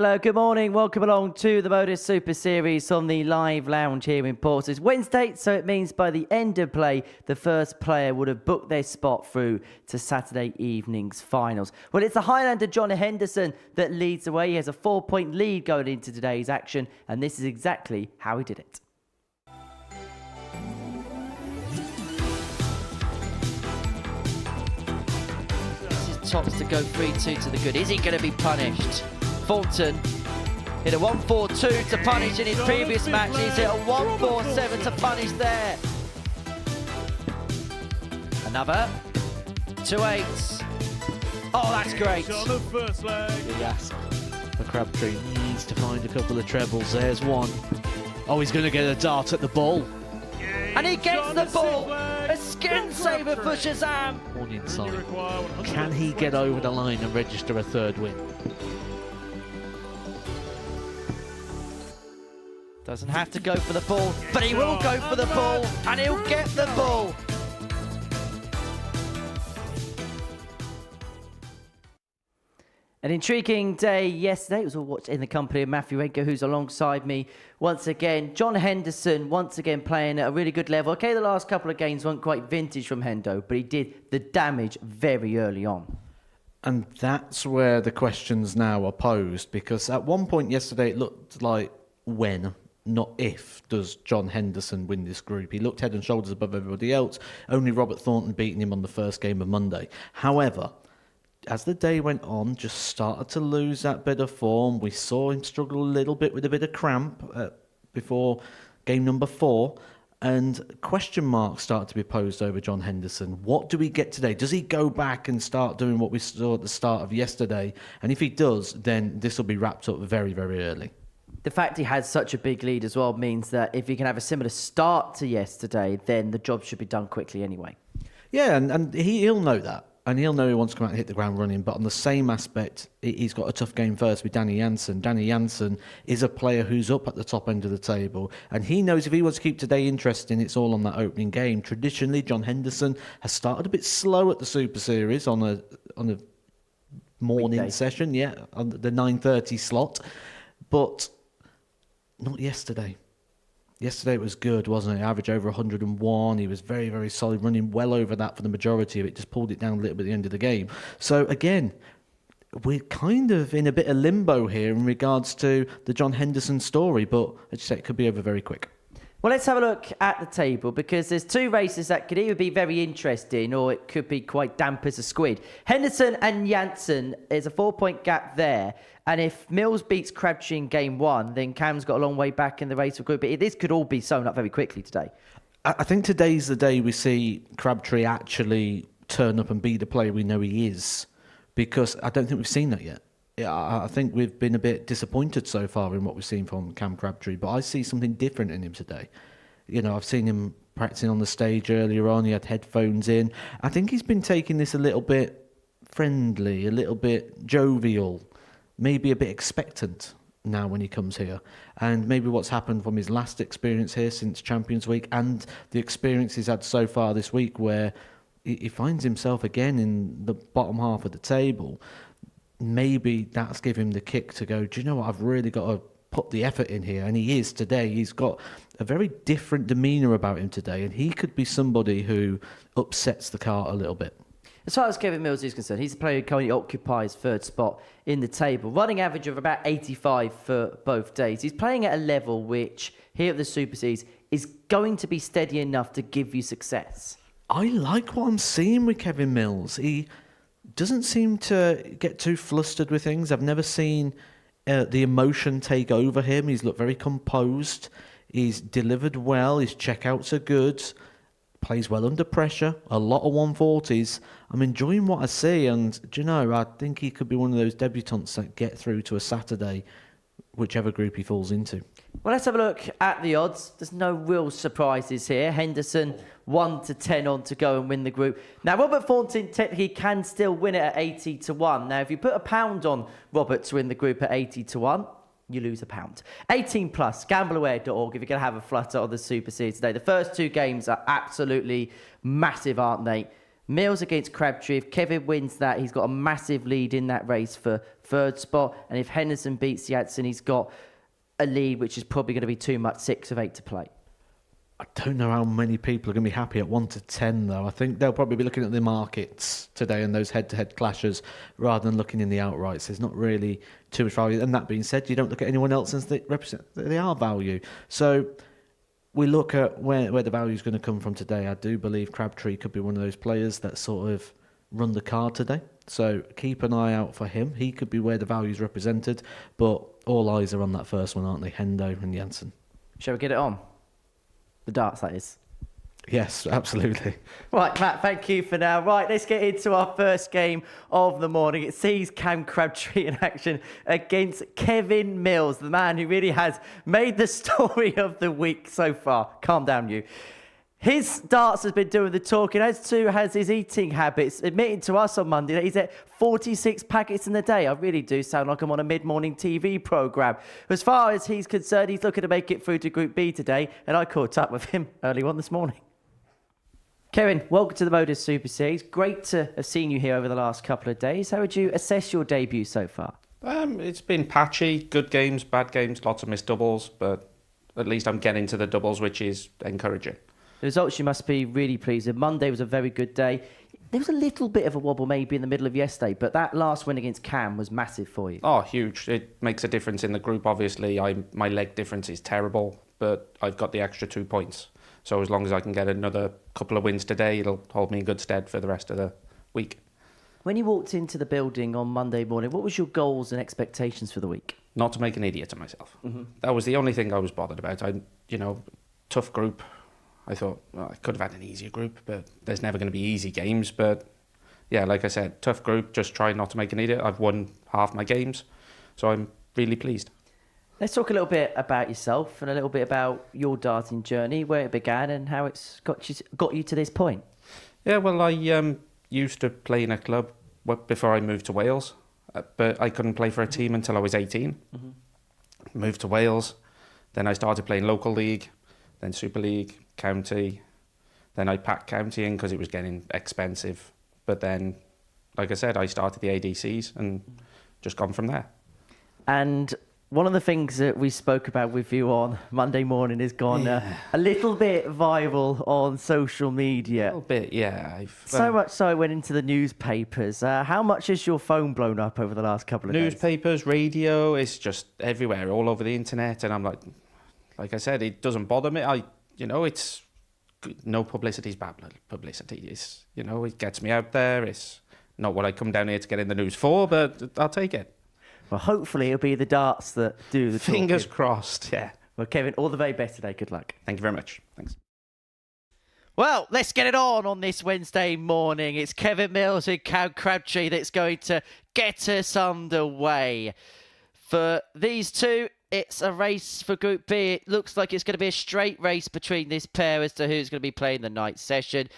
Hello, good morning. Welcome along to the Modus Super Series on the live lounge here in Portsmouth. It's Wednesday, so it means by the end of play, the first player would have booked their spot through to Saturday evening's finals. Well, it's the Highlander John Henderson that leads the way. He has a 4-point lead going into today's action, and this is exactly how he did it. This is Tops to go 3-2 to the good. Is he going to be punished? Thornton hit a 1-4-2 to punish in his previous match. He's hit a 1-4-7 to punish there. Another 2-8s. Oh, that's great. Yes, the Crabtree needs to find a couple of trebles. There's one. Oh, he's going to get a dart at the ball. And he gets the ball. A skin saver for Shazam. One inside. Can he get over the line and register a third win? Doesn't have to go for the ball, but he will go for the ball, and he'll get the ball. An intriguing day yesterday. It was all watched in the company of Matthew Edgar, who's alongside me once again. John Henderson, once again, playing at a really good level. Okay, the last couple of games weren't quite vintage from Hendo, but he did the damage very early on. And that's where the questions now are posed, because at one point yesterday it looked like when, not if, does John Henderson win this group. He looked head and shoulders above everybody else, only Robert Thornton beating him on the first game of Monday. However, as the day went on, just started to lose that bit of form. We saw him struggle a little bit with a bit of cramp before game number 4, and question marks started to be posed over John Henderson. What do we get today? Does he go back and start doing what we saw at the start of yesterday? And if he does, then this will be wrapped up very, very early. The fact he has such a big lead as well means that if he can have a similar start to yesterday, then the job should be done quickly anyway. Yeah, and he'll know that. And he'll know he wants to come out and hit the ground running. But on the same aspect, he's got a tough game first with Danny Jansen. Danny Jansen is a player who's up at the top end of the table. And he knows if he wants to keep today interesting, it's all on that opening game. Traditionally, John Henderson has started a bit slow at the Super Series on a morning Weekday session, on the 9:30 slot. But not yesterday. Yesterday it was good, wasn't it? Average over 101. He was very, very solid, running well over that for the majority of it. Just pulled it down a little bit at the end of the game. So again, we're kind of in a bit of limbo here in regards to the John Henderson story. But as you say, it could be over very quick. Well, let's have a look at the table, because there's two races that could either be very interesting or it could be quite damp as a squid. Henderson and Jansen, there's a 4-point gap there. And if Mills beats Crabtree in game 1, then Cam's got a long way back in the race for group. But this could all be sewn up very quickly today. I think today's the day we see Crabtree actually turn up and be the player we know he is, because I don't think we've seen that yet. I think we've been a bit disappointed so far in what we've seen from Cam Crabtree, but I see something different in him today. You know, I've seen him practicing on the stage earlier on. He had headphones in. I think he's been taking this a little bit friendly, a little bit jovial, maybe a bit expectant now when he comes here. And maybe what's happened from his last experience here since Champions Week and the experience he's had so far this week, where he finds himself again in the bottom half of the table. Maybe that's given him the kick to go, do you know what, I've really got to put the effort in here. And he is today. He's got a very different demeanour about him today, and he could be somebody who upsets the cart a little bit. As far as Kevin Mills is concerned, he's a player who currently occupies third spot in the table, running average of about 85 for both days. He's playing at a level which, here at the Super Series, is going to be steady enough to give you success. I like what I'm seeing with Kevin Mills. He doesn't seem to get too flustered with things. I've never seen the emotion take over him. He's looked very composed. He's delivered well. His checkouts are good. Plays well under pressure. A lot of 140s. I'm enjoying what I see. And, do you know, I think he could be one of those debutants that get through to a Saturday, whichever group he falls into. Well, let's have a look at the odds. There's no real surprises here. Henderson 1-10 on to go and win the group. Now, Robert Thornton technically can still win it at 80-1. Now, if you put £1 on Robert to win the group at 80-1, you lose £1. 18 plus, gambleaware.org if you're going to have a flutter on the Super Series today. The first two games are absolutely massive, aren't they? Mills against Crabtree. If Kevin wins that, he's got a massive lead in that race for third spot. And if Henderson beats Yadson, he's got a lead, which is probably going to be too much, 6 of 8 to play. I don't know how many people are going to be happy at 1 to 10, though. I think they'll probably be looking at the markets today and those head-to-head clashes rather than looking in the outrights. There's not really too much value. And that being said, you don't look at anyone else as they represent they are value. So we look at where the value is going to come from today. I do believe Crabtree could be one of those players that sort of run the card today. So keep an eye out for him. He could be where the value is represented. But all eyes are on that first one, aren't they? Hendo and Janssen. Shall we get it on? The darts, that is. Yes, absolutely. Right, Matt, thank you for now. Right, let's get into our first game of the morning. It sees Cam Crabtree in action against Kevin Mills, the man who really has made the story of the week so far. Calm down, you. His darts has been doing the talking, as too has his eating habits. Admitting to us on Monday that he's at 46 packets in a day. I really do sound like I'm on a mid-morning TV programme. As far as he's concerned, he's looking to make it through to Group B today, and I caught up with him early on this morning. Kevin, welcome to the Modus Super Series. Great to have seen you here over the last couple of days. How would you assess your debut so far? It's been patchy, good games, bad games, lots of missed doubles, but at least I'm getting to the doubles, which is encouraging. The results you must be really pleased with. Monday was a very good day. There was a little bit of a wobble maybe in the middle of yesterday, but that last win against Cam was massive for you. Oh, huge. It makes a difference in the group, obviously. My leg difference is terrible, but I've got the extra 2 points. So as long as I can get another couple of wins today, it'll hold me in good stead for the rest of the week. When you walked into the building on Monday morning, what was your goals and expectations for the week? Not to make an idiot of myself. Mm-hmm. That was the only thing I was bothered about. Tough group. I thought, well, I could have had an easier group, but there's never going to be easy games. But yeah, like I said, tough group, just try not to make an idiot. I've won half my games, so I'm really pleased. Let's talk a little bit about yourself and a little bit about your darting journey, where it began and how it's got you to this point. Yeah, well, I used to play in a club before I moved to Wales, but I couldn't play for a team until I was 18. Mm-hmm. Moved to Wales, then I started playing local league, then Super League, county. Then I packed county in because it was getting expensive. But then, like I said, I started the ADCs and just gone from there. And one of the things that we spoke about with you on Monday morning has gone a little bit viral on social media. A little bit, yeah. So much so it went into the newspapers. How much has your phone blown up over the last couple of days? Newspapers, radio, it's just everywhere, all over the internet. And I'm like I said, it doesn't bother me. It's no publicity is bad publicity. It gets me out there. It's not what I come down here to get in the news for, but I'll take it. Well, hopefully it'll be the darts that do the talking. Fingers crossed, yeah. Well, Kevin, all the very best today. Good luck. Thank you very much. Thanks. Well, let's get it on this Wednesday morning. It's Kevin Mills and Cam Crabtree that's going to get us underway. For these two, it's a race for Group B. It looks like it's going to be a straight race between this pair as to who's going to be playing the night session.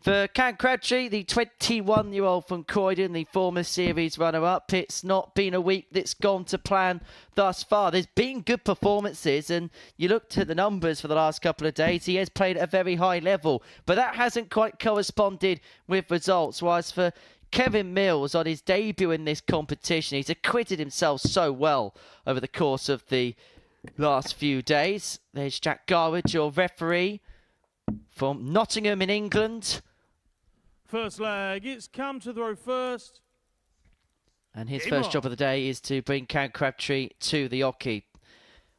For Cam Crabtree, the 21-year-old from Croydon, the former series runner-up, it's not been a week that's gone to plan thus far. There's been good performances, and you looked at the numbers for the last couple of days. He has played at a very high level, but that hasn't quite corresponded with results. Whereas for Kevin Mills, on his debut in this competition, he's acquitted himself so well over the course of the last few days. There's Jack Garwood, your referee from Nottingham in England. First leg, it's Cam to throw first. And his first job of the day is to bring Cam Crabtree to the oche.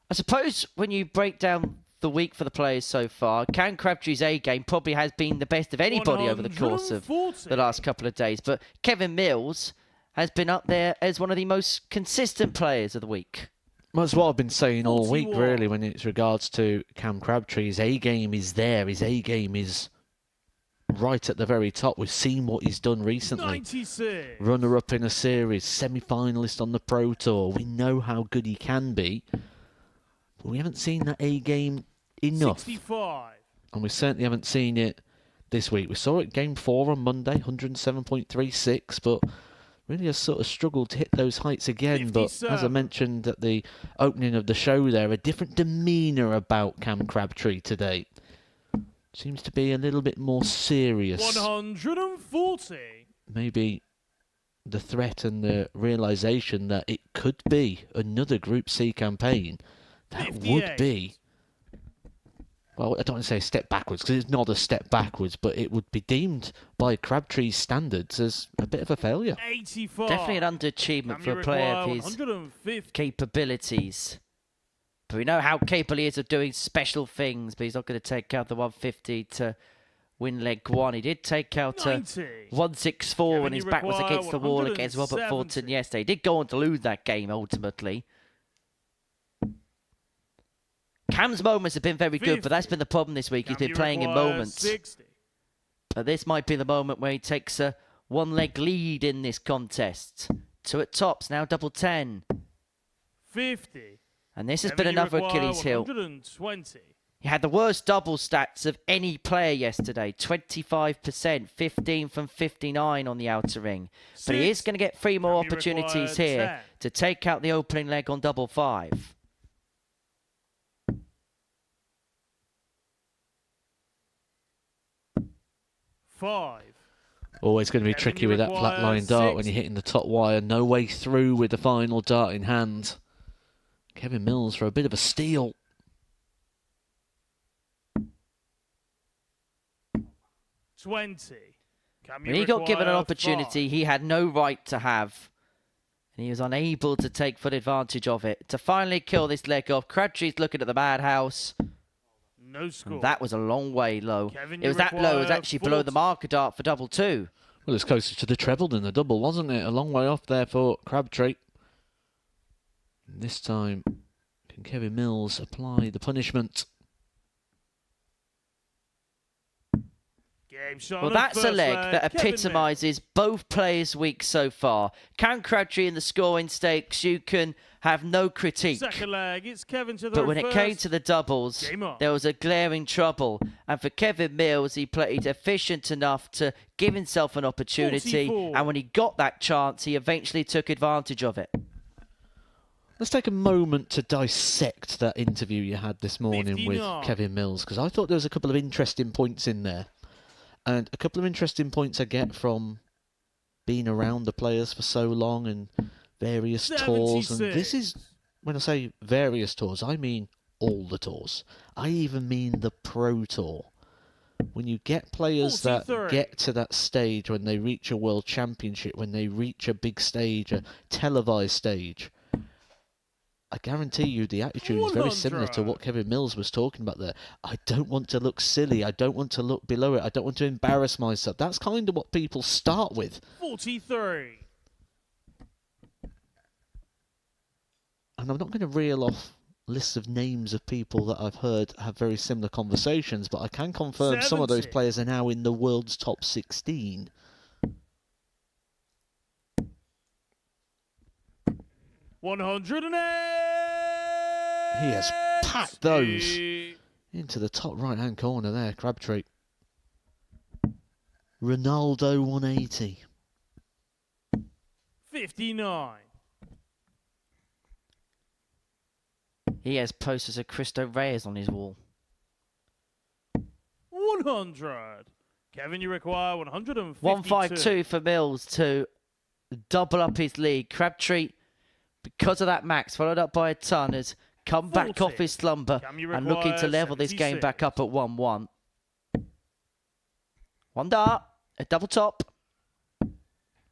I suppose when you break down the week for the players so far, Cam Crabtree's A game probably has been the best of anybody over the course of the last couple of days. But Kevin Mills has been up there as one of the most consistent players of the week. Well, that's what I've been saying all week, really, when it's regards to Cam Crabtree. His A game is there. His A game is right at the very top. We've seen what he's done recently. 96. Runner-up in a series, semi-finalist on the Pro Tour. We know how good he can be, but we haven't seen that A game enough. 65. And we certainly haven't seen it this week. We saw it game 4 on Monday, 107.36, but really has sort of struggled to hit those heights again. 57. But as I mentioned at the opening of the show there, a different demeanour about Cam Crabtree today. seems to be a little bit more serious. 140. Maybe the threat and the realisation that it could be another Group C campaign. That 58. would be, well, I don't want to say a step backwards, because it's not a step backwards, but it would be deemed by Crabtree's standards as a bit of a failure. 85. Definitely an underachievement for a player of his capabilities. But we know how capable he is of doing special things, but he's not going to take out the 150 to win leg one. He did take out 164 when his back was against the wall against Robert Fulton yesterday. He did go on to lose that game ultimately. Cam's moments have been very good, but that's been the problem this week. He's been playing in moments. 60. But this might be the moment where he takes a one-leg lead in this contest. Two at tops, now double 10. 50. And this has been another Achilles heel. 120. He had the worst double stats of any player yesterday. 25%, 15 from 59 on the outer ring. But he is going to get 3 more opportunities here to take out the opening leg on double 5. Always going to be tricky with that flat line dart when you're hitting the top wire. No way through with the final dart in hand. Kevin Mills for a bit of a steal. 20. When he got given an opportunity he had no right to have, and he was unable to take full advantage of it. To finally kill this leg off, Crabtree's looking at the madhouse. No score. That was a long way low. It was that low, it was actually below the marker dart for double 2. Well, it's closer to the treble than the double, wasn't it? A long way off there for Crabtree. And this time, can Kevin Mills apply the punishment? Well, that's a leg that epitomises both players' weeks so far. Cam Crabtree in the scoring stakes, you can have no critique. Second leg, it's Kevin to the But when it came to the doubles, there was a glaring trouble. And for Kevin Mills, he played efficient enough to give himself an opportunity. 44. And when he got that chance, he eventually took advantage of it. Let's take a moment to dissect that interview you had this morning 59. with Kevin Mills, because I thought there was a couple of interesting points in there. And a couple of interesting points I get from being around the players for so long and various tours. And this is, when I say various tours, I mean all the tours. I even mean the Pro Tour. When you get players 43. that get to that stage, when they reach a World Championship, when they reach a big stage, a televised stage, I guarantee you the attitude is very similar to what Kevin Mills was talking about there. I don't want to look silly. I don't want to look below it. I don't want to embarrass myself. That's kind of what people start with. 43. And I'm not going to reel off lists of names of people that I've heard have very similar conversations, but I can confirm some of those 70. players are now in the world's top 16. 108. He has packed those into the top right-hand corner there, Crabtree. Ronaldo 180. 59. He has posters of Cristo Reyes on his wall. 100. Kevin, you require 152. 152 for Mills to double up his lead. Crabtree, because of that max, followed up by a ton, has come back 40. off his slumber and looking to level this game back up at 1-1. One dart, a double top.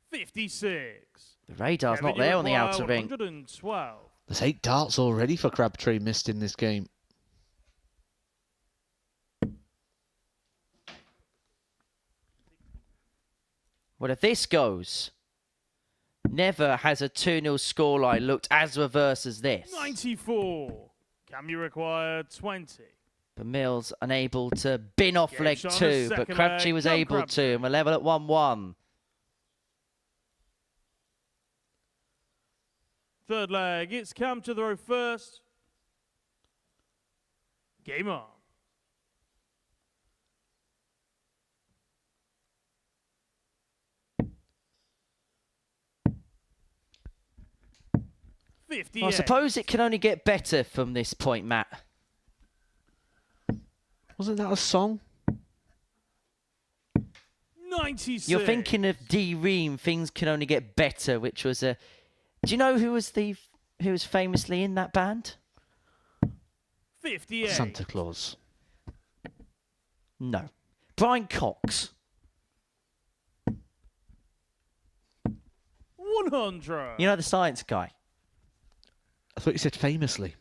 56. The radar's Kevin, not there you on the require outer ring. 112. There's 8 darts already for Crabtree missed in this game. Well, if this goes, never has a 2-0 scoreline looked as reverse as this. 94. Cam, you require 20. But Mills unable to bin off Game leg shot on 2, the but second Crabtree leg. was Come able Crabtree. to, and we're level at 1-1. Third leg, it's Cam to the row first. Game on. Well, I suppose it can only get better from this point, Matt. Wasn't that a song? 96. You're thinking of D. Ream, Things Can Only Get Better, which was a... Do you know who was famously in that band? 58. Santa Claus. No. Brian Cox. 100. You know the science guy? I thought you said famously.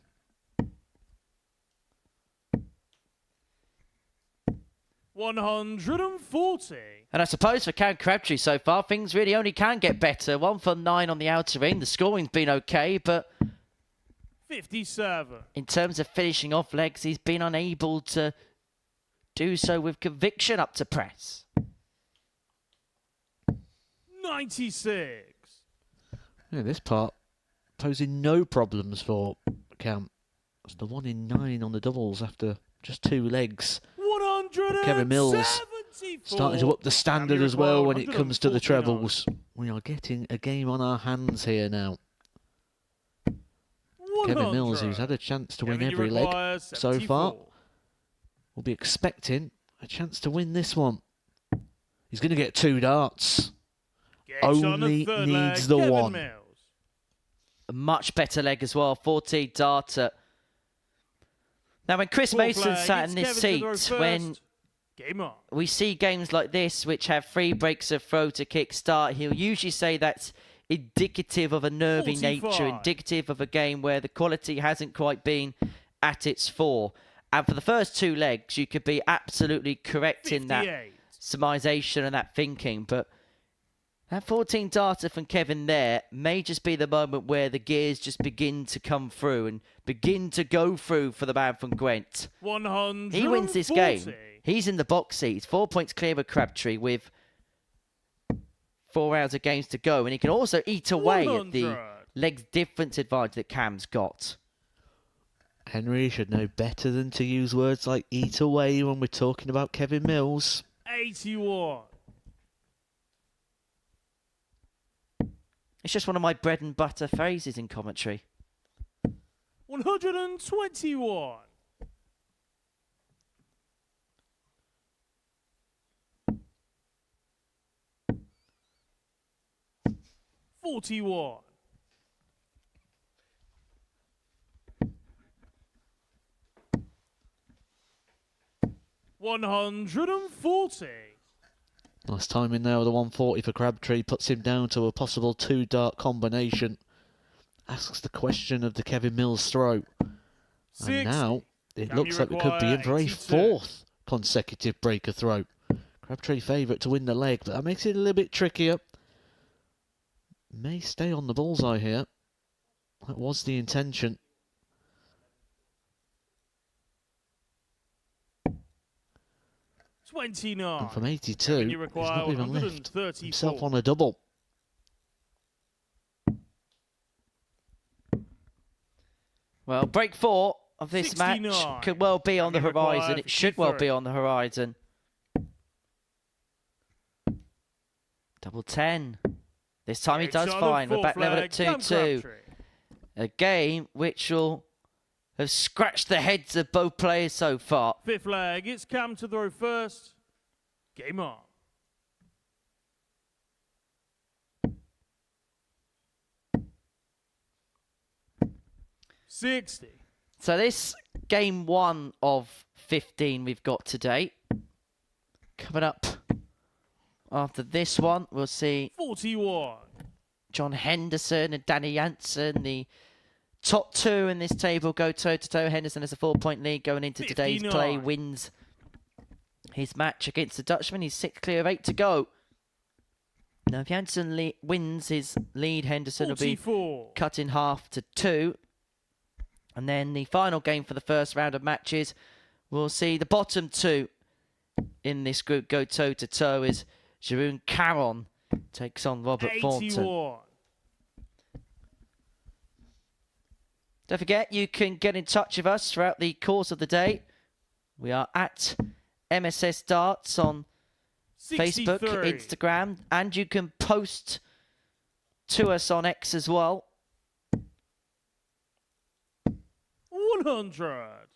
140. And I suppose for Cam Crabtree so far, things really only can get better. 1 for 9 on the outer ring. The scoring's been okay, but 57. in terms of finishing off legs, he's been unable to do so with conviction up to press. 96. Yeah, this part posing no problems for Cam. It's the 1 in 9 on the doubles after just 2 legs. 174. Kevin Mills starting to up the standard as well when it comes to the trebles. We are getting a game on our hands here now. Kevin Mills, who's had a chance to win every leg so far, will be expecting a chance to win this one. He's going to get 2 darts. Only needs the 1. A much better leg as well. 14 darter. Now, when Chris Mason sat in this seat, when we see games like this, which have 3 breaks of throw to kick start, he'll usually say that's indicative of a nervy 45. nature, indicative of a game where the quality hasn't quite been at its fore. And for the first 2 legs, you could be absolutely correct 58. in that surmisation and that thinking. But that 14 darter from Kevin there may just be the moment where the gears just begin to come through and begin to go through for the man from Gwent. 140. He wins this game. He's in the box seat. He's 4 points clear of Crabtree with 4 rounds of games to go. And he can also eat away at the 100. legs difference advantage that Cam's got. Henry should know better than to use words like eat away when we're talking about Kevin Mills. 81. It's just one of my bread and butter phrases in commentary. 121. 41. 140. Nice time in there with a 140 for Crabtree. Puts him down to a possible 2 dart combination. Asks the question of the Kevin Mills throw. 60. And now it Can looks you like we could be in for a require 82? 4th consecutive breaker throw. Crabtree favourite to win the leg, but that makes it a little bit trickier. May stay on the bullseye here. That was the intention. And from 82, Can he's you require not even left 134? himself on a double. Well, break 4 of this match 69. could well be on the Can you require horizon. It should well 53? be on the horizon. Double 10. This time he does fine. We're back level at 2-2. A game which will have scratched the heads of both players so far. 5th leg, it's Cam to throw first. Game on. $60. So this game 1 of 15 we've got today. Coming up after this one, we'll see 41. John Henderson and Danny Janssen, the top 2 in this table, go toe-to-toe. Henderson has a 4-point lead going into today's 59. play, wins his match against the Dutchman. He's 6 clear of 8 to go. Now, if Janssen wins his lead, Henderson will be 44. cut in half to 2. And then the final game for the first round of matches, we'll see the bottom 2 in this group go toe-to-toe as Jeroen Caron takes on Robert Thornton. 81. Don't forget, you can get in touch with us throughout the course of the day. We are at MSS Darts on 63. Facebook, Instagram, and you can post to us on X as well. 100.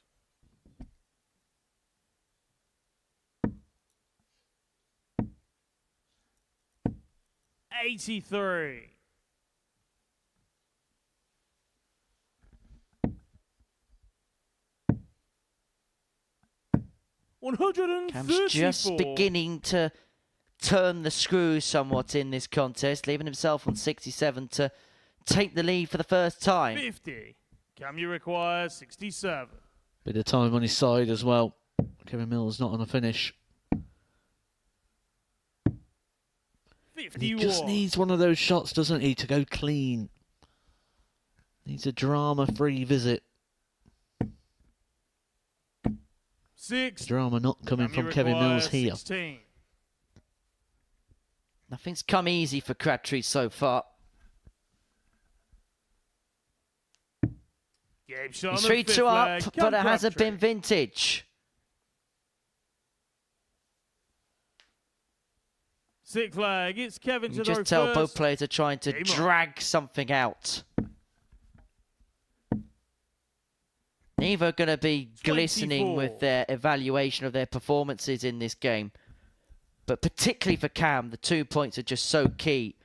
83. 134. Cam's just beginning to turn the screws somewhat in this contest, leaving himself on 67 to take the lead for the first time. 50. Cam, you require 67. Bit of time on his side as well. Kevin Mills not on a finish. 51. He just needs one of those shots, doesn't he, to go clean. Needs a drama-free visit. 6. Drama not coming from Kevin Mills here. 16. Nothing's come easy for Crabtree so far. Game shot He's on the 3-2 fifth up, leg. but Cam it hasn't Crabtree. been vintage. 6th leg. It's Kevin You to can throw just tell first. both players are trying to Game on. drag something out. Neither are going to be glistening 24. with their evaluation of their performances in this game. But particularly for Cam, the 2 points are just so key.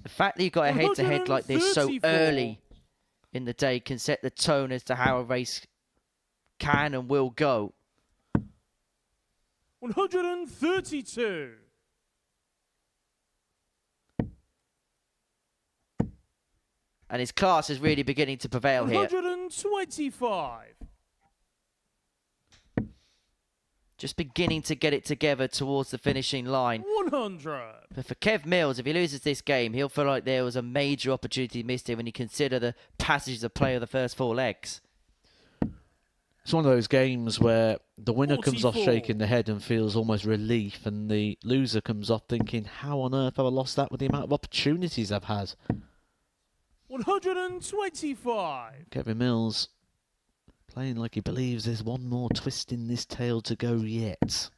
The fact that you got a head-to-head like this so 134. early in the day can set the tone as to how a race can and will go. 132. And his class is really beginning to prevail here. 125. Just beginning to get it together towards the finishing line. 100. But for Kev Mills, if he loses this game, he'll feel like there was a major opportunity missed here when you consider the passages of play of the first 4 legs. It's one of those games where the winner comes off 44. shaking the head and feels almost relief, and the loser comes off thinking, how on earth have I lost that with the amount of opportunities I've had? 125. Kevin Mills playing like he believes there's one more twist in this tale to go yet.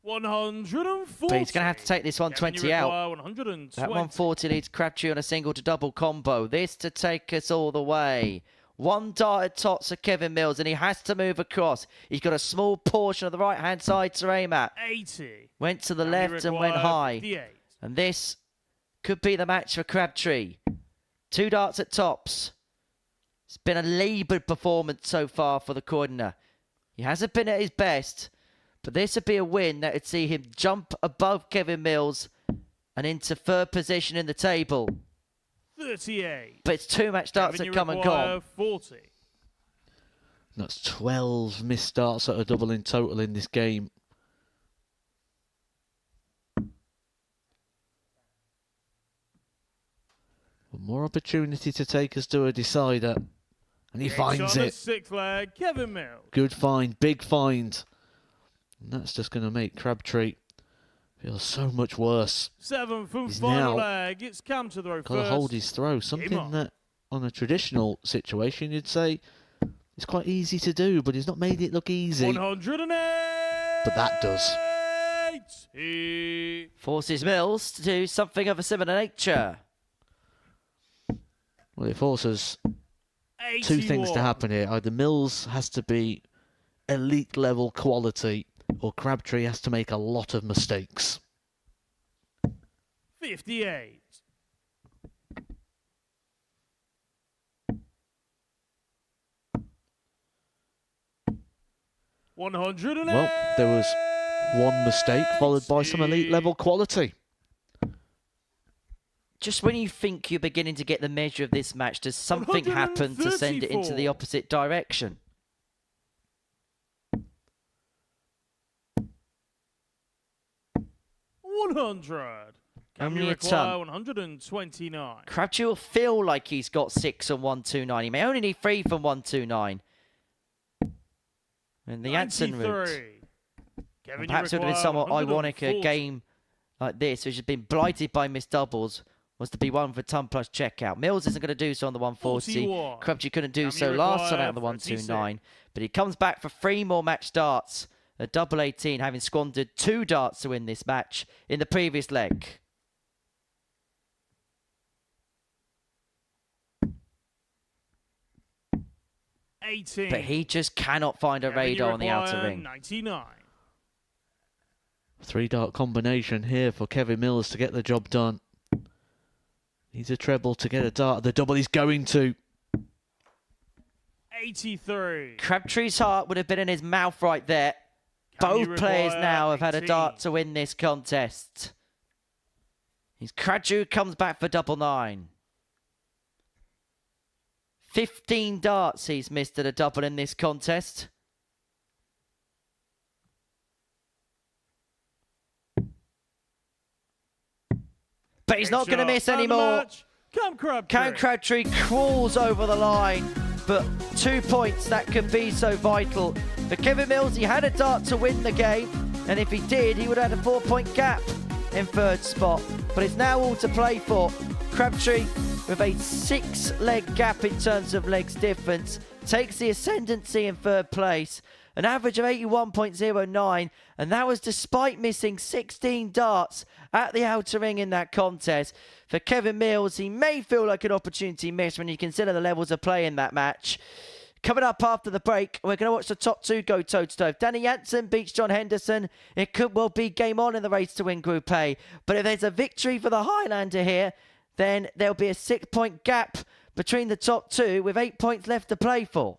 140. But he's going to have to take this 120 out. 120. That 140 leads Crabtree on a single to double combo. This to take us all the way. One dart at tops for Kevin Mills, and he has to move across. He's got a small portion of the right-hand side to aim at. 80. Went to the Can left you and went require high. 58. And this could be the match for Crabtree. 2 darts at tops. It's been a laboured performance so far for the corner. He hasn't been at his best, but this would be a win that would see him jump above Kevin Mills and into 3rd position in the table. 38. But it's 2 match darts Kevin, that come you and require gone. 40. That's 12 missed starts at a double in total in this game. One more opportunity to take us to a decider. And he Game finds shot on the it. 6th leg. Kevin Mills. Good find, big find. And that's just going to make Crabtree feel so much worse. 7th and He's final now leg. It's Cam to throw Got to first. hold his throw. on. Something that on a traditional situation you'd say it's quite easy to do, but he's not made it look easy. 108. But that does. Forces Mills to do something of a similar nature. Well, it forces 2 things to 81. happen here. Either Mills has to be elite level quality, or Crabtree has to make a lot of mistakes. 58. Well, there was one mistake followed by some elite level quality. Just when you think you're beginning to get the measure of this match, does something happen to send it into the 134. opposite direction? $100. Can Only you a require ton. 129. Crabtree will feel like he's got 6 and 129. He may only need 3 from 129. And the Janssen route. 93. Kevin, And you perhaps it would have been require somewhat ironic a 140. game like this, which has been blighted by missed doubles, was to be one for ton plus checkout. Mills isn't going to do so on the 140. 41. Crabtree couldn't do Can so you last time require out of the 36? 129. But he comes back for 3 more match starts. A double 18, having squandered 2 darts to win this match in the previous leg. But he just cannot find a Kevin, you radar on the outer require ring. 99. 3-dart combination here for Kevin Mills to get the job done. Needs a treble to get a dart at the double. He's going to. 83. Crabtree's heart would have been in his mouth right there. Can you Both players require now have had a 18? dart to win this contest. He's Crabtree comes back for double 9. 15 darts he's missed at a double in this contest. But he's not going to miss anymore. Come Crabtree. Cam Crabtree crawls over the line, but 2 points, that could be so vital. For Kevin Mills, he had a dart to win the game, and if he did, he would have had a 4-point gap in third spot. But it's now all to play for. Crabtree, with a 6-leg gap in terms of legs difference, takes the ascendancy in third place. An average of 81.09, and that was despite missing 16 darts at the outer ring in that contest. For Kevin Mills, he may feel like an opportunity missed when you consider the levels of play in that match. Coming up after the break, we're going to watch the top 2 go toe-to-toe. If Danny Jansen beats John Henderson, it could well be game on in the race to win Group A. But if there's a victory for the Highlander here, then there'll be a 6-point gap between the top 2 with 8 points left to play for.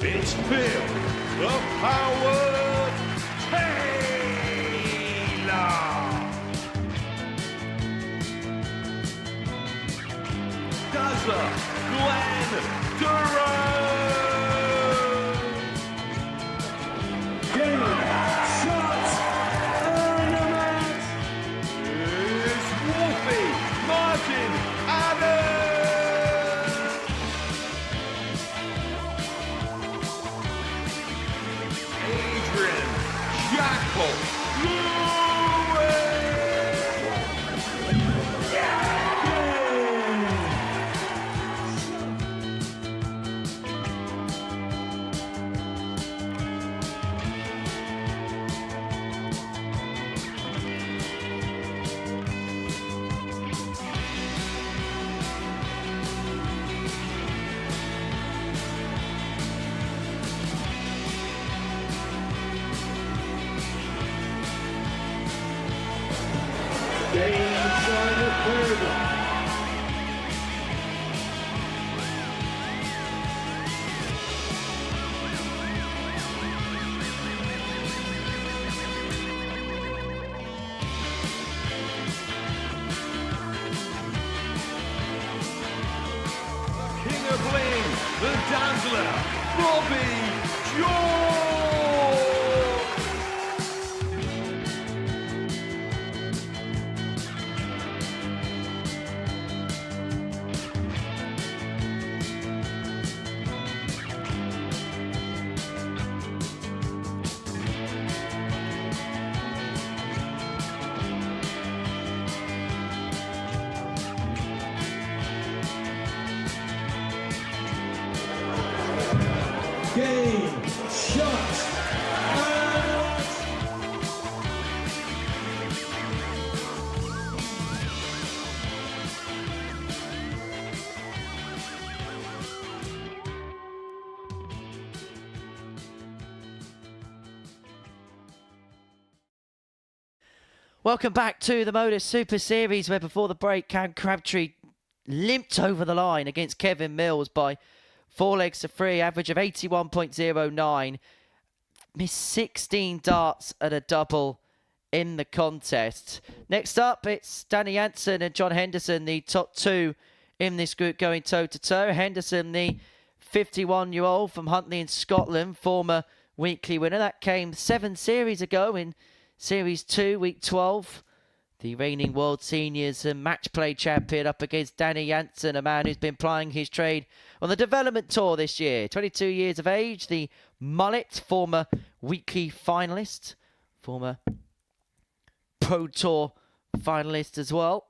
It's Phil, the Power Taylor. Dazzler, Glenn Durant. Game, shots, ornament. It's Wolfie, Martin, Adam. Jackal King of Bling, the Dazzler, Bobby George. Game, shot, out. Welcome back to the Modus Super Series, where before the break, Cam Crabtree limped over the line against Kevin Mills by 4 legs to 3, average of 81.09. Missed 16 darts at a double in the contest. Next up, it's Danny Jansen and John Henderson, the top 2 in this group, going toe-to-toe. Henderson, the 51-year-old from Huntly in Scotland, former weekly winner. That came 7 series ago in Series 2, Week 12. The reigning World Seniors and Match Play champion up against Danny Jansen, a man who's been plying his trade on the development tour this year. 22 years of age, the mullet, former weekly finalist, former Pro Tour finalist as well.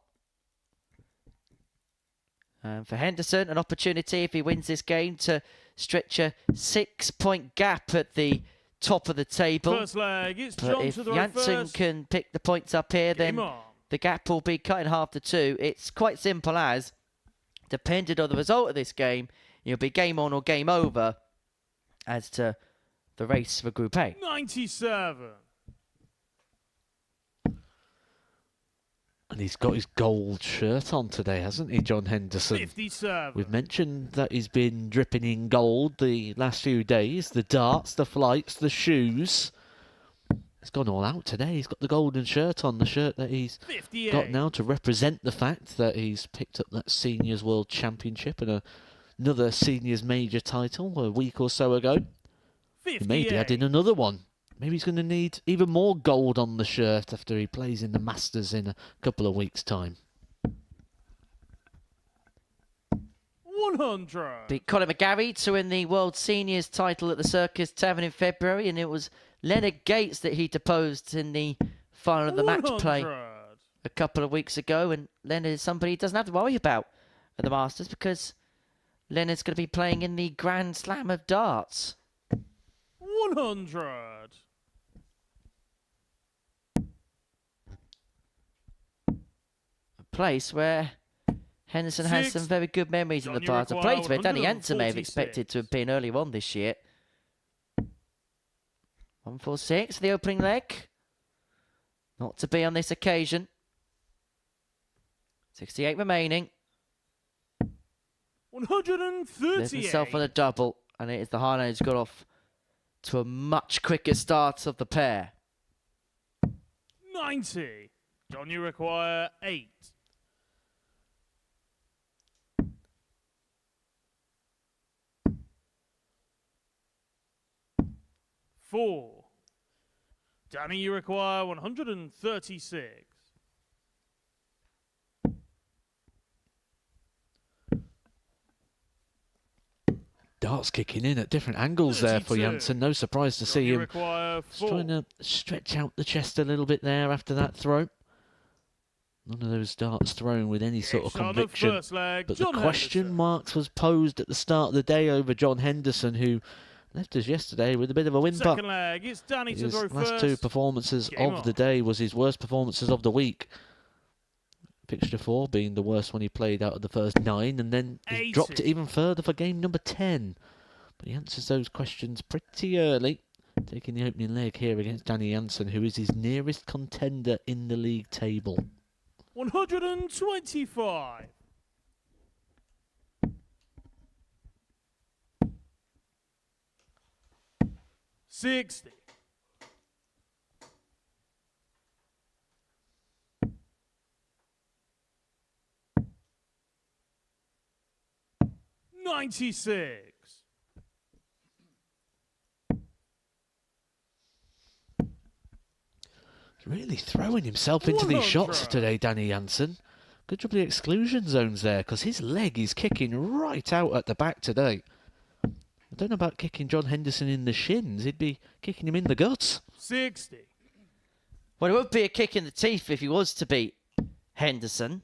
For Henderson, an opportunity, if he wins this game, to stretch a 6-point gap at the top of the table. First leg, it's But John if to the row Janssen first. can pick the points up here, then Game on. the gap will be cut in half to 2. It's quite simple as, depending on the result of this game, it'll be game on or game over as to the race for Group A. 97. And he's got his gold shirt on today, hasn't he, John Henderson? 57. We've mentioned that he's been dripping in gold the last few days. The darts, the flights, the shoes. He's gone all out today. He's got the golden shirt on, the shirt that he's 58. got now to represent the fact that he's picked up that Seniors World Championship and another Seniors Major title a week or so ago. 58. He may be adding another one. Maybe he's going to need even more gold on the shirt after he plays in the Masters in a couple of weeks' time. 100. Beat Colin McGarry to win the World Seniors title at the Circus Tavern in February, and it was Leonard Gates that he deposed in the final of the match play 100. a couple of weeks ago. And Leonard is somebody he doesn't have to worry about at the Masters because Leonard's going to be playing in the Grand Slam of darts. 100. A place where Henderson has some very good memories in the past. A place where Danny Janssen may have expected to have been earlier on this year. 146, the opening leg. Not to be on this occasion. 68 remaining. 138. There's himself on a double, and it is the Highland who's got off to a much quicker start of the pair. 90. John, you require 8. Four. Danny, you require 136. Darts kicking in at different angles there for 32. Janssen. No surprise to John, see you him require just 4. trying to stretch out the chest a little bit there after that throw. None of those darts thrown with any sort of It's on the conviction. first leg, But John the question Henderson. marks was posed at the start of the day over John Henderson, who left us yesterday with a bit of a whimper. Second leg, it's Danny to His throw last first. 2 performances Game of the on. day was his worst performances of the week. Fixture 4 being the worst one he played out of the first 9, and then he dropped it 80. even further for game number 10. But he answers those questions pretty early, taking the opening leg here against Danny Janssen, who is his nearest contender in the league table. 125. $60. $96. Really throwing himself into these shots 100. today, Danny Janssen. Good job of the exclusion zones there, because his leg is kicking right out at the back today. I don't know about kicking John Henderson in the shins. He'd be kicking him in the guts. 60. Well, it would be a kick in the teeth if he was to beat Henderson.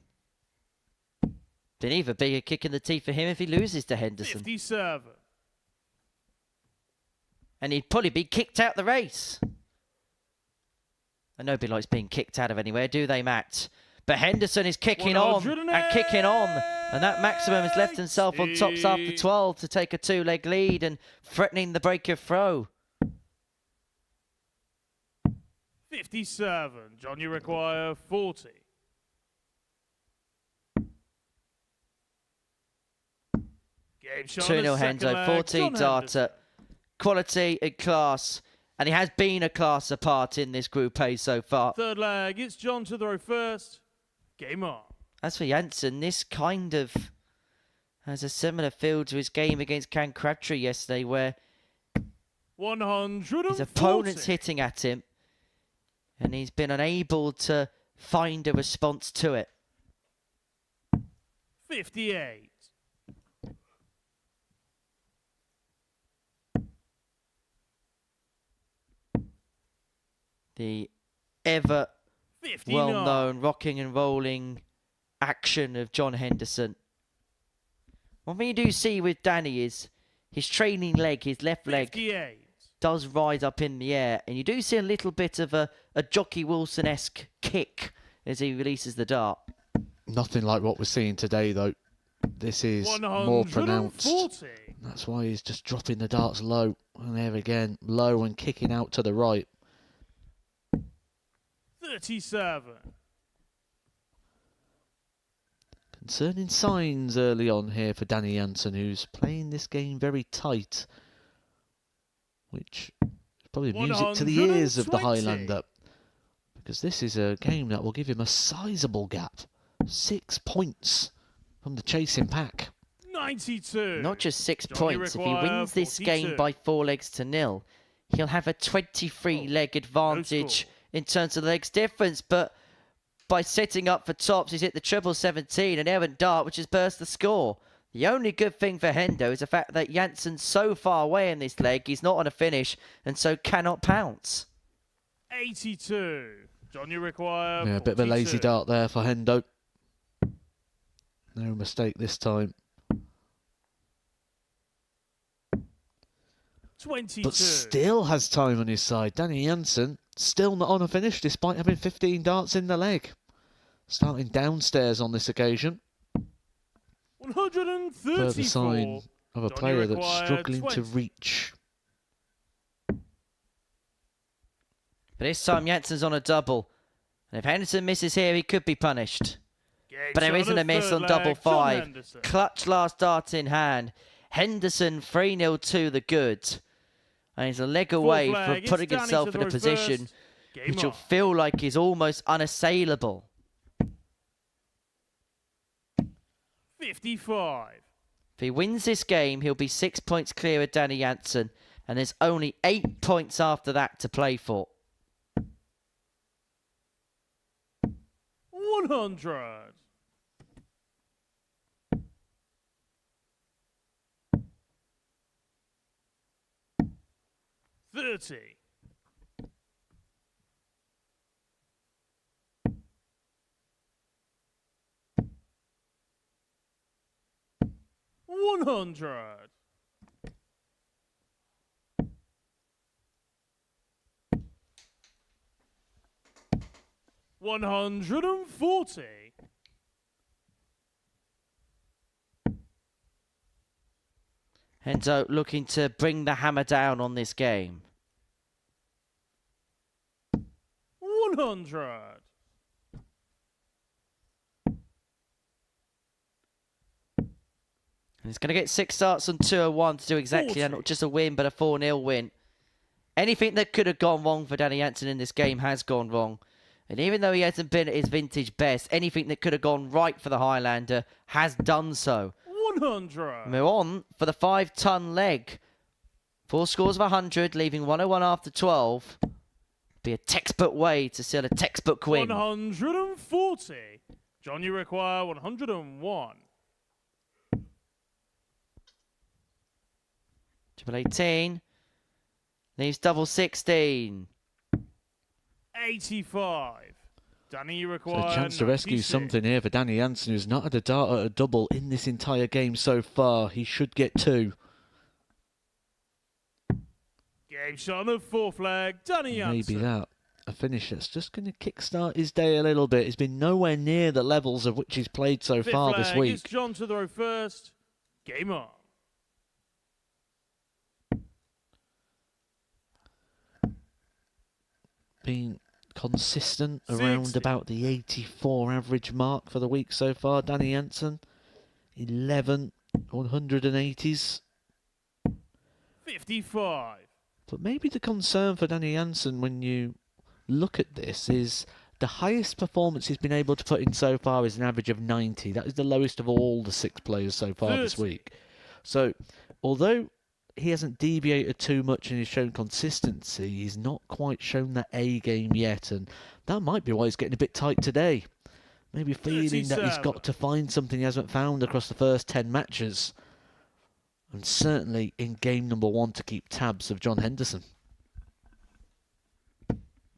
Then either be a kick in the teeth for him if he loses to Henderson. 57. And he'd probably be kicked out the race. And nobody likes being kicked out of anywhere, do they, Matt? But Henderson is kicking on and kicking on. And that maximum has left himself on tops after 12 to take a 2-leg lead and threatening the break of throw. 57. John, you require 40. Game shot on the 2-0 second Henzo, leg, 14 John Henderson. data. Quality and class. And he has been a class apart in this Group A so far. Third leg, it's John to throw first. Game on. As for Janssen, this kind of has a similar feel to his game against Can Crabtree yesterday, where 140. his opponent's hitting at him and he's been unable to find a response to it. 58. The ever 59. well-known rocking and rolling action of John Henderson. One thing you do see with Danny is his training leg, his left leg, 58. does rise up in the air. And you do see a little bit of a Jockey Wilson-esque kick as he releases the dart. Nothing like what we're seeing today, though. This is more pronounced. 140. That's why he's just dropping the darts low. And there again, low and kicking out to the right. 37. Concerning signs early on here for Danny Jansen, who's playing this game very tight, which is probably music to the ears of the 120. Highlander, because this is a game that will give him a sizable gap. 6 points from the chasing pack. 92. Not just 6 Johnny points. If he require wins this 42. game by 4 legs to nil, he'll have a 23-leg advantage score. in terms of legs difference. But by setting up for tops, he's hit the triple 17, an errant dart, which has burst the score. The only good thing for Hendo is the fact that Jansen's so far away in this leg, he's not on a finish, and so cannot pounce. 82. Johnny require Yeah, a bit of a lazy 42. dart there for Hendo. No mistake this time. 22. But still has time on his side. Danny Jansen still not on a finish despite having 15 darts in the leg. Starting downstairs on this occasion. 134. Further sign of a Johnny player that's required struggling to 20. reach. But this time Jansen's on a double. And if Henderson misses here, he could be punished. Game But there shot isn't of a miss third on double leg, John 5. Henderson. Clutch last dart in hand. Henderson 3-0 to the good. And he's a leg away Fourth from leg, it's putting Danny himself to in a throw position first. Game which will on. feel like is almost unassailable. 55. If he wins this game, he'll be 6 points clear of Danny Jansen. And there's only 8 points after that to play for. 100. $30. 100. 140. Hendo looking to bring the hammer down on this game. 100. And he's going to get 6 starts on 201 to do exactly that. 40. Not just a win, but a 4-0 win. Anything that could have gone wrong for Danny Jansen in this game has gone wrong. And even though he hasn't been at his vintage best, anything that could have gone right for the Highlander has done so. 100. And we're on for the 5-ton leg. 4 scores of 100, leaving 101 after 12. Be a textbook way to seal a textbook win. 140. John, you require 101. Triple 18. Leaves double 16. 85. Danny, you So require a chance to rescue 96. something here for Danny Jansen, who's not had a dart at a double in this entire game so far. He should get 2. Game shot on the fourth leg. Danny Jansen. Maybe that. A finish that's just going to kickstart his day a little bit. He's been nowhere near the levels of which he's played so Fifth far leg, this week. It's John to throw first. Game on. Been consistent around 60. about the 84 average mark for the week so far. Danny Jansen, 11 180s. 55. But maybe the concern for Danny Jansen when you look at this is the highest performance he's been able to put in so far is an average of 90. That is the lowest of all the 6 players so far this 30. week. So, although he hasn't deviated too much and he's shown consistency, he's not quite shown that A game yet, and that might be why he's getting a bit tight today. Maybe feeling that he's 37. got to find something he hasn't found across the first 10 matches. And certainly in game number 1 to keep tabs of John Henderson.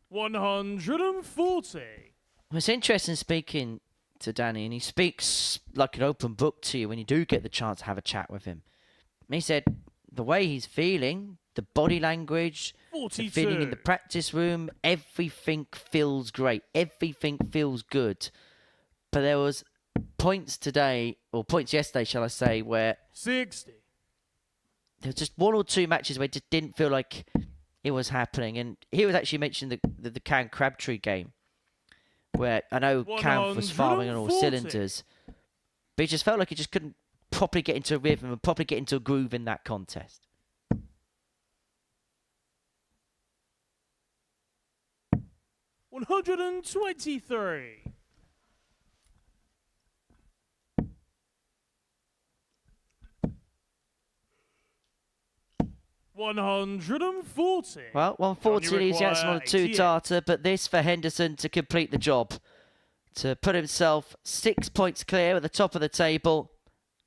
140. Well, it's interesting speaking to Danny, and he speaks like an open book to you when you do get the chance to have a chat with him. And he said the way he's feeling, the body language, the feeling in the practice room, everything feels great. Everything feels good. But there was points today, or points yesterday, shall I say, where 60. there was just one or two matches where it just didn't feel like it was happening. And he was actually mentioning the Cam Crabtree game, where I know Cam was firing on all 140. cylinders, but he just felt like he just couldn't properly get into a rhythm and properly get into a groove in that contest. $123. $140. Well, 140 leaves Jansen on a 2-darter, but this for Henderson to complete the job. To put himself 6 points clear at the top of the table.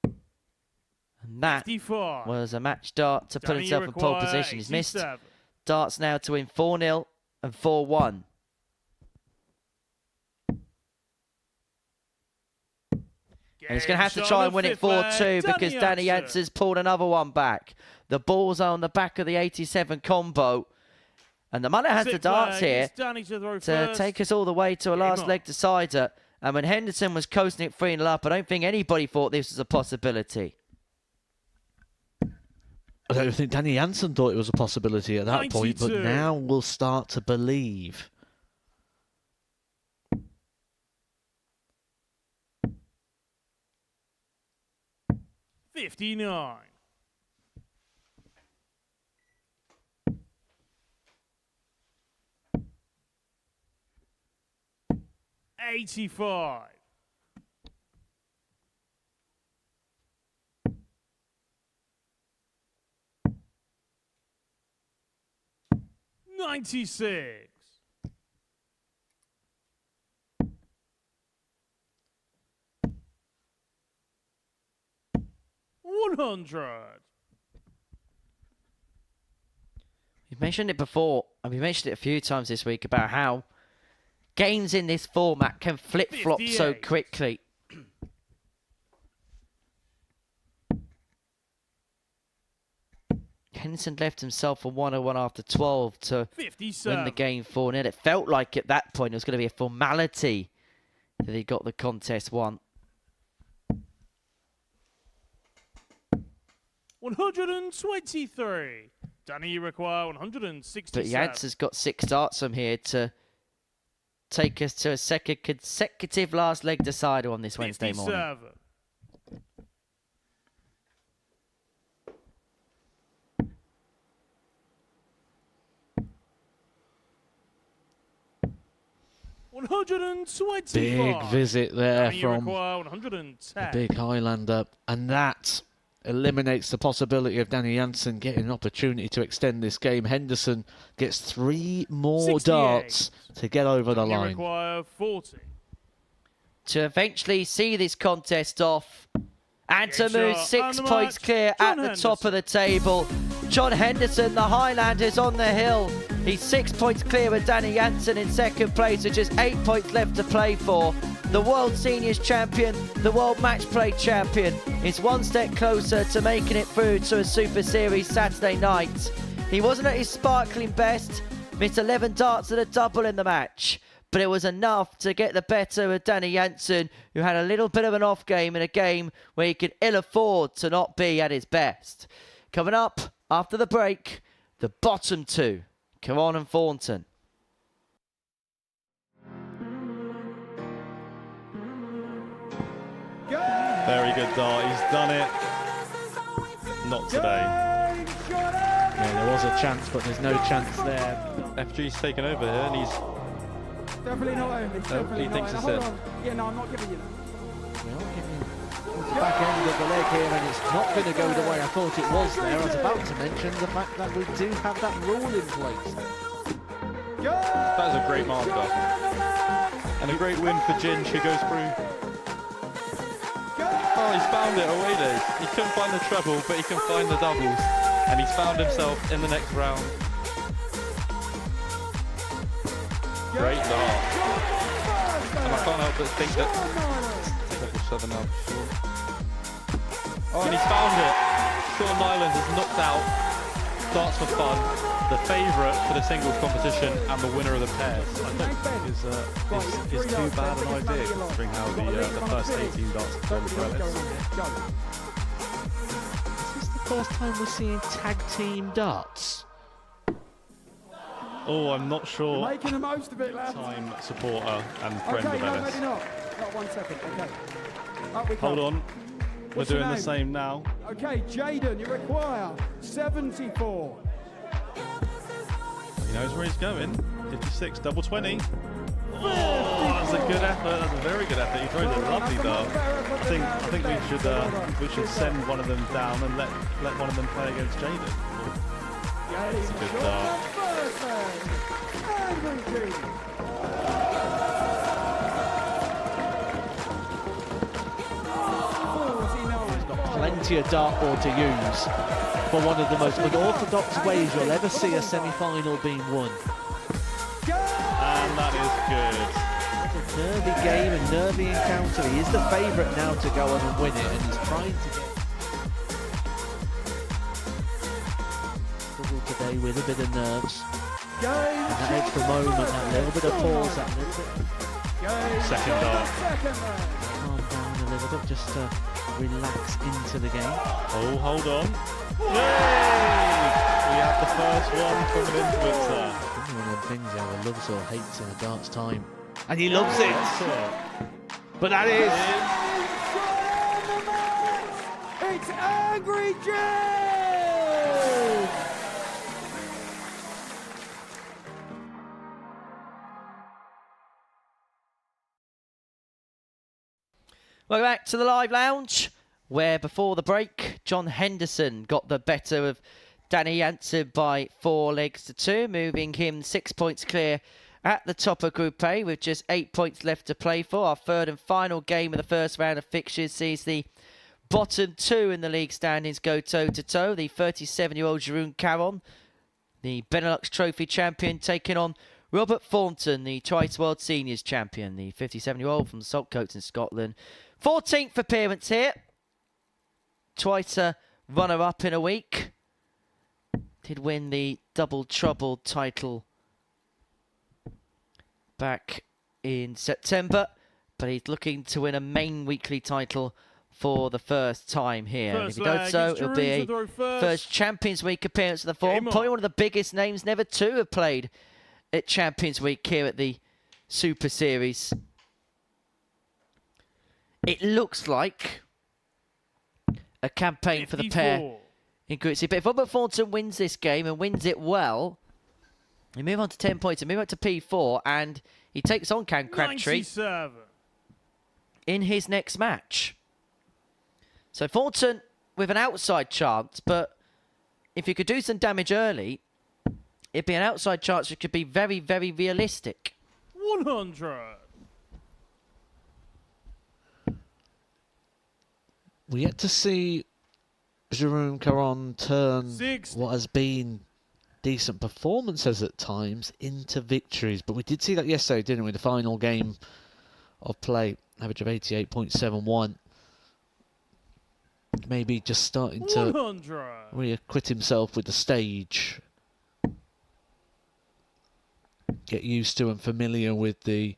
And that 55. was a match dart to put Danny, you himself in pole require position. He's missed 87. darts now to win 4-0 and 4-1. And he's going to have to try and win it 4-2 because Danny Jansen's pulled another one back. The balls are on the back of the 87 combo. And the Mullet has the darts here to take us all the way to a last leg decider. And when Henderson was coasting it 3-0 up, I don't think anybody thought this was a possibility. I don't think Danny Jansen thought it was a possibility at that point, but 92. now we'll start to believe. $59. $85. $96. $100. We've mentioned it before, and we mentioned it a few times this week about how games in this format can flip-flop so 58. quickly. Henderson left himself a 101 after 12 to 57. win the game 4-0. It felt like at that point it was going to be a formality that he got the contest won. 123. Danny, you require 167. But Jansen's got 6 darts from here to take us to a second consecutive last leg decider on this Wednesday morning. 57. $125. Big visit there Danny, you from require the 110. big Highlander, and that eliminates the possibility of Danny Jansen getting an opportunity to extend this game. Henderson gets 3 more 68. darts to get over the Danny, you line. require 40. To eventually see this contest off and to Good move shot. 6 And the points match, clear John at the top of the table. John Henderson, the Highlanders on the hill. He's 6 points clear with Danny Jansen in second place with just 8 points left to play for. The World Seniors Champion, the World Match Play Champion, is one step closer to making it through to a Super Series Saturday night. He wasn't at his sparkling best, missed 11 darts at a double in the match, but it was enough to get the better of Danny Jansen, who had a little bit of an off game in a game where he could ill afford to not be at his best. Coming up after the break, the bottom 2, Caron and Thornton. Very good dart. He's done it. Not today. Yeah, there was a chance, but there's no chance there. FG's taken over here, and he's Definitely not him. It's definitely he not thinks him. it's Hold it. on. Yeah, no, I'm not giving you that. We are giving the back end of the leg here, and it's not going to go the way I thought it was there. I was about to mention the fact that we do have that rule in place. That is a great marker. And a great win for Ginge, who goes through. Oh, he's found it away days. He couldn't find the treble, but he can find the doubles. And he's found himself in the next round. Great dart. And I can't help but think that double southern up. Oh, and he's found it. Sean Nyland has knocked out Darts for Fun, the favourite for the singles competition and the winner of the pairs. I don't think is too bad an idea considering how the first 18 darts have gone for Ellis. Is this the first time we're seeing tag team darts? Oh, I'm not sure. Making the most of it, lads. Time supporter and friend Okay, of no, Ellis. maybe not. Not 1 second. Okay. Up we Hold come. on. What's We're your doing the name? same now. Okay, Jaden, you require 74. He knows where he's going. 56, double 20. Oh, that's a good effort. That's a very good effort. He throws a lovely dart. I think we should send one of them down and let one of them play against Jaden. It's a good dart. Plenty of dartboard to use for one of the most unorthodox ways you'll ever see a semi-final being won. And that is good. It's a nervy game, a nervy encounter. He is the favourite now to go on and win it, and he's trying to get struggle today with a bit of nerves. And that extra moment, that little bit of pause, that little bit. Second dart. Calm down a little bit, just to relax into the game. Oh, hold on. Yay! We have the first one from an influencer. One of them things he either loves or hates in a darts time. And he loves it! But that is... It's Angry Joe! Welcome back to the live lounge, where before the break, John Henderson got the better of Danny Jansen by 4 legs to 2, moving him 6 points clear at the top of Group A with just 8 points left to play for. Our third and final game of the first round of fixtures sees the bottom 2 in the league standings go toe-to-toe. The 37-year-old Jeroen Caron, the Benelux Trophy champion, taking on Robert Thornton, the twice World Seniors champion, the 57-year-old from Saltcoats in Scotland. 14th appearance here. Twice a runner-up in a week. Did win the Double Trouble title back in September, but he's looking to win a main weekly title for the first time here. And if he does so, it'll be a first Champions Week appearance of the form. Probably one of the biggest names never to have played at Champions Week here at the Super Series. It looks like a campaign for the pair in Group C. But if Robert Thornton wins this game and wins it well, we move on to 10 points and move up to P4, and he takes on Cam Crabtree in his next match. So Thornton with an outside chance, but if you could do some damage early, it'd be an outside chance which could be very, very realistic. 100. We yet to see Jeroen Caron turn what has been decent performances at times into victories. But we did see that yesterday, didn't we? The final game of play, average of 88.71. Maybe just starting to 100. reacquit himself with the stage. Get used to and familiar with the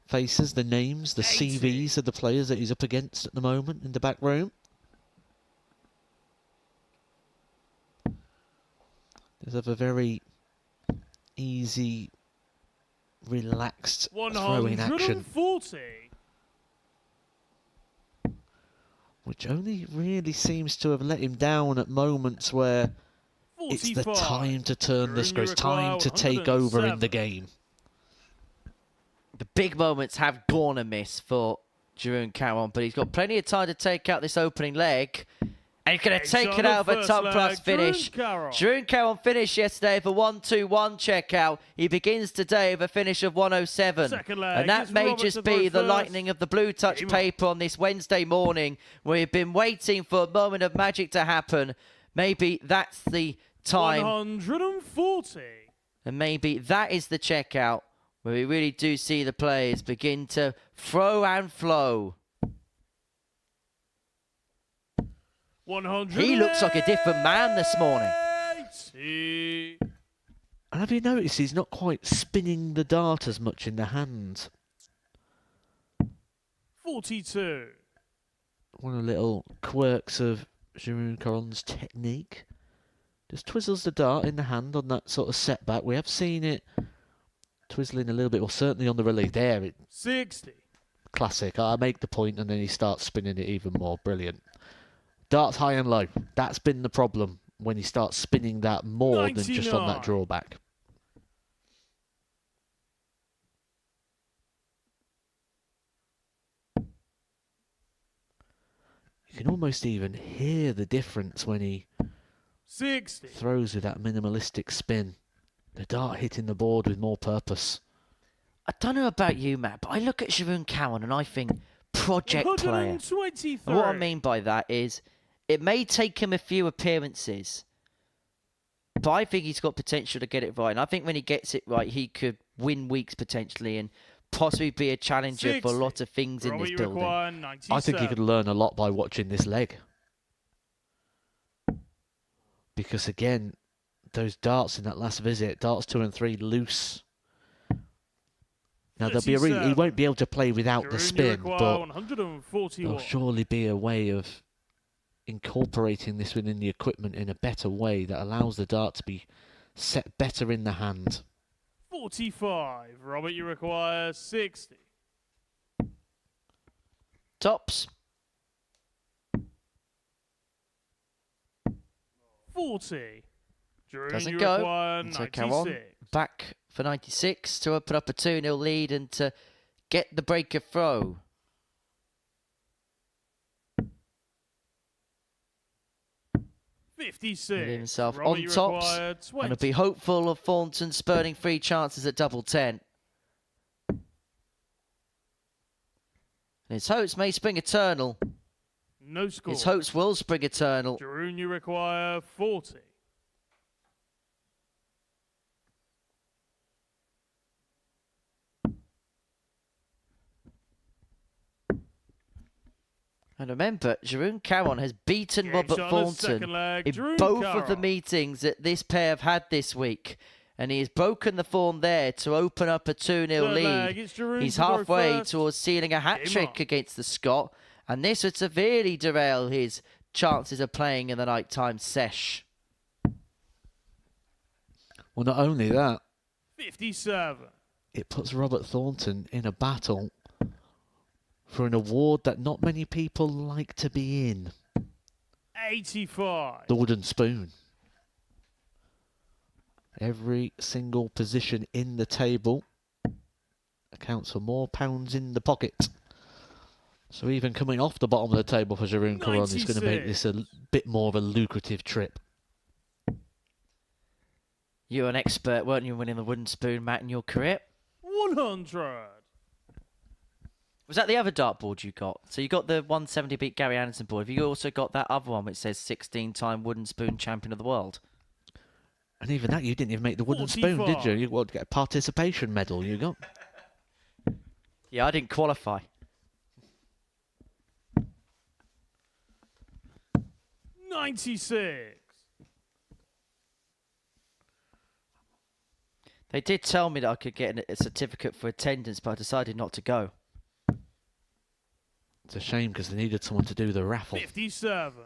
faces, the names, the CVs of the players that he's up against at the moment in the back room. There's a very easy, relaxed throwing action, 140. which only really seems to have let him down at moments where 45. it's the time to turn the screws, time to take over in the game. The big moments have gone amiss for Jeroen Caron, but he's got plenty of time to take out this opening leg. And he's going to take it out of a top class finish. Jeroen Caron finished yesterday with a 1-2-1 checkout. He begins today with a finish of 107. And that may just be the lightning of the blue touch paper on this Wednesday morning. We've been waiting for a moment of magic to happen. Maybe that's the time. 140. And maybe that is the checkout where we really do see the players begin to throw and flow. 100. He looks like a different man this morning. And have you noticed he's not quite spinning the dart as much in the hand? 42. One of the little quirks of Jeroen Caron's technique. Just twizzles the dart in the hand on that sort of setback. We have seen it twizzling a little bit, well, certainly on the release. There, 60. classic. I make the point and then he starts spinning it even more. Brilliant. Darts high and low. That's been the problem when he starts spinning that more than just on that 99. drawback. You can almost even hear the difference when he 60. throws with that minimalistic spin. The dart hitting the board with more purpose. I don't know about you, Matt, but I look at Jeroen Cowan and I think project player. 123. And what I mean by that is it may take him a few appearances, but I think he's got potential to get it right. And I think when he gets it right, he could win weeks potentially and possibly be a challenger for a lot of things in this building. I think he could learn a lot by watching this leg. Because again, those darts in that last visit, darts 2 and 3 loose. Now there'll be he won't be able to play without the spin, but there'll surely be a way of incorporating this within the equipment in a better way that allows the dart to be set better in the hand. 45. Robert, you require 60. Tops. 40. Drew, Doesn't you go. require And so Caron 96. back for 96 to open up a 2-0 lead and to get the breaker throw. With himself Robert, on you tops, require and 20. he'll be hopeful of Thornton spurning 3 chances at double 10. And his hopes may spring eternal. No score. His hopes will spring eternal. Jeroen, you require 40. And remember, Jeroen Caron has beaten Game's Robert on the Thornton second leg. in Jeroen both of the Caron. meetings that this pair have had this week. And he has broken the form there to open up a 2-0 Third leg, lead. it's Jeroen He's to go halfway first. towards sealing a Game hat-trick on. against the Scot. And this would severely derail his chances of playing in the nighttime sesh. Well, not only that, 57. it puts Robert Thornton in a battle for an award that not many people like to be in. 85. The wooden spoon. Every single position in the table accounts for more pounds in the pocket. So even coming off the bottom of the table for Jeroen Caron is going to make this a bit more of a lucrative trip. You were an expert, weren't you, winning the wooden spoon, Matt, in your career? 100. Was that the other dartboard you got? So you got the 170 beat Gary Anderson board. Have you also got that other one which says 16-time wooden spoon champion of the world? And even that, you didn't even make the wooden spoon, did you? You got a participation medal, you got. Yeah, I didn't qualify. 96. They did tell me that I could get a certificate for attendance, but I decided not to go. It's a shame because they needed someone to do the raffle. 57.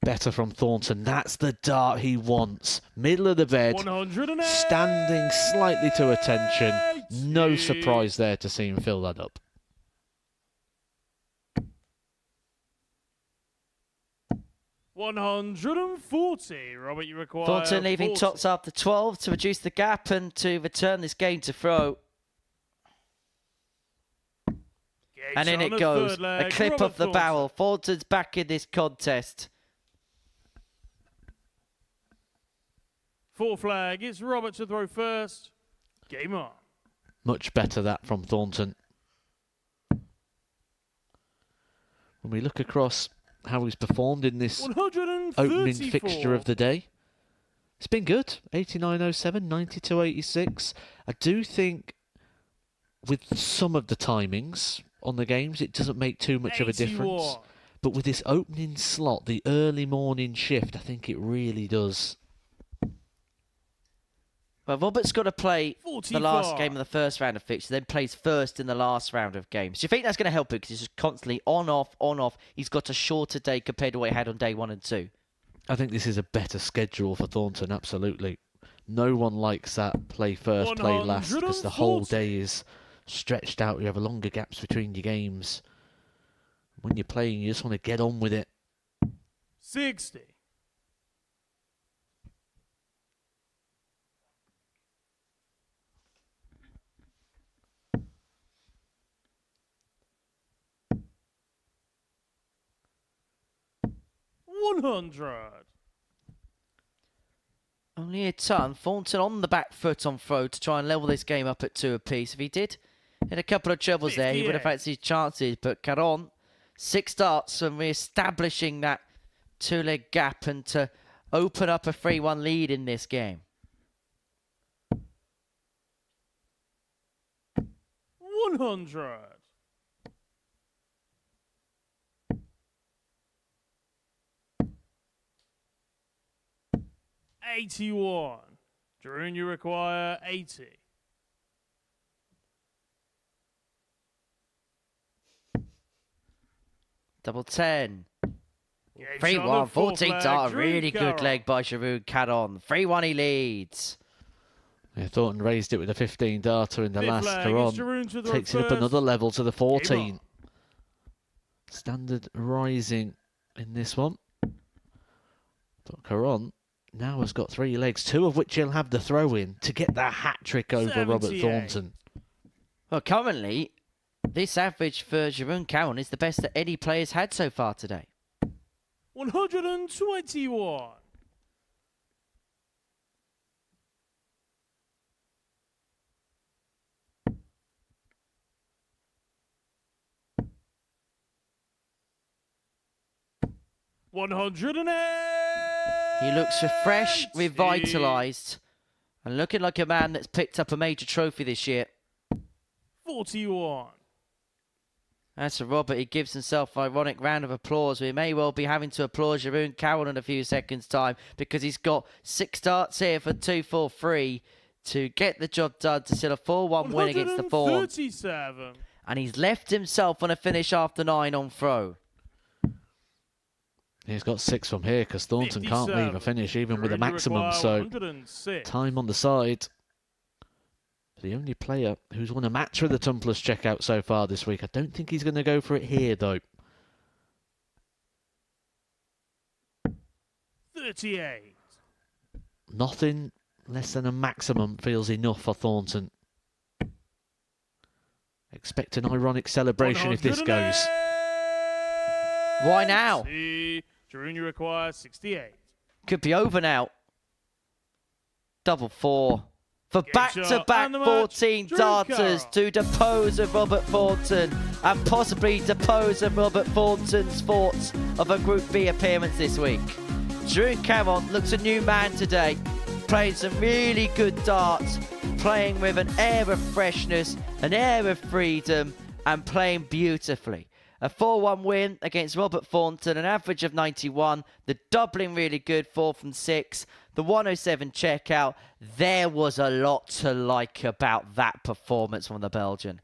Better from Thornton. That's the dart he wants. Middle of the bed. 108. Standing slightly to attention. No surprise there to see him fill that up. $140. Robert, you require Thornton leaving 40. tops after 12 to reduce the gap and to return this game to throw. And in it goes. A clip of the barrel. Thornton's back in this contest. Four flag. It's Robert to throw first. Game on. Much better that from Thornton. When we look across how he's performed in this 134. opening fixture of the day, It's been good. 89.07, 92.86. I do think with some of the timings on the games, it doesn't make too much of a difference. 81. But with this opening slot, the early morning shift, I think it really does. Well, Robert's got to play 44. the last game of the first round of fixture, then plays first in the last round of games. Do you think that's going to help him? Because he's just constantly on, off, on, off. He's got a shorter day compared to what he had on day 1 and 2. I think this is a better schedule for Thornton, absolutely. No one likes that play first, play last, because the whole day is stretched out. You have longer gaps between your games. When you're playing, you just want to get on with it. 60. $100. Only a ton. Thornton on the back foot on throw to try and level this game up at 2 apiece. If he did, had a couple of troubles there, he would have 58. fancied his chances. But Caron, 6 starts and re-establishing that 2-leg gap and to open up a 3-1 lead in this game. 100. $81. Drew, you require 80. Double 10. Game 3-1. Charlotte, 14 fourth dart. leg, Drew Really good Carroll. leg by Giroud Caron. 3-1 he leads. Yeah, Thornton raised it with a 15 darter in the Fifth last. leg, Caron it's Giroud to the takes it up first. another level to the 14. Game Standard rising in this one. But Caron now has got 3 legs, 2 of which he'll have the throw in to get that hat trick over Robert 78. Thornton. Well, currently, this average for Giroud Caron is the best that any player's had so far today. 121. $108. He looks refreshed, revitalised, and looking like a man that's picked up a major trophy this year. 41. As for Robert, he gives himself an ironic round of applause. We may well be having to applaud Giroud Caron in a few seconds' time because he's got 6 starts here for 2-4-3 to get the job done to seal a 4-1 win against the Fawn. 137. And he's left himself on a finish after 9 on throw. He's got 6 from here because Thornton can't leave a 57. finish even with a Giroud maximum, require so 106. time on the side. The only player who's won a match with the Tumplers checkout so far this week. I don't think he's going to go for it here, though. 38. Nothing less than a maximum feels enough for Thornton. Expect an ironic celebration if this goes. Why now? Drew, require 68. Could be over now. Double 4. For Game back-to-back shot and the match, 14 Drew darters Carroll. to depose of Robert Thornton and possibly depose of Robert Thornton's thoughts of a Group B appearance this week. Drew Caron looks a new man today, playing some really good darts, playing with an air of freshness, an air of freedom, and playing beautifully. A 4-1 win against Robert Thornton, an average of 91. The doubling really good, 4 from 6. The 107 checkout. There was a lot to like about that performance from the Belgian.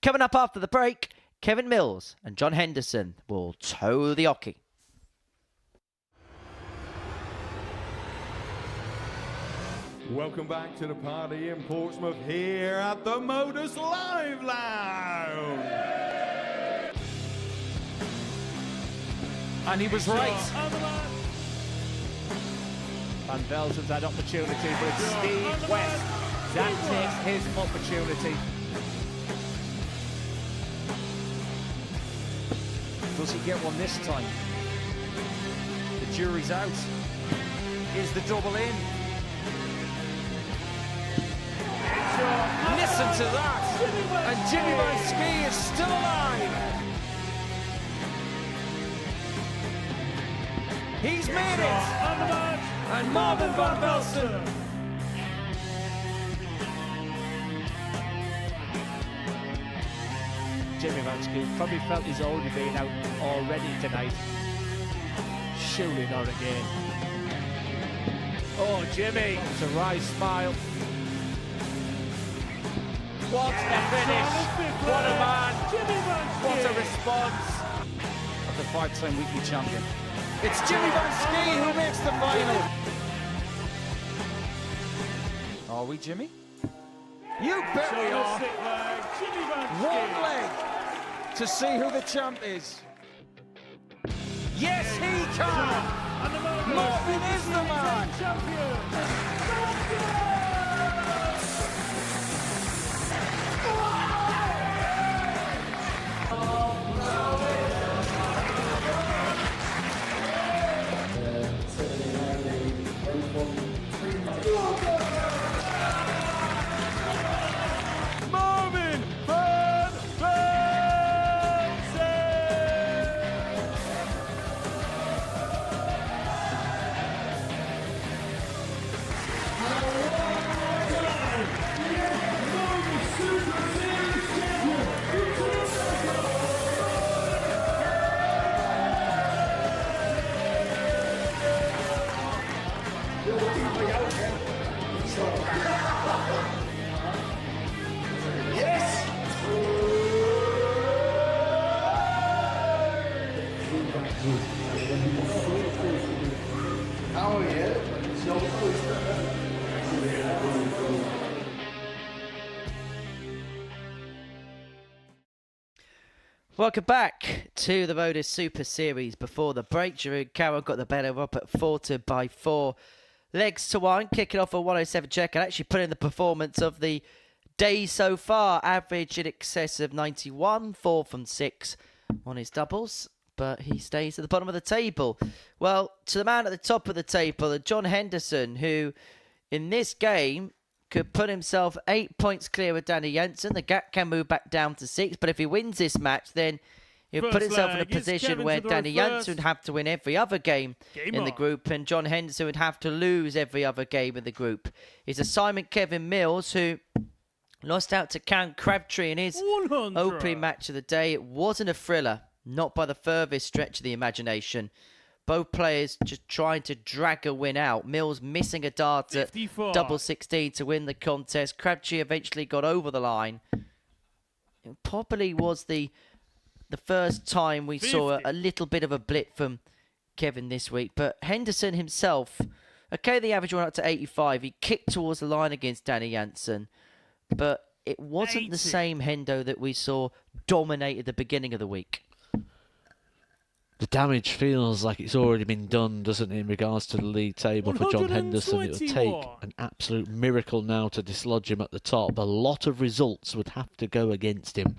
Coming up after the break, Kevin Mills and John Henderson will toe the hockey. Welcome back to the party in Portsmouth here at the Modus Live Lounge. And he was right. And the match. Van Velzen's had opportunity, but it's Steve West that takes his opportunity. Does he get one this time? The jury's out. Is the double in? Listen to that! And Jimmy Van Ski is still alive! He's made it! And the match. and Marvin van Velsen. Jimmy Vansky probably felt he's already been out already tonight. Surely not again. Oh, Jimmy, it's a wry smile. What a finish! What a man! What a response! Of the 5-time weekly champion. It's Jimmy Vansky who makes the final. Are we, Jimmy? You bet we are. One leg to see who the champ is. Yes, he can! Marvin is the man! Marvin van Velsen! Welcome back to the Modus Super Series. Before the break, Giroud Carroll got the better up at 4-4 legs to 1, kicking off a 107 check and actually putting the performance of the day so far. Average in excess of 91, 4 from 6 on his doubles, but he stays at the bottom of the table. Well, to the man at the top of the table, John Henderson, who in this game could put himself 8 points clear of Danny Jensen. The gap can move back down to 6, but if he wins this match, then he'll put himself in a position where Danny Jensen would have to win every other game in the group, and John Henderson would have to lose every other game in the group. His assignment, Kevin Mills, who lost out to Cam Crabtree in his 100. opening match of the day. It wasn't a thriller, not by the furthest stretch of the imagination. Both players just trying to drag a win out. Mills missing a dart at 55. double 16 to win the contest. Crabtree eventually got over the line. It probably was the first time we saw a little bit of a blip from Kevin this week. But Henderson himself, okay, the average went up to 85. He kicked towards the line against Danny Jensen. But it wasn't 80. the same Hendo that we saw dominate at the beginning of the week. The damage feels like it's already been done, doesn't it, in regards to the league table for John Henderson. It would take 121. an absolute miracle now to dislodge him at the top. A lot of results would have to go against him,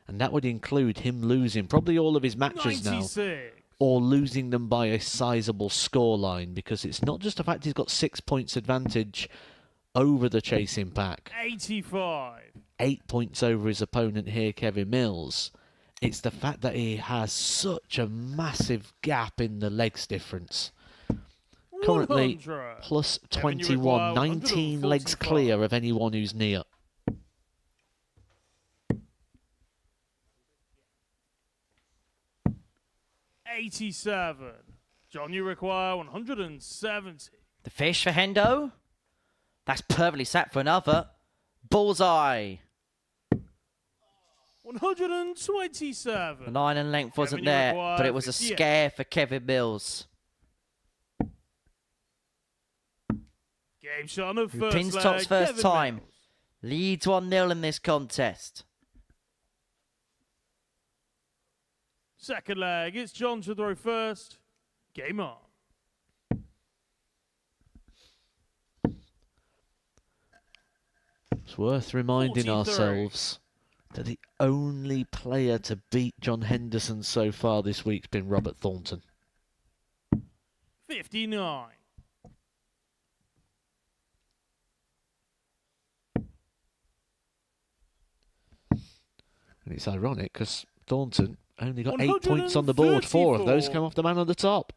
and that would include him losing probably all of his matches 96. now, or losing them by a sizable scoreline, because it's not just the fact he's got 6 points advantage over the chasing pack. 85. 8 points over his opponent here, Kevin Mills. It's the fact that he has such a massive gap in the legs difference. Currently, 100. plus Kevin, you 21, require 19 legs 145. clear of anyone who's near. $87. John, you require 170. The fish for Hendo. That's perfectly sat for another. Bullseye. 127. The line and length wasn't you there, require but it was a 58. scare for Kevin Mills. Game shot of Who first pins leg, tops first Kevin time. Mills. Leads 1-0 in this contest. Second leg, it's John to throw first. Game on. It's worth reminding 43. ourselves that the only player to beat John Henderson so far this week's been Robert Thornton. 59. And it's ironic because Thornton only got 8 points on the board. 4 of those 134. come off the man on the top.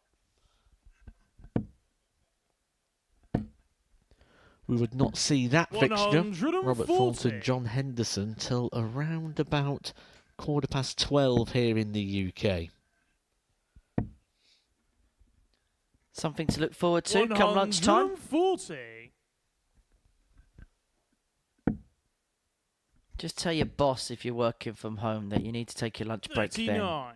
we would not see that fixture, 140. Robert Fulton, John Henderson, till around about 12:15 here in the UK. Something to look forward to come lunchtime. 140. Just tell your boss if you're working from home that you need to take your lunch break then. 39.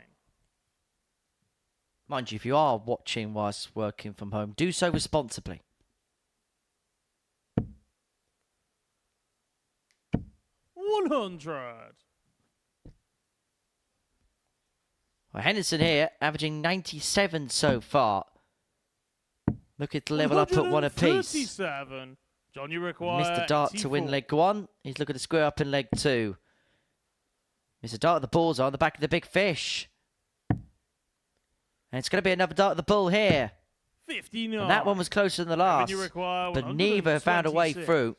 Mind you, if you are watching whilst working from home, do so responsibly. 100. Well, Henderson here, averaging 97 so far. Looking to level up at one apiece. 137. John, you require Missed the dart to win leg one. He's looking to square up in leg two. Missed a dart at the bullseye on the back of the big fish. And it's going to be another dart at the bull here. 59. And that one was closer than the last. But neither found a way through.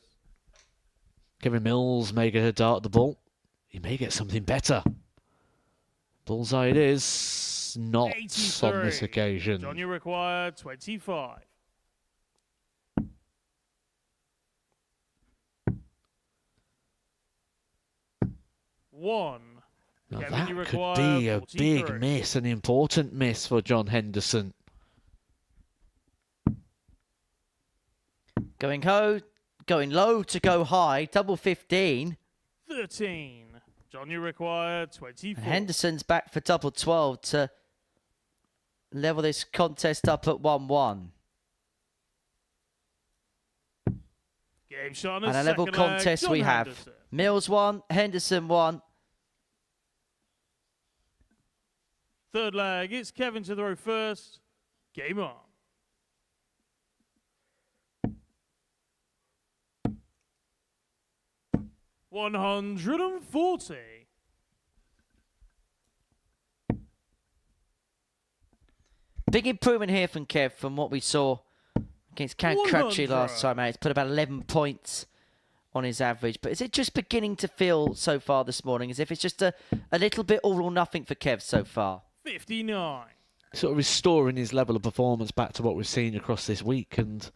Kevin Mills may get a dart at the ball. He may get something better. Bullseye it is. Not 83. on this occasion. John, you require 25. One. Now Kevin, that you could require be a 43. big miss, an important miss for John Henderson. Going low to go high. Double 15. 13. John, you require 24. And Henderson's back for double 12 to level this contest up at 1-1. Game shot And a level second leg, contest John we have. Henderson. Mills 1, Henderson 1. Third leg, it's Kevin to throw first. Game on. $140. Big improvement here from Kev from what we saw against Cam Crabtree last time out. He's put about 11 points on his average. But is it just beginning to feel so far this morning as if it's just a little bit all or nothing for Kev so far? 59. Sort of restoring his level of performance back to what we've seen across this week. And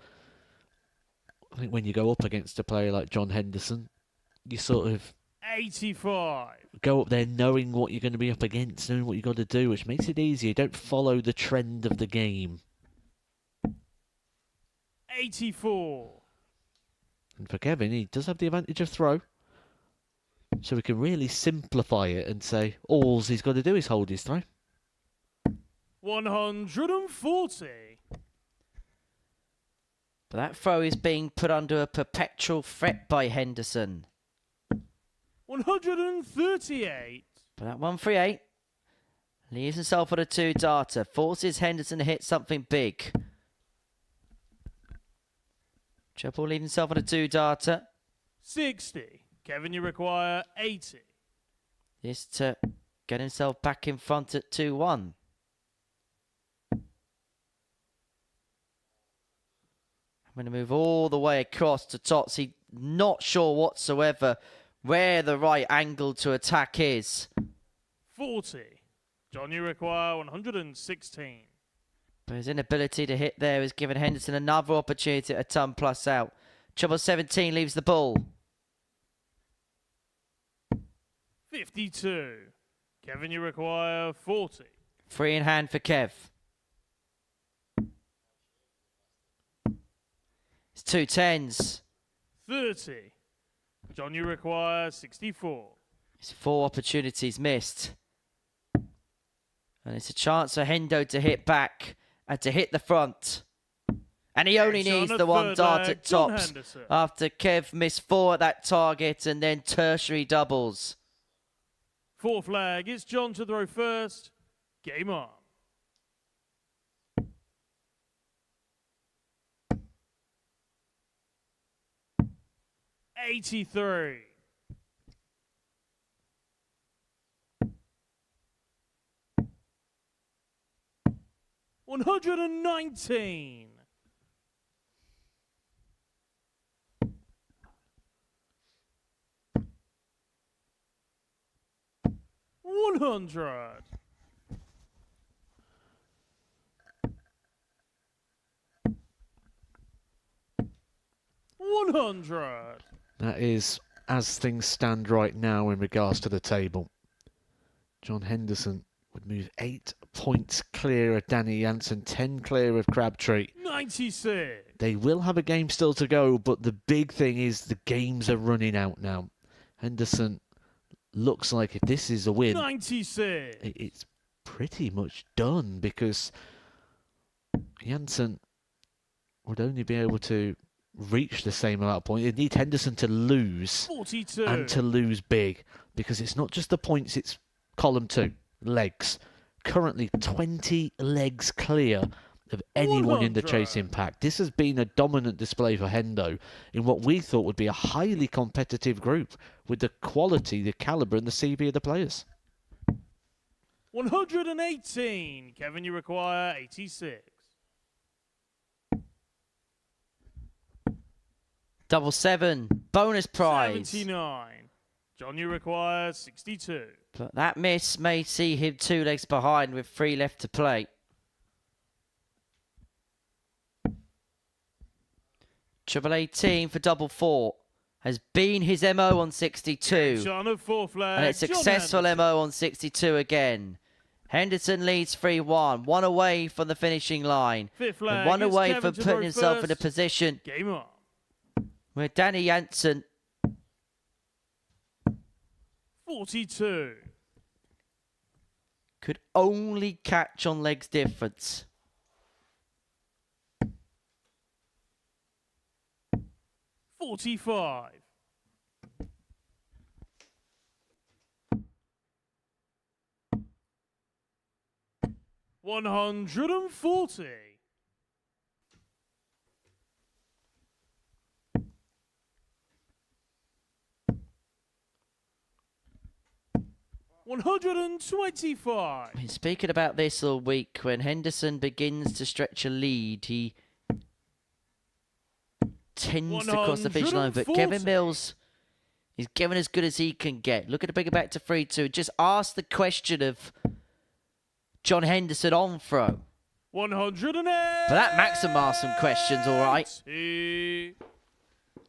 I think when you go up against a player like John Henderson, you sort of 85. go up there knowing what you're going to be up against, knowing what you've got to do, which makes it easier. You don't follow the trend of the game. 84. And for Kevin, he does have the advantage of throw. So we can really simplify it and say all he's got to do is hold his throw. 140. But that throw is being put under a perpetual threat by Henderson. 138. But that 138 leaves himself with a 2-darter. Forces Henderson to hit something big. Triple leaving himself with a 2-darter. 60. Kevin, you require 80. This to get himself back in front at 2-1. I'm going to move all the way across to Totsy. Not sure whatsoever where the right angle to attack is. 40. John, you require 116. But his inability to hit there is giving Henderson another opportunity at a ton plus out. Trouble 17 leaves the ball. 52. Kevin, you require 40. 3 in hand for Kev. It's 2 10s. 30. John, you require 64. It's 4 opportunities missed. And it's a chance for Hendo to hit back and to hit the front. And he only needs the 1 dart at tops after Kev missed 4 at that target and then tertiary doubles. Fourth leg, it's John to throw first. Game on. $83. $119. $100. 100. That is as things stand right now in regards to the table. John Henderson would move 8 points clear of Danny Jansen, 10 clear of Crabtree. 96. They will have a game still to go, but the big thing is the games are running out now. Henderson looks like if this is a win, 96. it's pretty much done, because Jansen would only be able to reach the same amount of points. It needs Henderson to lose 42. and to lose big, because it's not just the points, it's column 2, legs. Currently 20 legs clear of anyone in the 100. chasing pack. This has been a dominant display for Hendo in what we thought would be a highly competitive group with the quality, the calibre and the CV of the players. 118. Kevin, you require 86. Double 7. Bonus prize. 79. John, you require 62. But that miss may see him 2 legs behind with 3 left to play. Triple 18 for double 4 has been his MO on 62. John of 4th leg. And it's successful MO on 62 again. Henderson leads 3-1. 1 away from the finishing line. 5th leg. And 1 It's away Kevin from to putting throw himself in a first. position Game on. where Danny Jansen 42. could only catch on legs difference. 45. $140. $125. Been speaking about this all week. When Henderson begins to stretch a lead, he tends to cross the finish line. But 140. Kevin Mills is giving as good as he can get. Looking to bring it back to 3-2. Just ask the question of John Henderson on throw. 108. But that Maxim asked some questions, all right.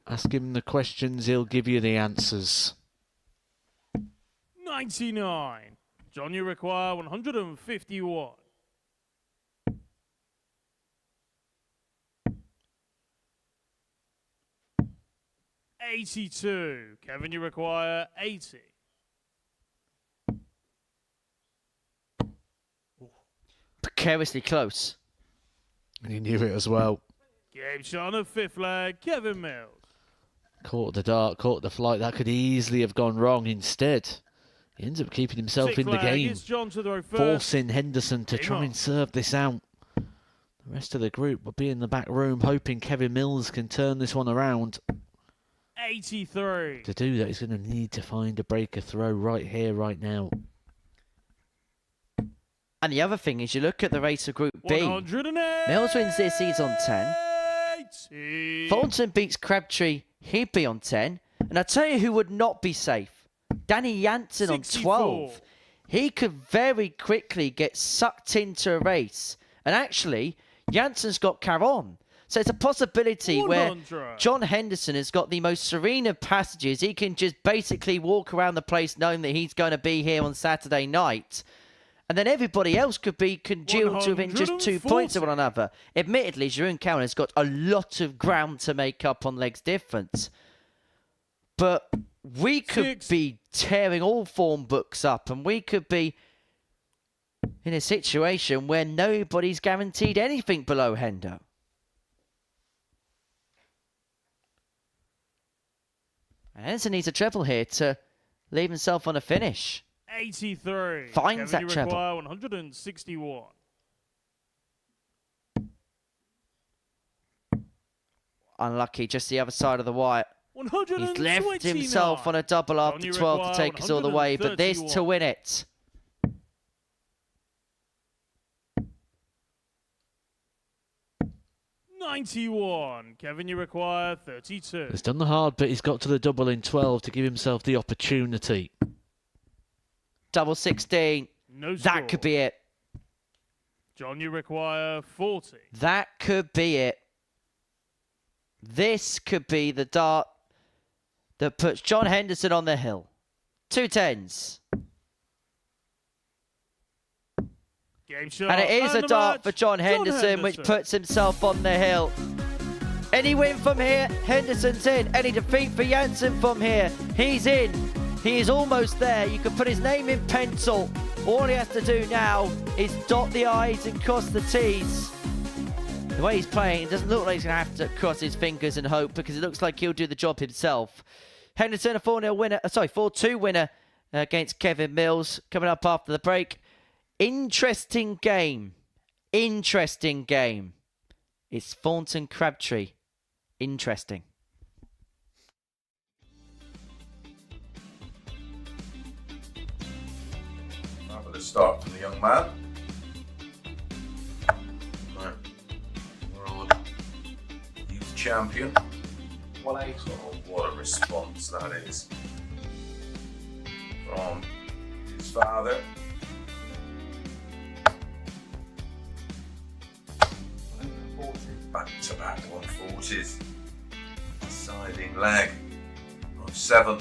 Ask him the questions, he'll give you the answers. 99. John, you require 151. $82. Kevin, you require 80. Precariously close. And he knew it as well. Game Sean of 5th leg. Kevin Mills. Caught the dart, caught the flight. That could easily have gone wrong. Instead, he ends up keeping himself 6th in the leg. game, It's John to throw first. forcing Henderson to Game try on. and serve this out. The rest of the group will be in the back room, hoping Kevin Mills can turn this one around. 83. To do that, he's going to need to find a breaker throw right here, right now. And the other thing is, you look at the race of Group B. 108. Mills wins this, he's on 10. Thornton beats Crabtree, he'd be on 10. And I tell you who would not be safe. Danny Jansen on 12. He could very quickly get sucked into a race. And actually, Jansen's got Caron. So it's a possibility where 100. John Henderson has got the most serene of passages. He can just basically walk around the place knowing that he's going to be here on Saturday night. And then everybody else could be congealed to within just 2 points of one another. Admittedly, Jeroen Cowan has got a lot of ground to make up on legs difference. But we could be tearing all form books up, and we could be in a situation where nobody's guaranteed anything below Hendo. And Henderson needs a treble here to leave himself on a finish. 83. Finds Kevin, that you treble. require 161. Unlucky, just the other side of the wire. 129. He's left himself on a double after John, you 12 to require take us all the way, but this to 131. win it. $91. Kevin, you require 32. He's done the hard bit. He's got to the double in 12 to give himself the opportunity. Double 16. No That score. could be it. John, you require 40. That could be it. This could be the dart that puts John Henderson on the hill. 2 10s. Game shot. And it is a the dart match, for John Henderson, which puts himself on the hill. Any win from here, Henderson's in. Any defeat for Janssen from here, he's in. He is almost there. You can put his name in pencil. All he has to do now is dot the I's and cross the T's. The way he's playing, it doesn't look like he's going to have to cross his fingers and hope, because it looks like he'll do the job himself. Henderson, a 4-0 winner, 4-2 winner against Kevin Mills, coming up after the break. Interesting game. Interesting game. It's Thornton Crabtree. Interesting. Let's start from the young man. Right. World Youth Champion. Oh, what a response that is from his father. Back-to-back 140s. Siding leg of 7.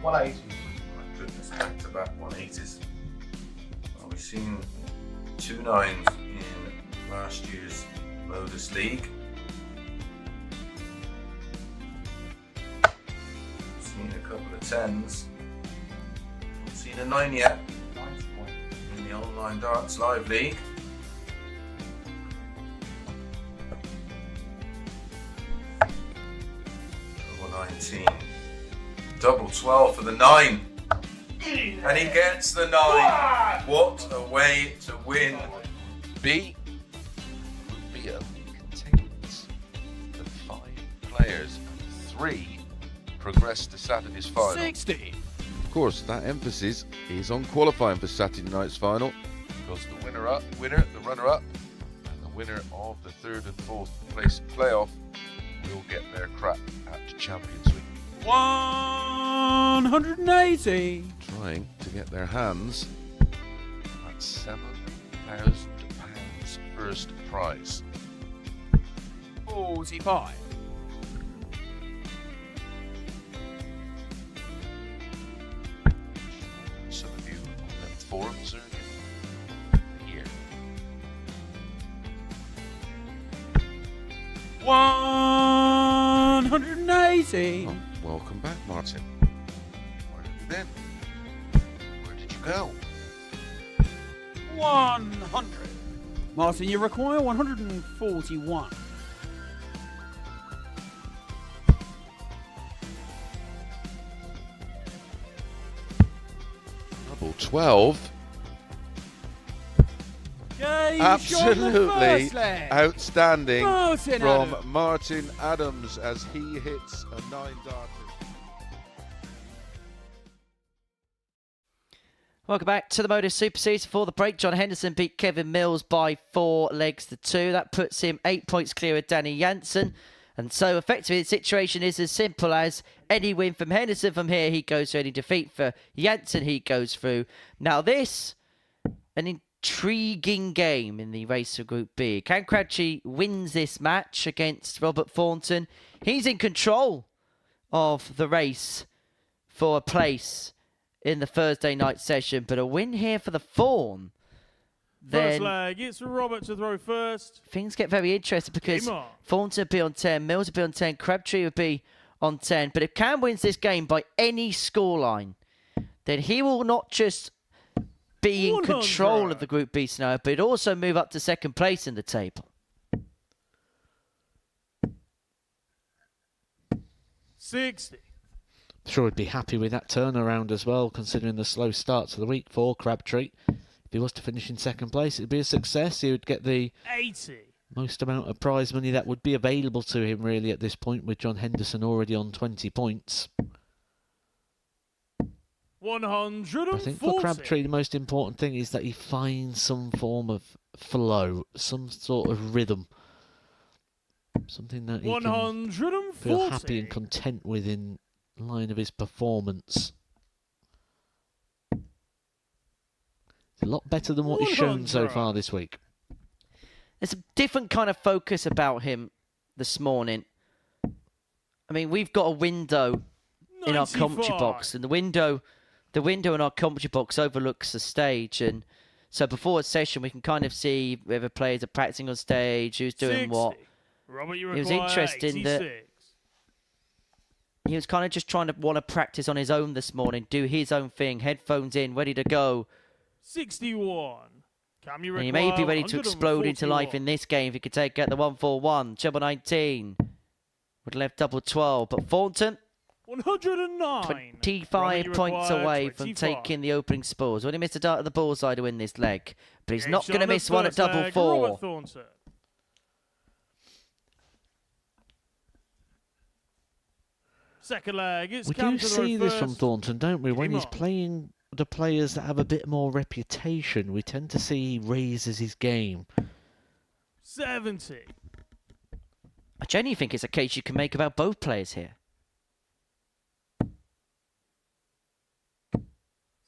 My goodness, back-to-back 180s. Well, we've seen 2 9s in last year's Modus League. We've seen a couple of 10s. Haven't seen a 9 yet in the Online Darts Live League. Double 19. Double 12 for the 9. And he gets the 9. What a way to win. B. Group B contains the 5 players. 3 progress to Saturday's final. 60. Of course, that emphasis is on qualifying for Saturday night's final, because the winner, the runner-up, and the winner of the 3rd and 4th place playoff will get their crack at Champions League. 180. Trying to get their hands at £7,000 first prize. 45. Some of you on them forums are here. 180. Oh, welcome back, Martin. Where have you been? Where did you go? 100. Martin, you require 141. Double 12. Game Absolutely outstanding Martin from Adams. Martin Adams as he hits a 9-darter. Welcome back to the Modus Super Series. For the break, John Henderson beat Kevin Mills by 4 legs to 2. That puts him 8 points clear of Danny Janssen. And so effectively the situation is as simple as any win from Henderson from here, he goes through. Any defeat for Janssen, he goes through. Now this, an intriguing game in the race of Group B. Cam Crabtree wins this match against Robert Thornton. He's in control of the race for a place in the Thursday night session, but a win here for the Fawn. First Then leg, it's Robert to throw first. things get very interesting because Game on. Thornton would be on 10, Mills would be on 10, Crabtree would be on 10. But if Cam wins this game by any scoreline, then he will not just be in control of the Group B scenario, but he'd also move up to second place in the table. 60. Sure would be happy with that turnaround as well, considering the slow start to the week for Crabtree. If he was to finish in second place, it would be a success. He would get the 80. most amount of prize money that would be available to him really at this point, with John Henderson already on 20 points. 140. I think for Crabtree the most important thing is that he finds some form of flow, some sort of rhythm. Something that he can feel happy and content with in line of his performance. It's a lot better than what he's shown so far this week. There's a different kind of focus about him this morning. I mean, we've got a window in our commentary box, and the window in our commentary box overlooks the stage, and so before a session we can kind of see whether players are practicing on stage, who's doing 60. what. Robert, you It was require interesting that 86. he was kind of just trying to want to practice on his own this morning, do his own thing, headphones in, ready to go. 61. Cam, you And he require may be ready to explode into life 141. in this game if he could take out the 141. Treble 19. Would have left double 12. But Thornton, 109. 25 Robert, you points require away from 25. taking the opening spores. Only missed a dart at the bullseye to win this leg. But he's Game not shot going to on the miss one at first double leg, 4. Robert Thornton. Second leg, it's We Cam do to the see this from first. Thornton, don't we? When Game he's on. playing the players that have a bit more reputation, we tend to see he raises his game. 70. I genuinely think it's a case you can make about both players here.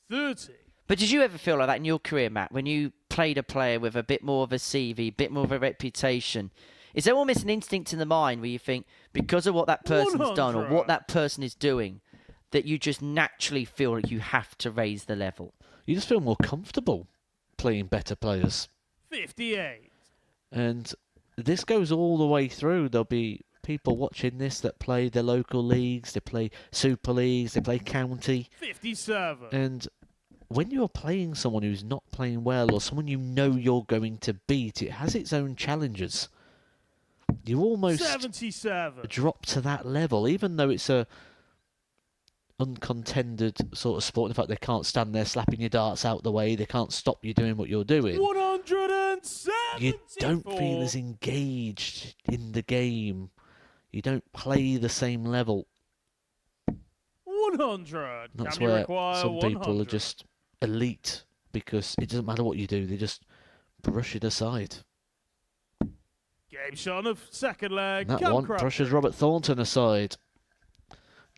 30. But did you ever feel like that in your career, Matt, when you played a player with a bit more of a CV, a bit more of a reputation? Is there almost an instinct in the mind where you think, because of what that person's done or 100. what that person is doing, that you just naturally feel like you have to raise the level? You just feel more comfortable playing better players. 58. And this goes all the way through. There'll be people watching this that play the local leagues, they play Super Leagues, they play County. 57. And when you're playing someone who's not playing well or someone you know you're going to beat, it has its own challenges. You almost 77. drop to that level, even though it's a uncontended sort of sport. In fact, they can't stand there slapping your darts out the way. They can't stop you doing what you're doing. 174. You don't feel as engaged in the game. You don't play the same level. 100. That's Cam, you where require some people are 100. just elite because it doesn't matter what you do. They just brush it aside. Game shot on the second leg. And that Cam one Crabtree. brushes Robert Thornton aside.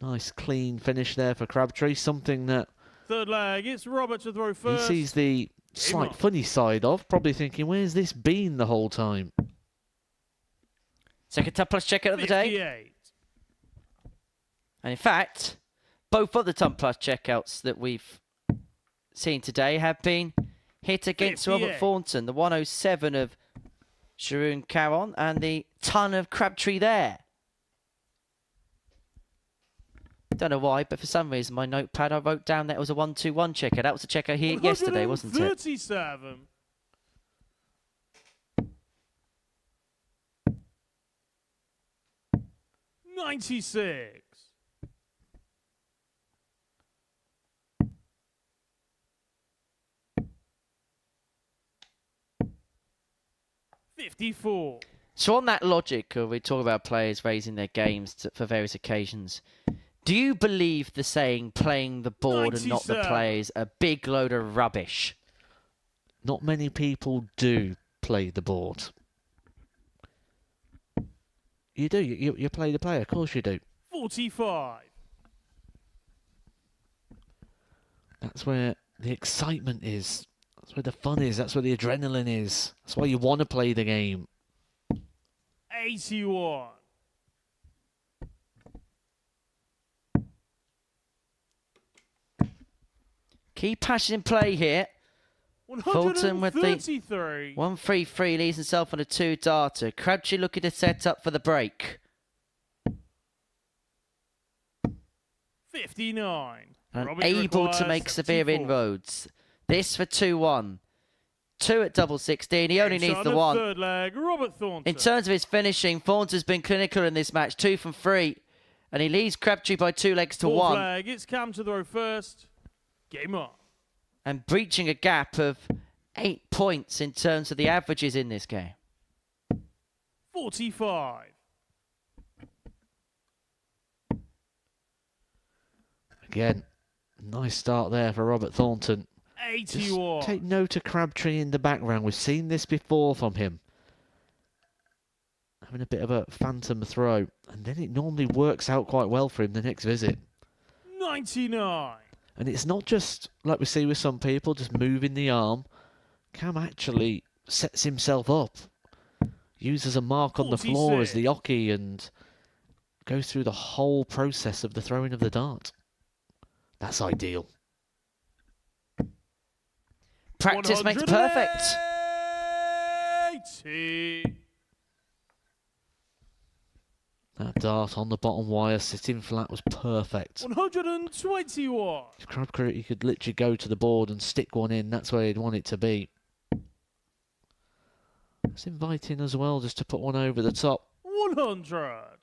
Nice clean finish there for Crabtree. Something that Third leg, it's Robert to throw first. he sees the slight funny side of, probably thinking, where's this been the whole time? Second top plus checkout of the day. 58. And in fact, both of the top plus checkouts that we've seen today have been hit against 58. Robert Thornton. The 107 of Sharon Caron and the ton of Crabtree there. Don't know why, but for some reason my notepad I wrote down that it was a 1-2-1 checker. That was a checker here yesterday, wasn't it? 137. $96. $54. So on that logic, we talk about players raising their games for various occasions. Do you believe the saying, playing the board and not the 97. players, a big load of rubbish? Not many people do play the board. You do. You play the player. Of course you do. 45. That's where the excitement is. That's where the fun is. That's where the adrenaline is. That's why you want to play the game. 81. Key passion in play here. Fulton with the 133. 1-3-3 leaves himself on a 2-darter. Crabtree looking to set up for the break. 59. And Robert able to requires make severe 74. inroads. This for 2-1. 2 at double 16. He only Game needs shot the on one. Third leg, Robert Thornton. In terms of his finishing, Thornton's been clinical in this match. 2 from 3. And he leads Crabtree by 2 legs to Fourth 1. leg, it's Cam to throw first. Game on. And breaching a gap of 8 points in terms of the averages in this game. 45. Again, nice start there for Robert Thornton. 81. Just take note of Crabtree in the background. We've seen this before from him. Having a bit of a phantom throw. And then it normally works out quite well for him the next visit. 99. And it's not just, like we see with some people, just moving the arm. Cam actually sets himself up use as a mark on the floor as the oche and go through the whole process of the throwing of the dart. That's ideal. Practice makes perfect. 180. That dart on the bottom wire sitting flat was perfect. 121. If Crabtree, he could literally go to the board and stick one in. That's where he'd want it to be. It's inviting as well just to put one over the top. 100.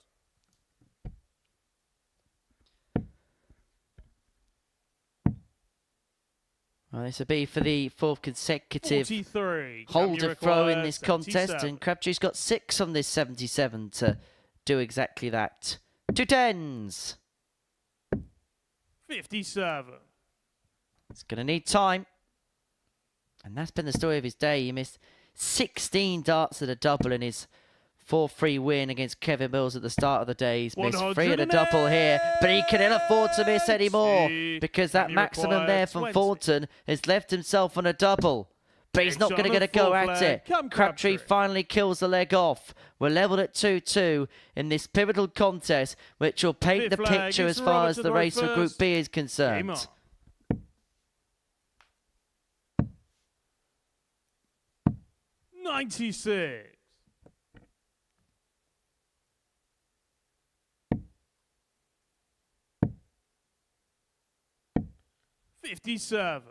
Well, this will be for the fourth consecutive 43. hold of throw in this 77. contest, and Crabtree's got 6 on this 77 to do exactly that. 2 10s. 57. It's going to need time. And that's been the story of his day. He missed 16 darts at a double in his 4-3 win against Kevin Mills at the start of the day. He's missed 3 at a double here, but he can ill afford to miss any more because that maximum there from Thornton has left himself on a double. But he's not going to get a go at it. Crabtree finally kills the leg off. We're levelled at 2-2 in this pivotal contest, which will paint the picture as far as the race for Group B is concerned. 96. 57.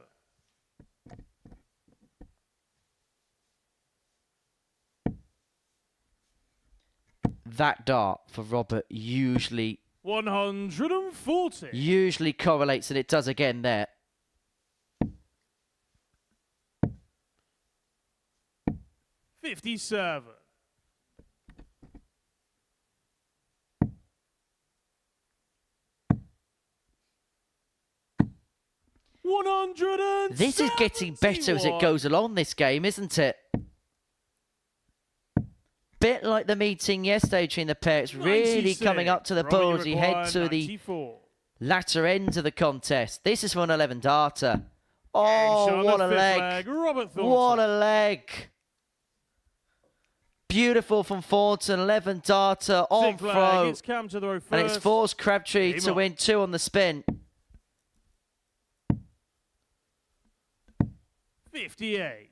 That dart for Robert usually 140. Correlates, and it does again there. 57. 171. This is getting better as it goes along, this game, isn't it? Bit like the meeting yesterday between the pair. It's really coming up to the ball as we head to the latter end of the contest. This is for an 11 darter. Oh, what a leg. What a leg. Beautiful from Thornton, 11 darter on throw. And it's forced Crabtree to win 2 on the spin. 58.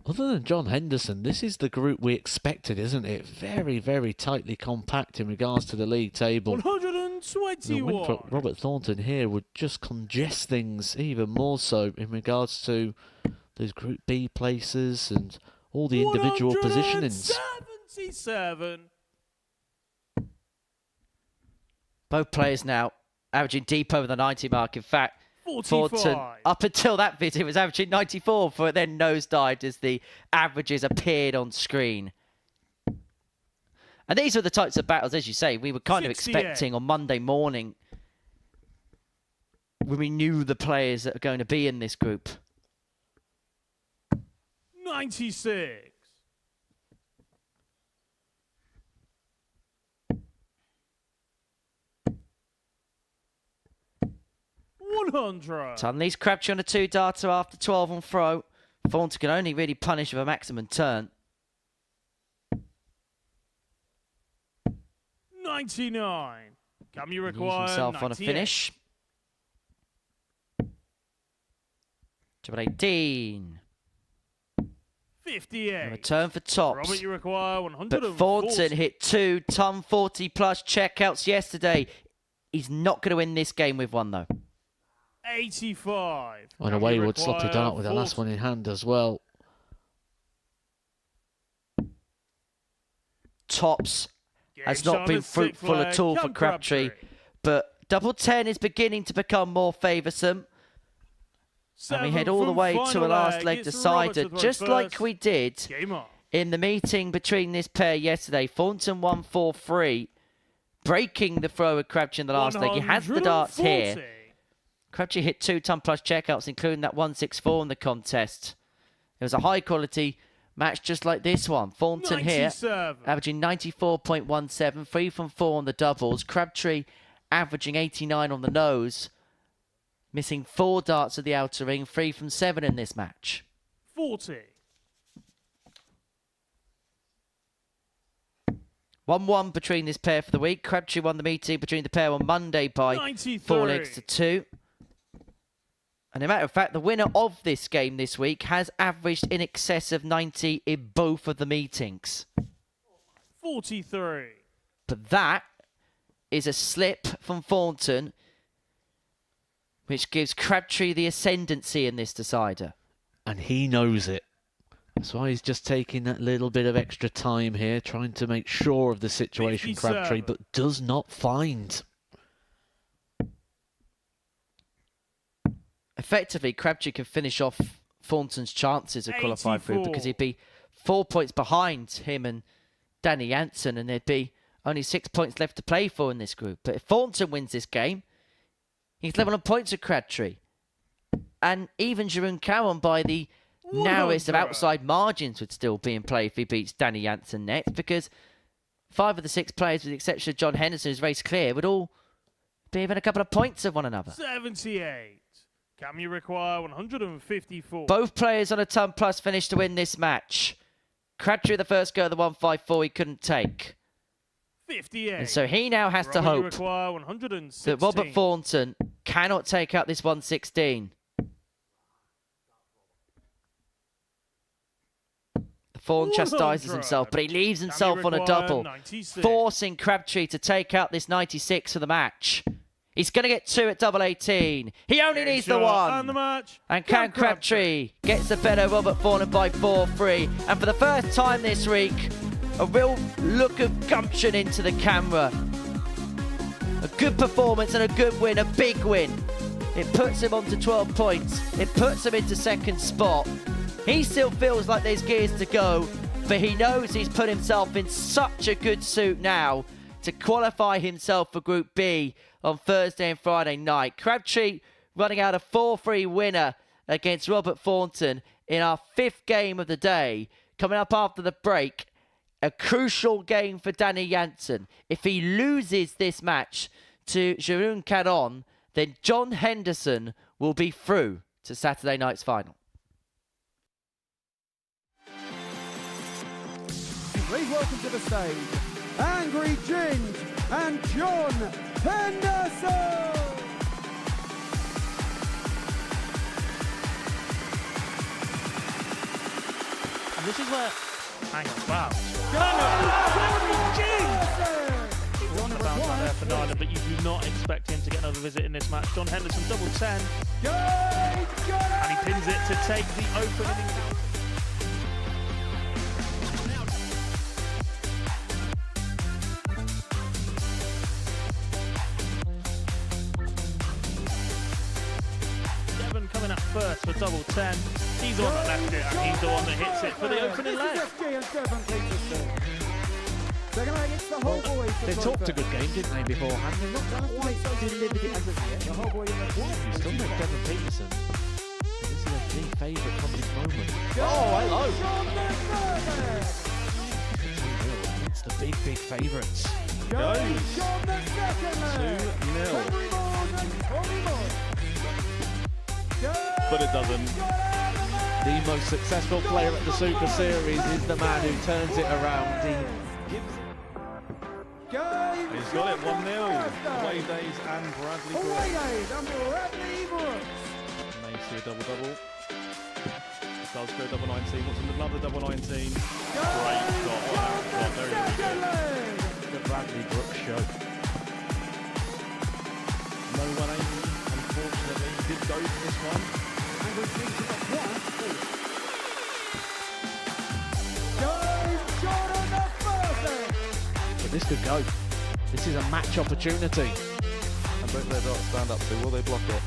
Other than John Henderson, this is the group we expected, isn't it? Very, very tightly compact in regards to the league table. 121. The win for Robert Thornton here would just congest things even more so in regards to those Group B places and all the individual positionings. 77. Both players now averaging deep over the 90 mark. In fact, 45. Thornton, up until that visit, was averaging 94 before it then nosedived as the averages appeared on screen. And these were the types of battles, as you say, we were kind of expecting on Monday morning when we knew the players that are going to be in this group. 96. 100. Tunley's Crabtree on a 2 darter after 12 on throw. Thornton can only really punish with a maximum turn. 99. Come you require. Leaves himself 98. on a finish. 18. 58. And a turn for tops. Robert, you require 140. But Thornton hit 2 ton 40 plus checkouts yesterday. He's not going to win this game with 1 though. 85. And a wayward sloppy dart with the last one in hand as well. Tops has not been fruitful at all for Crabtree. But double 10 is beginning to become more favoursome. And we head all the way to a last leg decider, just like we did in the meeting between this pair yesterday. Thornton won 4-3, breaking the throw with Crabtree in the last leg. He has the darts here. Crabtree hit 2 ton plus checkouts, including that 164 in the contest. It was a high quality match just like this one. Thornton here, averaging 94.17, 3 from 4 on the doubles. Crabtree averaging 89 on the nose, missing 4 darts at the outer ring, 3 from 7 in this match. 40. 1-1 between this pair for the week. Crabtree won the meeting between the pair on Monday by 93. 4 legs to 2. And as a matter of fact, the winner of this game this week has averaged in excess of 90 in both of the meetings. 43. But that is a slip from Thornton, which gives Crabtree the ascendancy in this decider. And he knows it. That's why he's just taking that little bit of extra time here, trying to make sure of the situation, 57. Crabtree, but does not find. Effectively, Crabtree can finish off Thornton's chances of qualifying through 84. because he'd be 4 points behind him and Danny Jansen, and there'd be only 6 points left to play for in this group. But if Thornton wins this game, he's level on points with Crabtree. And even Jeroen Caron by the narrowest of outside margins would still be in play if he beats Danny Jansen next, because 5 of the 6 players, with the exception of John Henderson, who's raced clear, would all be within a couple of points of one another. 78. Can you require 154? Both players on a ton plus finished to win this match. Crabtree the first go of the 154 he couldn't take. 58. And so he now has to Can you hope require 116. that Robert Thornton cannot take out this 116. Thorne chastises himself, but he leaves himself on a double, 96. forcing Crabtree to take out this 96 for the match. He's going to get 2 at double 18. He only needs the 1. And the match. And Cam Crabtree gets the better Robert Thornton by 4-3. And for the first time this week, a real look of gumption into the camera. A good performance and a good win, a big win. It puts him on to 12 points. It puts him into second spot. He still feels like there's gears to go, but he knows he's put himself in such a good suit now to qualify himself for Group B on Thursday and Friday night. Crabtree running out a 4-3 winner against Robert Thornton in our 5th game of the day. Coming up after the break, a crucial game for Danny Jansen. If he loses this match to Jeroen Caron, then John Henderson will be through to Saturday night's final. Please welcome to the stage, Angry Ginge and John Henderson! And this is where... Hang on, wow. Angry Ginge! He's on the bounce out there for Nyland, but you do not expect him to get another visit in this match. John Henderson, double 10. And he pins it to take the opening. Coming up first for double 10. He's the one that left it, and he's the one that hits it for the opening leg. They talked a good game, didn't they, beforehand? They're not quite delivered it as of yet. You still make Devon Peterson. This is a big favourite from this moment. Oh, hello! It's the big favourites. Goes 2-0. But it doesn't. The most successful player at the Super Series is the man who turns it around. He's got it 1-0. Away days and Bradley Brooks. May see a double-double. It does go double 19. What's another double 19? Great shot. Wow. Very, very good. The Bradley Brooks show. No 180, unfortunately. Did go for this one. But this could go. This is a match opportunity. And both their darts stand up, so will they block it?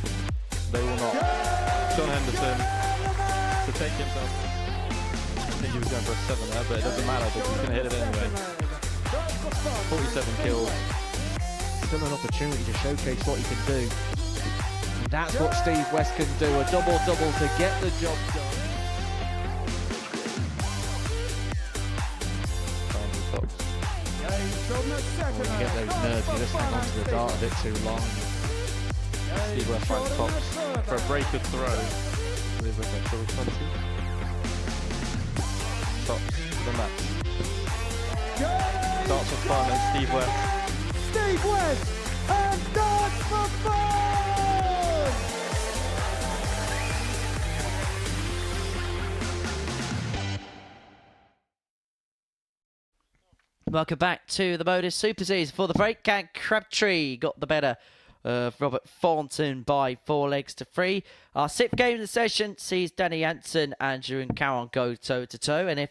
They will not. John Henderson to take himself. I think he was going for a 7 there, but it doesn't matter because he's going to hit it anyway. 47 kills. Still an opportunity to showcase what he can do. And that's what Steve West can do. A double-double to get the job done. When you get those nerves, you just hang on to the dart a bit too long. Steve West finds Cox for a breaker throw. Leave it at 20. Stops the match. Starts Darts for Fun and Steve West. Steve West and Darts for Fun! Welcome back to the Modus Super Series. For the break, Crabtree got the better of Robert Thornton by 4-3. Our 6th game of the session sees Danny Jansen and Jeroen Caron go toe-to-toe. And if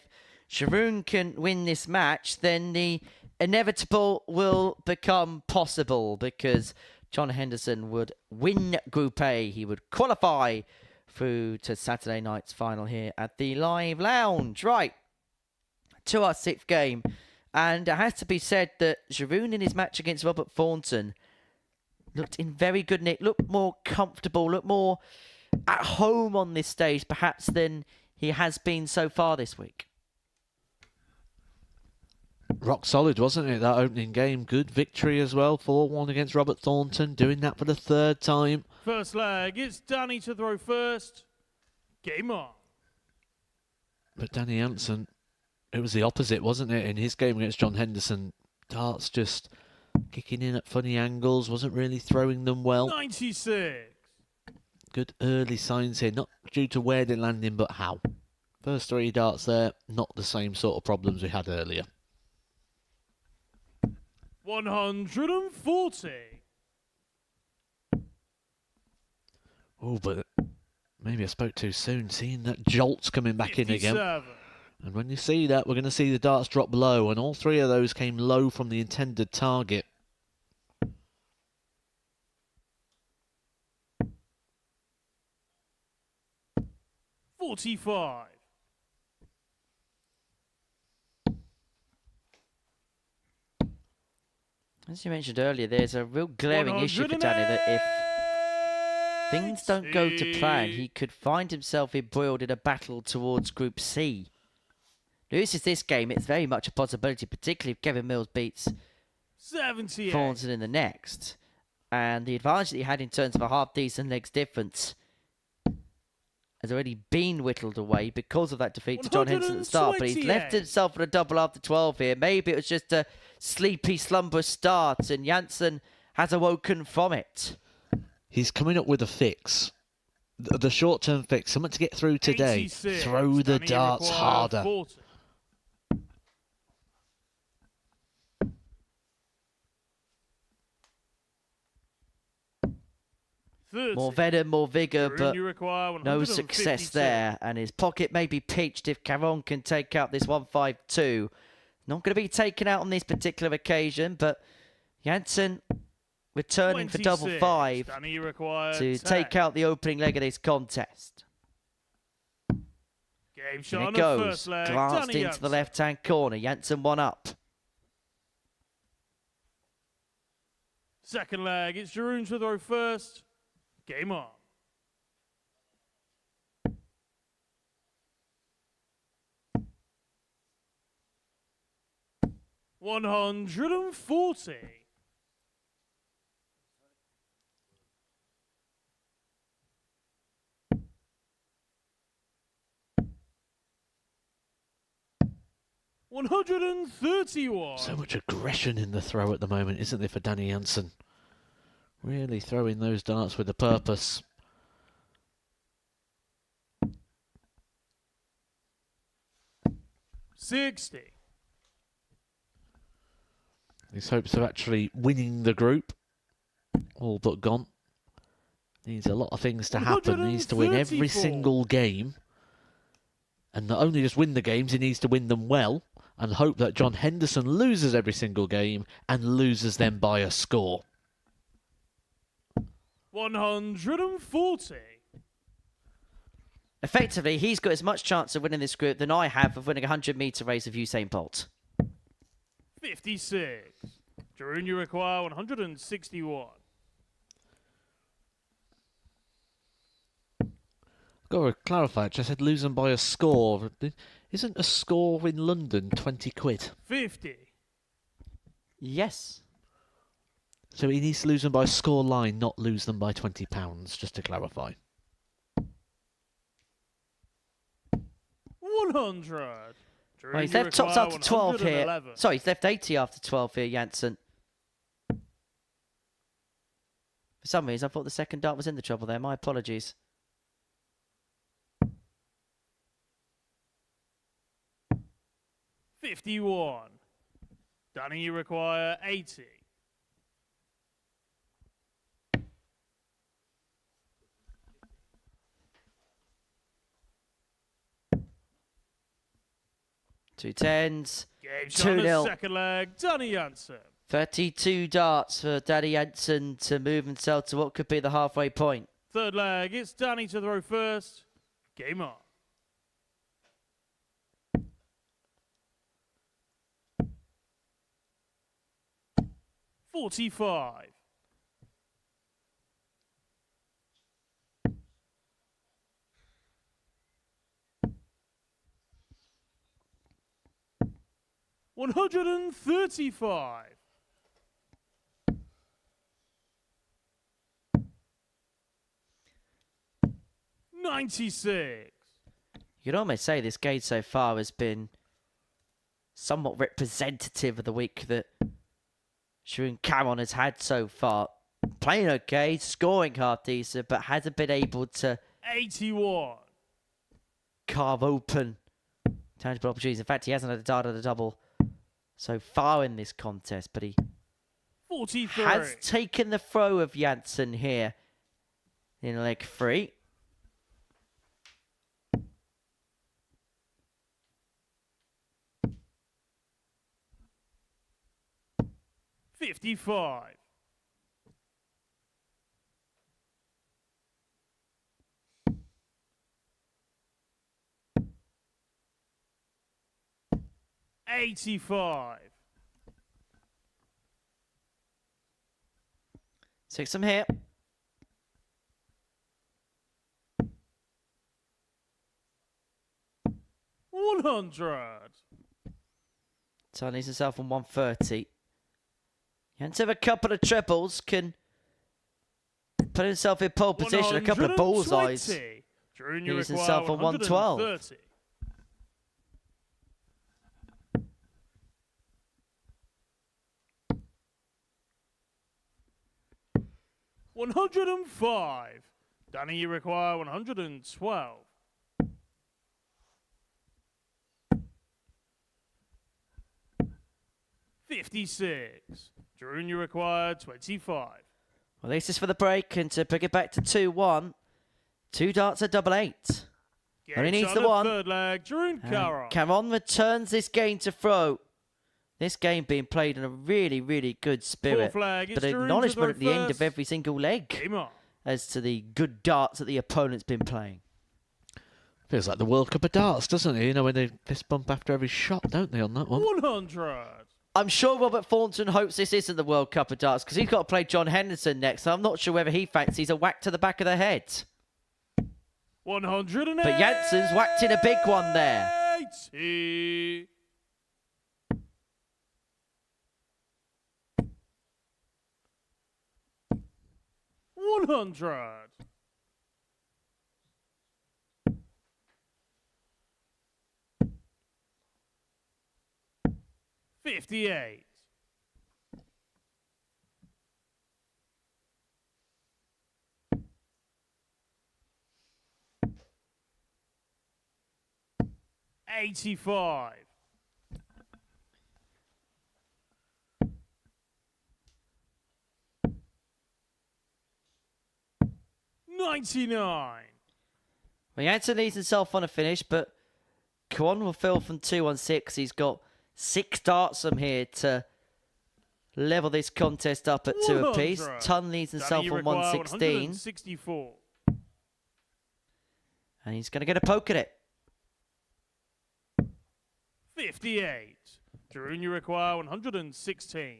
Jeroen can win this match, then the inevitable will become possible, because John Henderson would win Group A. He would qualify through to Saturday night's final here at the Live Lounge. Right, to our 6th game. And it has to be said that Jeroen in his match against Robert Thornton looked in very good nick, looked more comfortable, looked more at home on this stage perhaps than he has been so far this week. Rock solid, wasn't it, that opening game? Good victory as well, 4-1 against Robert Thornton, doing that for the 3rd time. First leg, it's Danny to throw first. Game on. But Danny Jansen, it was the opposite, wasn't it? In his game against John Henderson, darts just kicking in at funny angles, wasn't really throwing them well. 96. Good early signs here, not due to where they're landing, but how. First 3 darts there, not the same sort of problems we had earlier. 140. Oh, but maybe I spoke too soon, seeing that jolt's coming back 57. in again. And when you see that, we're going to see the darts drop low, and all 3 of those came low from the intended target. $45. As you mentioned earlier, there's a real glaring issue for Danny that if things don't go to plan, he could find himself embroiled in a battle towards Group C. Loses this game, it's very much a possibility, particularly if Kevin Mills beats 78. Thornton in the next. And the advantage that he had in terms of a half-decent legs difference has already been whittled away because of that defeat to John Henderson at the start. But he's left himself with a double after 12 here. Maybe it was just a sleepy, slumberous start, and Jansen has awoken from it. He's coming up with a fix. The short-term fix, something to get through today. 86. Throw the Danny darts required harder. 40. More venom, more vigour, but You require no success 152. there. And his pocket may be peached if Caron can take out this 152. Not going to be taken out on this particular occasion, but Jansen returning for double 26. five Danny required to 10. take out the opening leg of this contest. Game shot Here on it the goes, first leg. glanced Danny into the Jansen. left-hand corner. Jansen one up. Second leg, it's Jeroen to throw first. Game on. $140. $131. So much aggression in the throw at the moment, isn't there, for Danny Jansen? Really throwing those darts with a purpose. $60. His hopes of actually winning the group, all but gone. Needs a lot of things to happen. Needs to win every 134. single game. And not only just win the games, he needs to win them well. And hope that John Henderson loses every single game and loses them by a score. 140. Effectively, he's got as much chance of winning this group than I have of winning a 100-metre race of Usain Bolt. 56. Jeroen, you require 161. Got to clarify, I said lose them by a score. Isn't a score in London 20 quid? 50. Yes. So he needs to lose them by a score line, not lose them by £20, just to clarify. 100. Drew, Well, he's you left tops require after 12 here. 111. Sorry, he's left 80 after 12 here, Janssen. For some reason, I thought the second dart was in the trouble there. My apologies. $51. Danny, you require 80. Two tens. Game shot on the 2-0. second leg. Danny Janssen. 32 darts for Danny Janssen to move himself to what could be the halfway point. Third leg. It's Danny to throw first. Game on. $45. $135. $96. You could almost say this game so far has been somewhat representative of the week that Sharon Cameron has had so far. Playing okay, scoring half decent, but hasn't been able to 81. carve open tangible opportunities. In fact, he hasn't had a dart at a double so far in this contest, but he 43. has taken the throw of Janssen here in leg 3. $55. $85. 6 from here. $100. Tony's himself on 130. Janssen have a couple of triples, can put himself in pole position. A couple of bullseyes. He's himself on 112. $105. Danny, you require 112. $56. Drew, you require 25. Well, this is for the break, and to bring it back to 2-1. 2 darts at double 8. Only needs the one. Third leg, Drew Cameron. Cameron returns this game to throw. This game being played in a really, really good spirit. Flag, but Drew acknowledgement at the end of first. every single leg Game on. as to the good darts that the opponent's been playing. Feels like the World Cup of darts, doesn't it? You know, when they fist bump after every shot, don't they, on that one? 100. I'm sure Robert Thornton hopes this isn't the World Cup of darts because he's got to play John Henderson next. So I'm not sure whether he fancies a whack to the back of the head. 108. But Janssen's whacked in a big one there. 80. $100. $58. $85. $99. Well, Janssen leads himself on a finish, but Kwon will fill from 2-1-6. He's got 6 darts from here to level this contest up at 2 apiece. Tun leads himself on 116. 164. And he's going to get a poke at it. 58. Drew, you require 116.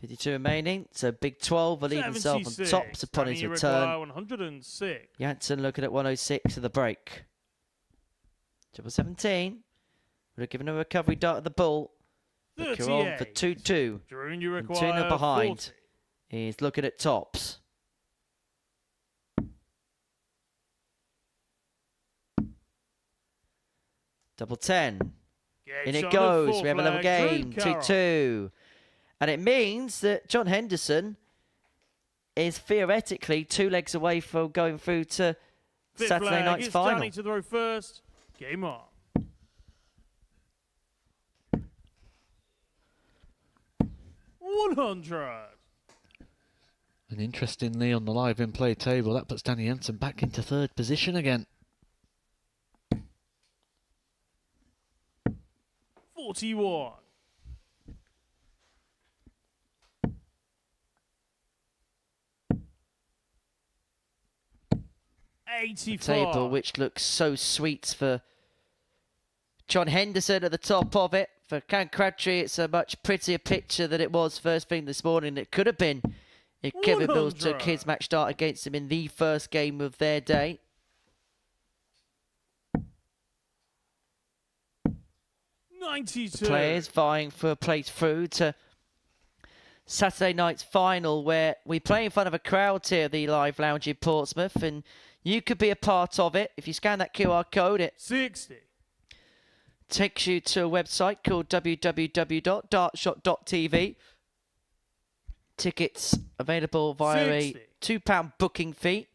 $52 remaining, so Big 12 will leave himself on 76. tops upon Danny, his you return. require 106. Janssen looking at 106 to the break. Double 17 would have given a recovery dart at the bull. Caron for 2-2. Drew, you And require 2-0 behind. 40. He's looking at tops. Double 10. In it goes. We have a level game. 2-2. And it means that John Henderson is theoretically 2 legs away from going through to Fifth Saturday leg, night's it's final. Danny to throw first. Game on. $100. And interestingly, on the live in play table, that puts Danny Jensen back into 3rd position again. 41. Table which looks so sweet for John Henderson at the top of it. For Cam Crabtree, it's a much prettier picture than it was first thing this morning. It could have been if Kevin Mills took his match start against him in the first game of their day. 92. Players vying for a place through to Saturday night's final, where we play in front of a crowd here at the Live Lounge in Portsmouth, and you could be a part of it. If you scan that QR code, it 60. takes you to a website called www.dartshot.tv. Tickets available via 60. a £2 booking fee,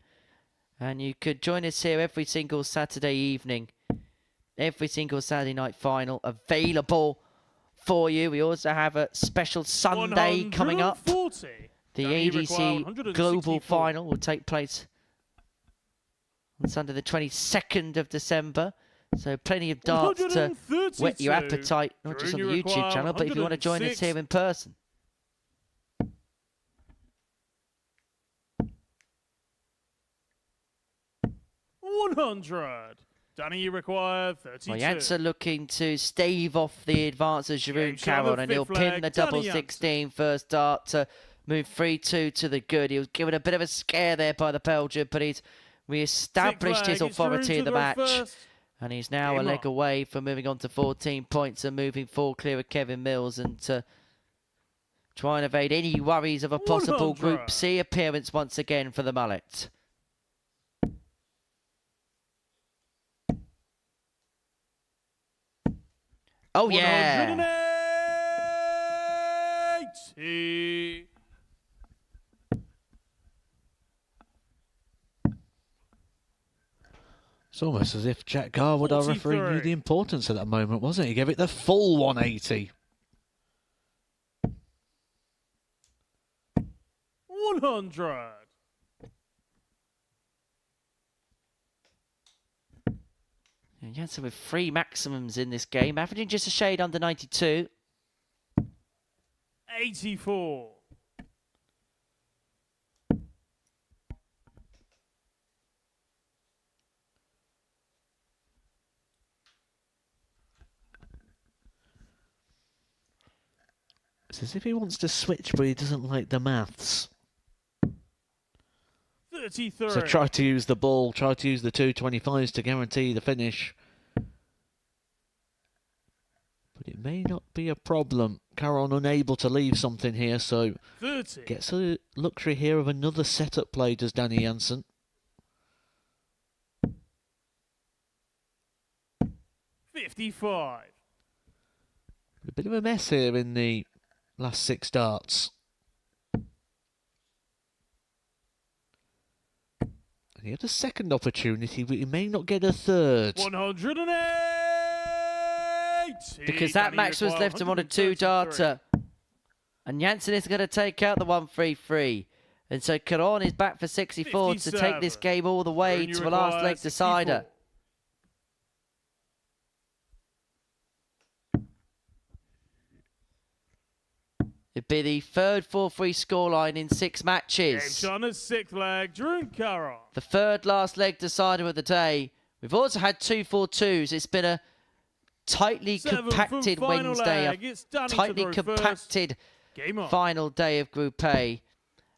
and you could join us here every single Saturday evening. Every single Saturday night final available for you. We also have a special Sunday coming up. 140. The Danny ADC required Global 164. Final will take place on Sunday the 22nd of December. So plenty of darts to whet your 132. appetite, not just on the Drew, you YouTube require channel, but if you want to join us 106. here in person. $100. Danny, you require 32. Well, Janssen looking to stave off the advance of Jeroen Game shot of Caron, the and he'll fifth pin leg, the double Danny 16 first dart to move 3-2 to the good. He was given a bit of a scare there by the Belgian, but he's re-established his Sixth leg, it's authority Drew in the to throw match. first. And he's now Game a leg on. away from moving on to 14 points and moving 4 clear of Kevin Mills, and to try and evade any worries of a possible 100. Group C appearance once again for the Mullet. Oh yeah! 180. It's almost as if Jack Garwood, our referee, knew 43. the importance of that moment, wasn't he? He gave it the full 180. 100. And Janssen with 3 maximums in this game, averaging just a shade under 92. 84. It's as if he wants to switch, but he doesn't like the maths. 33. So try to use the ball, try to use the 225s to guarantee the finish. But it may not be a problem. Caron unable to leave something here, so 30. gets a luxury here of another setup play, does Danny Jensen. 55. A bit of a mess here in the last 6 darts. And he had a second opportunity, but he may not get a third. 180. Because that Danny match was required left him on a 133. 2-darter. And Janssen is going to take out the 1-3-3. And so Caron is back for 64 to take this 57. game all the way Drew, to you a last require leg decider. 64. It'd be the third 4-3 scoreline in 6 Game matches. shot on his 6th leg. Drew Caron. The third last leg decider of the day. We've also had 2-4-2s. It's been a tightly 7th and compacted final Wednesday, leg. It's a Danny to tightly throw first. compacted Game on. final day of Group A.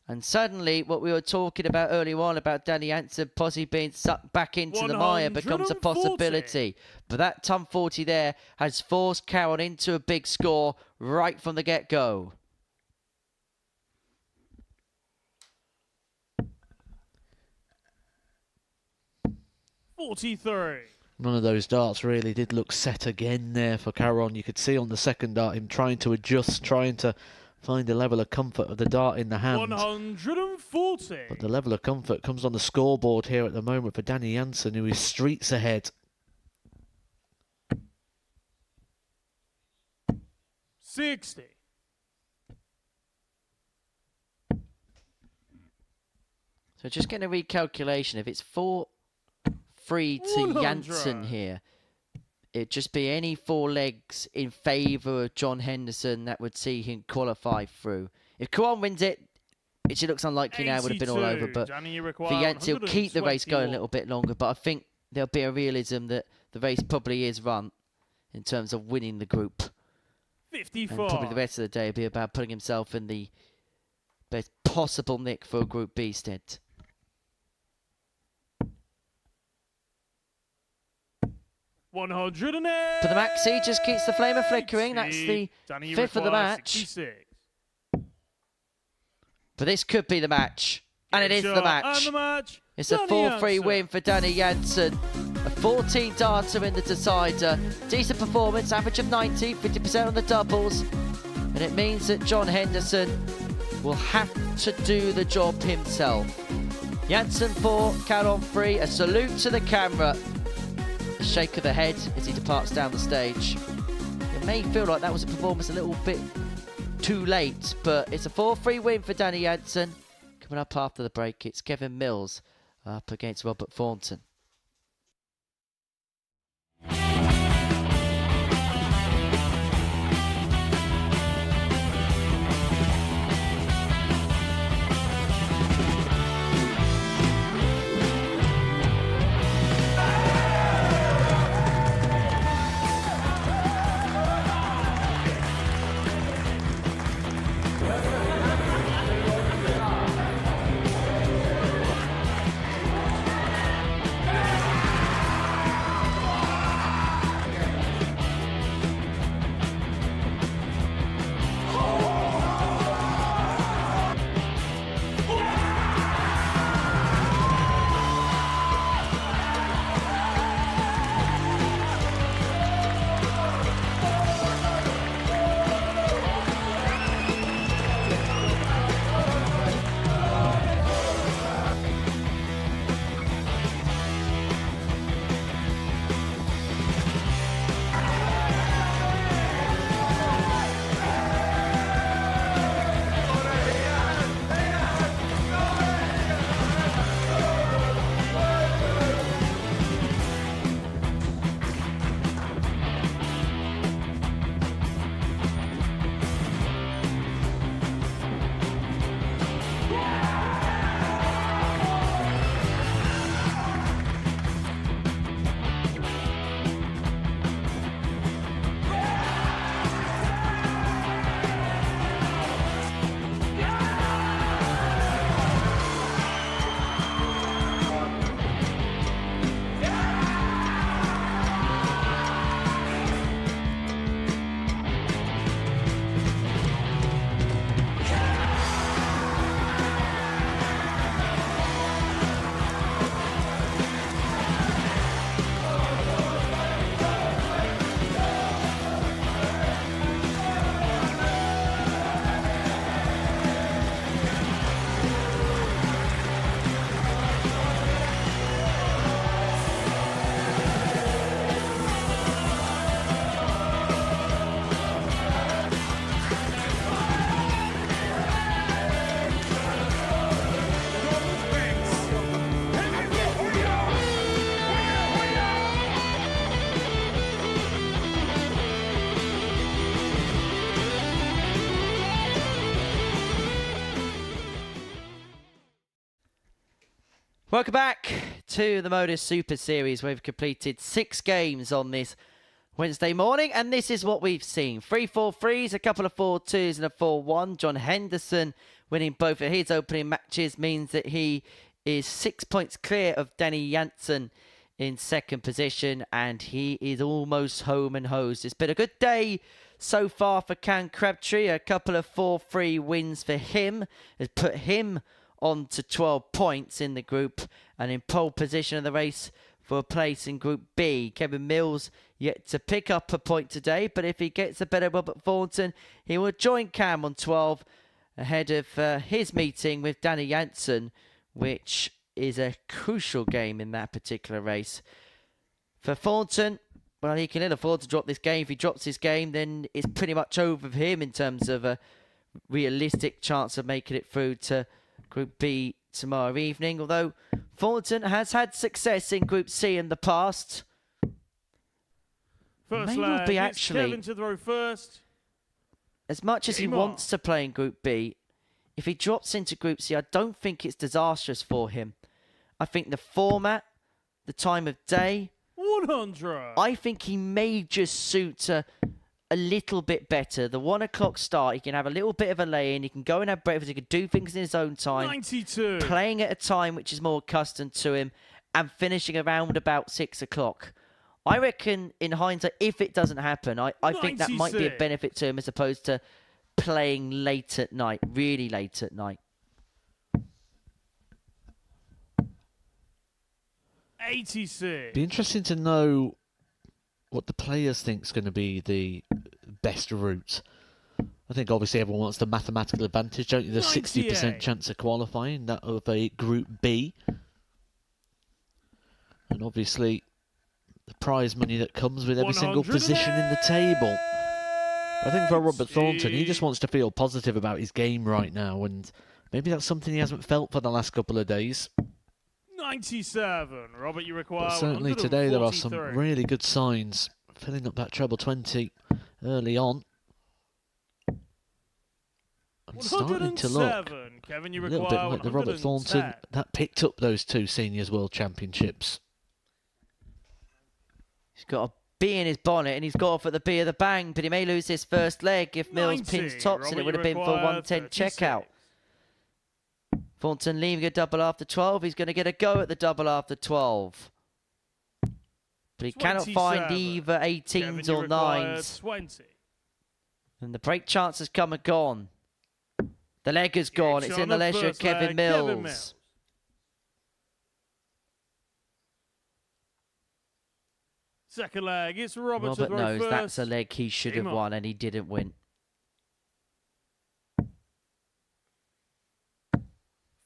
And suddenly, what we were talking about earlier on about Danny Jansen possibly being sucked back into the mire becomes a possibility. But that ton 40 there has forced Caron into a big score right from the get-go. None of those darts really did look set again there for Caron. You could see on the second dart him trying to adjust, trying to find a level of comfort of the dart in the hand. 140. But the level of comfort comes on the scoreboard here at the moment for Danny Jansen, who is streets ahead. 60. So just getting a recalculation. If it's 4-3 to Jansen here, it'd just be any 4 legs in favour of John Henderson that would see him qualify through. If Caron wins it, which it looks unlikely now, would have been all over. But for Jansen, he'll keep the race going a little bit longer. But I think there'll be a realism that the race probably is run in terms of winning the group. 54. And probably the rest of the day will be about putting himself in the best possible nick for a Group B stint. For the Maxi, just keeps the flamer flickering. That's the 5th of the match. 66. But this could be the match. And it is the match. It's a 4-3 win for Danny Jansen. A 14 darter in the decider. Decent performance, average of 90, 50% on the doubles. And it means that John Henderson will have to do the job himself. Jansen 4, Caron 3. A salute to the camera. A shake of the head as he departs down the stage. It may feel like that was a performance a little bit too late, but it's a 4-3 win for Danny Jansen. Coming up after the break, it's Kevin Mills up against Robert Thornton. Welcome back to the Modus Super Series, where we've completed 6 games on this Wednesday morning, and this is what we've seen. 3 4-3s, a couple of 4-2s and a 4-1. John Henderson winning both of his opening matches means that he is 6 points clear of Danny Janssen in second position, and he is almost home and hosed. It's been a good day so far for Cam Crabtree. A couple of 4-3 wins for him has put him on to 12 points in the group and in pole position of the race for a place in Group B. Kevin Mills yet to pick up a point today, but if he gets a better Robert Thornton, he will join Cam on 12 ahead of his meeting with Danny Janssen, which is a crucial game in that particular race. For Thornton, well, he can ill afford to drop this game. If he drops this game, then it's pretty much over for him in terms of a realistic chance of making it through to Group B tomorrow evening, although Thornton has had success in Group C in the past. First May well leg, be it's actually, Kevin to throw first. as much as he wants to play in Group B, if he drops into Group C, I don't think it's disastrous for him. I think the format, the time of day, 100. I think he may just suit a little bit better. The 1 o'clock start, he can have a little bit of a lay-in, he can go and have breakfast, he can do things in his own time. 92. Playing at a time which is more accustomed to him and finishing around about 6 o'clock. I reckon, in hindsight, if it doesn't happen, I think that might be a 96. benefit to him as opposed to playing late at night, really late at night. 86. Be interesting to know what the players think is going to be the best route. I think obviously everyone wants the mathematical advantage, don't you? The 60% chance of qualifying, that of a Group B. And obviously the prize money that comes with every single position in the table. I think for Robert Thornton, he just wants to feel positive about his game right now, and maybe that's something he hasn't felt for the last couple of days. 97. Robert, you require But certainly today there are some 143. really good signs filling up that treble 20 early on. And starting to look 107. Kevin, you a little bit require like the Robert Thornton 110. that picked up those 2 Seniors World Championships. He's got a B in his bonnet and he's got off at the B of the bang, but he may lose his first leg if Mills 90. pins tops, and Robert, it would have you been for require 110 36. checkout. Thornton leaving a double after 12. He's going to get a go at the double after 12. But he cannot find 27. either Kevin, 18s you or require 9s. 20. And the break chance has come and gone. The leg has gone. It's on in the the leisure of first Kevin leg, Mills. Kevin Mills. Second leg, it's Robert to Robert throw knows first. that's a leg he should have Game on. won, and he didn't win.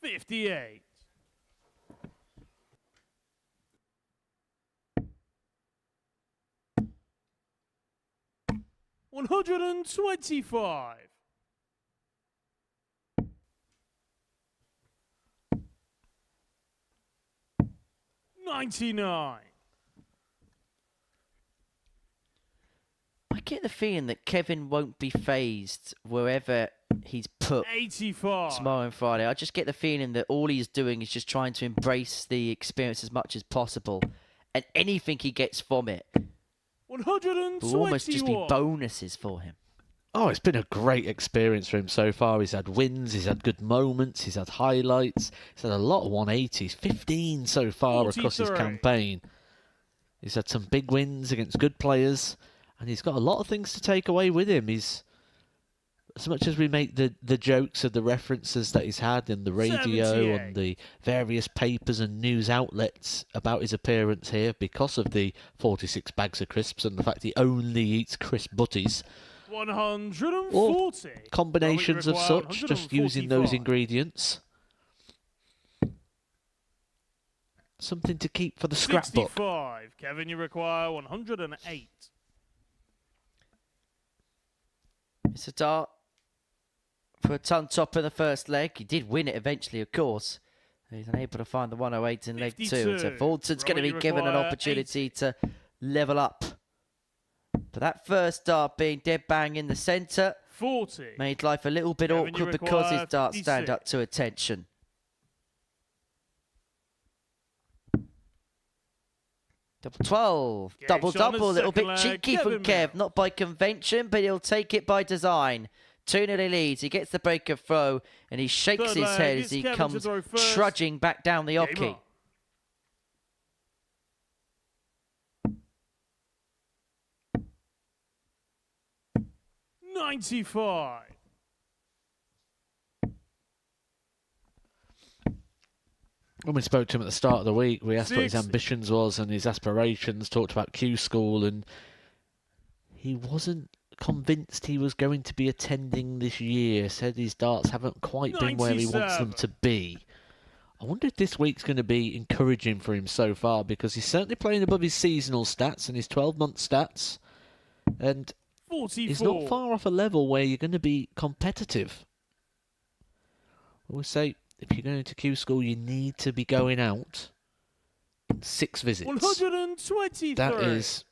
58. $125. 99. I get the feeling that Kevin won't be phased wherever he's put 85. tomorrow and Friday. I just get the feeling that all he's doing is just trying to embrace the experience as much as possible, and anything he gets from it 121. will almost just be bonuses for him. Oh, it's been a great experience for him so far. He's had wins, he's had good moments, he's had highlights, he's had a lot of 180s, 15 so far across his 43. campaign. He's had some big wins against good players, and he's got a lot of things to take away with him. He's, as much as we make the jokes of the references that he's had in the radio 78. and the various papers and news outlets about his appearance here because of the 46 bags of crisps and the fact he only eats crisp butties, 140. or combinations of Robert, you such, require just using those 145. ingredients. Something to keep for the scrapbook. 65. Kevin, you require 108. It's a dart for a ton top in the first leg. He did win it eventually, of course. He's unable to find the 108 in leg 2. So 52. Thornton's going to Robert, be you given an require opportunity to level up. But that first dart being dead bang in the centre 40. made life a little bit Kevin, you awkward because his require darts stand 56. up to attention. Double 12. Gets Double on the double. A little bit second leg, cheeky from Kevin Kev. Not by convention, but he'll take it by design. 2-0 he leads. He gets the breaker throw and he shakes Third his leg, head it's as he Kevin to comes throw first. trudging back down the Game oche. on. 95. When we spoke to him at the start of the week, we asked what his 60. ambitions was and his aspirations, talked about Q School, and he wasn't convinced he was going to be attending this year. Said his darts haven't quite been where he wants them 97. to be. I wonder if this week's going to be encouraging for him so far, because he's certainly playing above his seasonal stats and his 12-month stats, and 44. he's not far off a level where you're going to be competitive. I always say, if you're going to Q School, you need to be going out 6 visits. 123. That is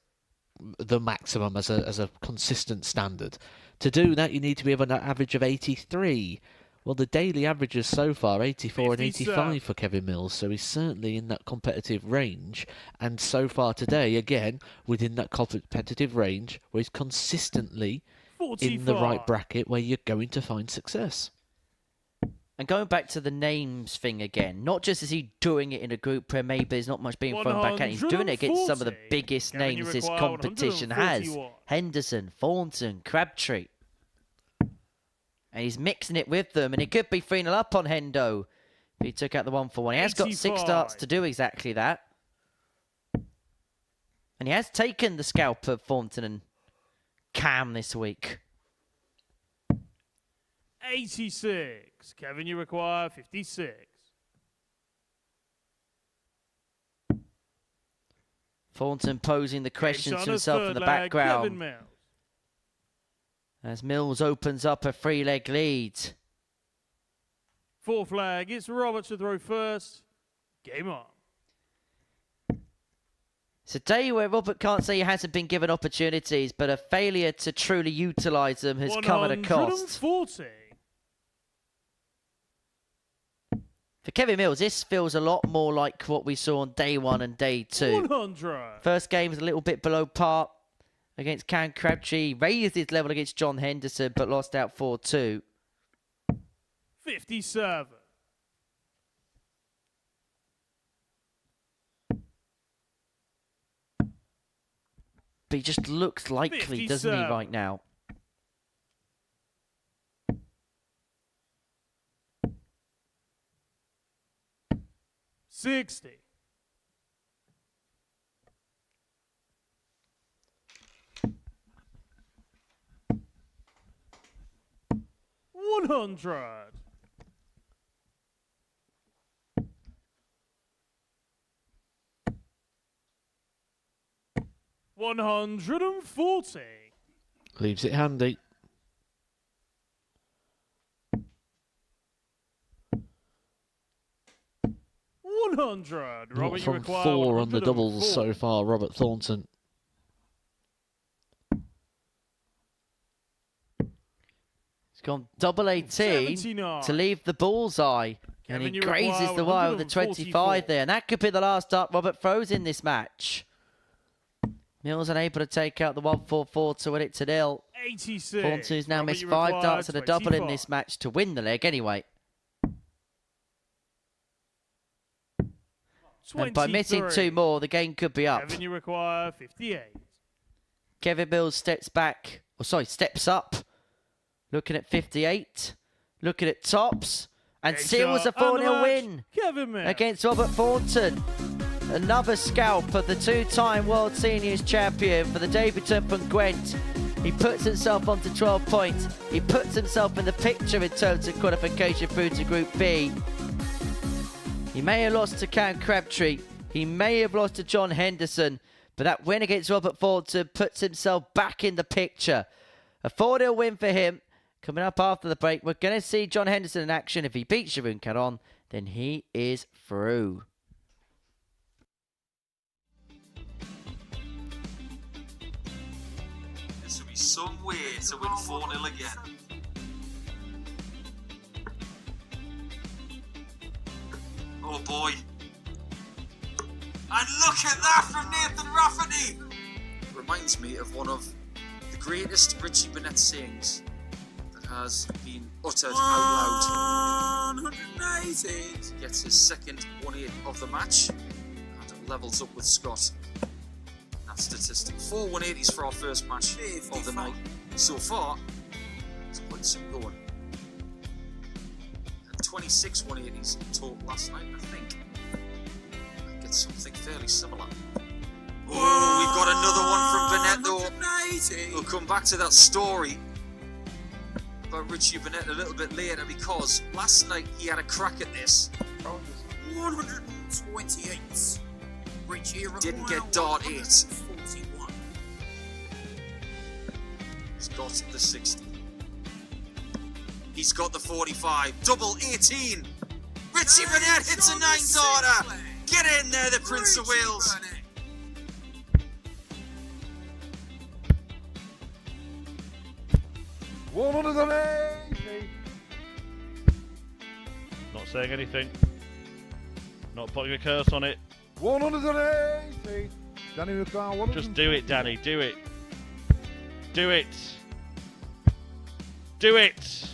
the maximum as a consistent standard. To do that, you need to be of an average of 83. Well, the daily averages so far, 84 and 85 for Kevin Mills, so he's certainly in that competitive range. And so far today, again, within that competitive range, where he's consistently 45. in the right bracket where you're going to find success. And going back to the names thing again, not just is he doing it in a group where maybe there's not much being thrown back at him, he's doing it against some of the biggest Can you names this require competition has. 141? Henderson, Thornton, Crabtree. And he's mixing it with them, and it could be 3-0 up on Hendo if he took out the 1-for-1. He has got 6 85. starts to do exactly that. And he has taken the scalp of Thornton and Cam this week. 86. Kevin, you require 56. Thornton posing the questions Gets to on himself in third the leg, background. Kevin Mills. As Mills opens up a 3-leg lead. Fourth leg, it's Robert to throw first. Game on. It's a day where Robert can't say he hasn't been given opportunities, but a failure to truly utilise them has come at a cost. 140. For Kevin Mills, this feels a lot more like what we saw on day 1 and day 2. 100. First game was a little bit below par against Cam Crabtree. Raised his level against John Henderson, but lost out 4-2. 57. But he just looks likely, doesn't he, 57. right now? $60. $100. $140. Leaves it handy. $100. Robert, you From require 4 on the doubles 104. so far, Robert Thornton. He's gone double 18 79. to leave the bullseye. Kevin, And he you grazes require the wire with the 144. 25 there. And that could be the last dart Robert throws in this match. Mills unable to take out the 144 to win it to 0. 86. Thornton's now Robert, missed you 5 require darts and a double in 25. this match to win the leg anyway. And by missing 2 more, the game could be up. Kevin, you require 58. Kevin Mills steps up. Looking at 58. Looking at tops. And Big seals a shot and the 4-0 match. win Kevin Mills. against Robert Thornton. Another scalp of the 2-time World Seniors champion for the debutant from Gwent. He puts himself onto 12 points. He puts himself in the picture in terms of qualification through to Group B. He may have lost to Cam Crabtree. He may have lost to John Henderson. But that win against Robert Thornton puts himself back in the picture. A 4-0 win for him. Coming up after the break, we're going to see John Henderson in action. If he beats Sharon Caron, then he is through. This will be some way to win 4-0 again. Oh boy. And look at that from Nathan Rafferty! Reminds me of one of the greatest Richie Burnett sayings that has been uttered out loud. 180! Gets his second 1-8 of the match and levels up with Scott. That statistic. 4 180s for our first match of the night. So far, it's quite some going. 26 180s in total last night, I think. I get something fairly similar. Oh, we've got another one from Burnett though. We'll come back to that story about Richie Burnett a little bit later because last night he had a crack at this. 128. Richie didn't get dart 8. 41. He's got the 60. He's got the 45. Double 18. Richie Burnett hits a 9-darter. Get in there, the Prince of Wales. Not saying anything. Not putting a curse on it. 180. Danny McCall, Just do it, Danny. Do it. Do it. Do it.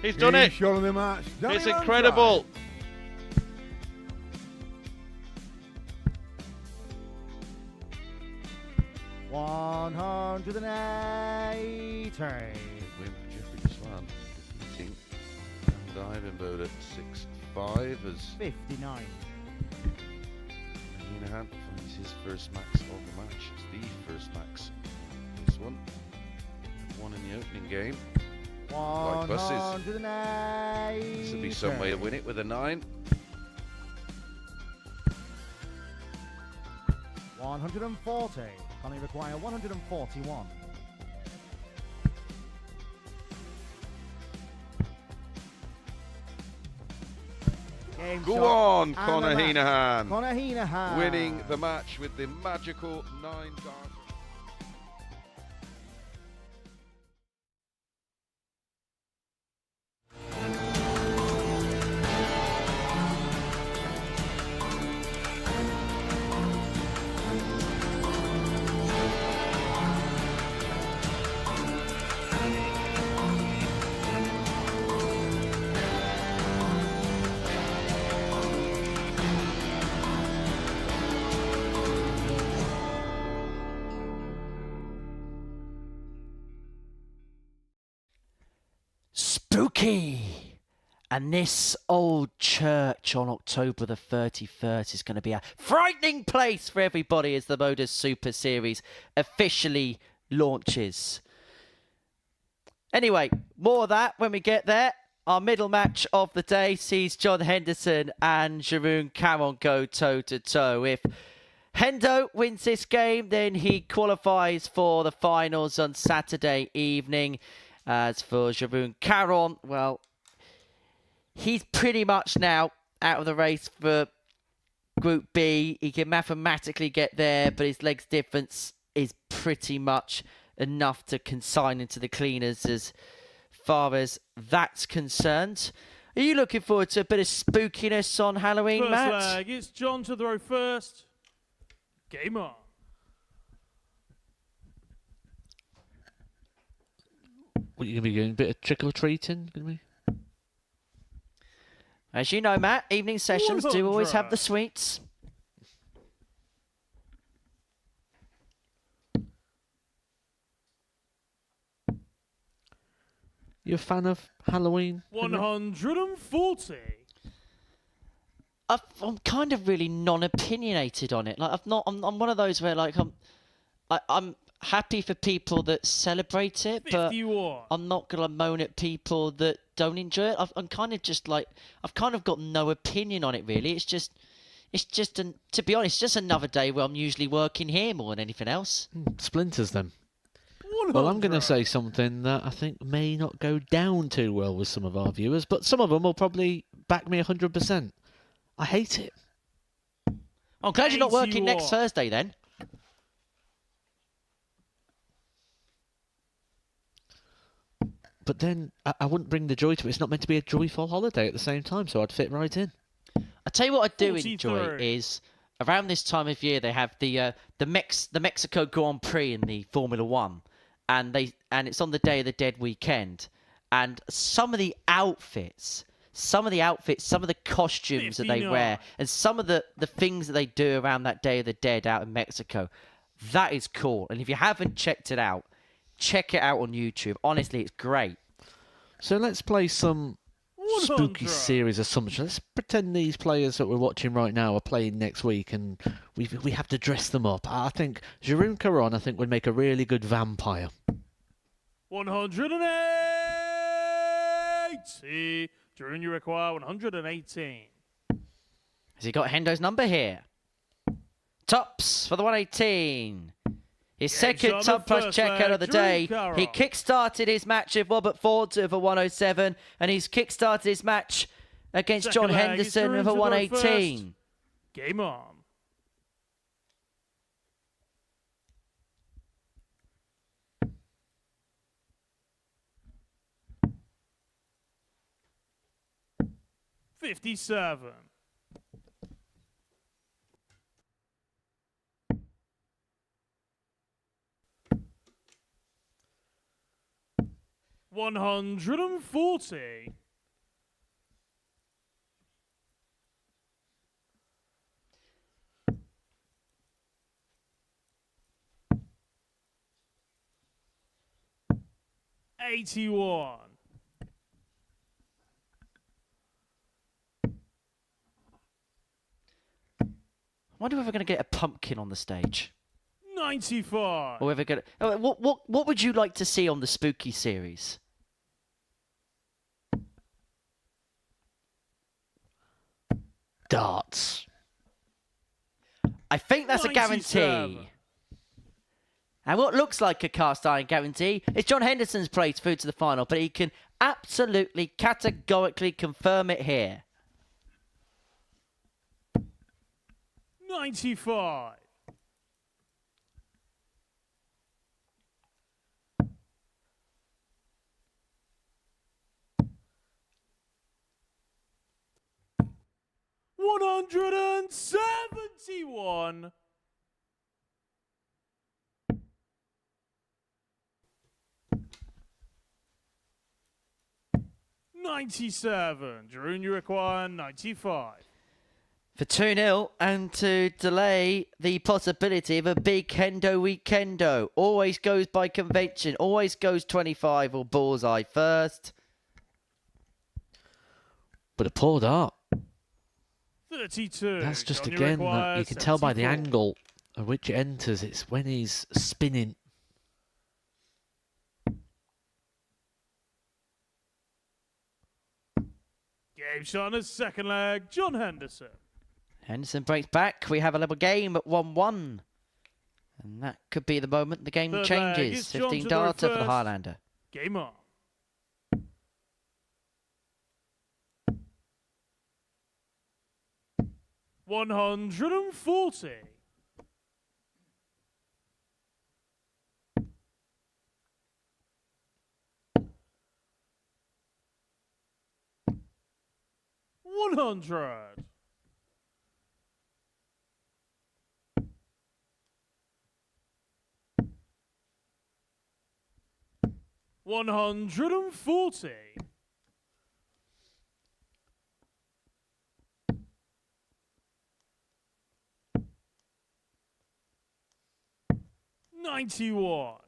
He's done it. Showing the match. Danny It's incredible. $180. Win for Jeffrey Swan, defeating and Ivanbode at 6-5 as 59. Heenahan finds his first max of the match. It's the first max. This one in the opening game. Like buses. 180. This will be some way to win it with a 9. 140. Only require 141. Game Go shot on, and Conor the match. Heenahan. Conor Heenahan Winning the match with the magical 9-dart. Spooky! And this old church on October the 31st is going to be a frightening place for everybody as the Modus Super Series officially launches. Anyway, more of that when we get there. Our middle match of the day sees John Henderson and Jeroen Caron go toe-to-toe. If Hendo wins this game, then he qualifies for the finals on Saturday evening. As for Jeroen Caron, well, he's pretty much now out of the race for Group B. He can mathematically get there, but his legs difference is pretty much enough to consign into the cleaners as far as that's concerned. Are you looking forward to a bit of spookiness on Halloween, First Matt? leg, it's John to throw first. Game on. What, you going to be doing? A bit of trick-or-treating? Gonna be? As you know, Matt, evening sessions do always have the sweets. You a fan of Halloween? 140. I'm kind of really non-opinionated on it. Like I'm one of those where like I'm happy for people that celebrate it, but 51. I'm not gonna moan at people that don't enjoy it. I'm kind of just like I've kind of got no opinion on it really. It's just to be honest, just another day where I'm usually working here more than anything else. Splinters then. Well, I'm going to say something that I think may not go down too well with some of our viewers, but some of them will probably back me 100%. I hate it. I'm glad you're not working next Thursday then. But then I wouldn't bring the joy to it. It's not meant to be a joyful holiday at the same time, so I'd fit right in. I tell you what I do 43. enjoy is around this time of year they have the Mexico Grand Prix in the Formula One, and it's on the Day of the Dead weekend, and some of the outfits, some of the costumes that they 59. wear, and some of the things that they do around that Day of the Dead out in Mexico, that is cool. And if you haven't checked it out, check it out on YouTube. Honestly, it's great. So let's play some 100. spooky series assumption. Let's pretend these players that we're watching right now are playing next week, and we have to dress them up. I think Jeroen Caron, would make a really good vampire. 180. Drew, you require 118. Has he got Hendo's number here? Tops for the 118. His second top plus checkout of the day. He kick-started his match with Robert Ford for 107, and he's kick-started his match against John Henderson with a 118. Game on. $57. 140. $81. I wonder if we're going to get a pumpkin on the stage. 95. Or if we're going to... What would you like to see on the spooky series? Darts. I think that's 97. a guarantee. And what looks like a cast iron guarantee is John Henderson's place through to the final, but he can absolutely categorically confirm it here. 95. $171. 97. Drew, you require 95. For 2-0 and to delay the possibility of a big Hendo weekendo. Always goes by convention. Always goes 25 or bullseye first. But a poor dart. 32. That's just, John, again, require you can tell by the 74. angle at which it enters. It's when he's spinning. Game shot on his second leg, John Henderson. Henderson breaks back. We have a level game at 1-1. And that could be the moment the game Third leg changes. is John 15 to the darter for the reverse. Highlander. Game on. $140. $100. $140. $91.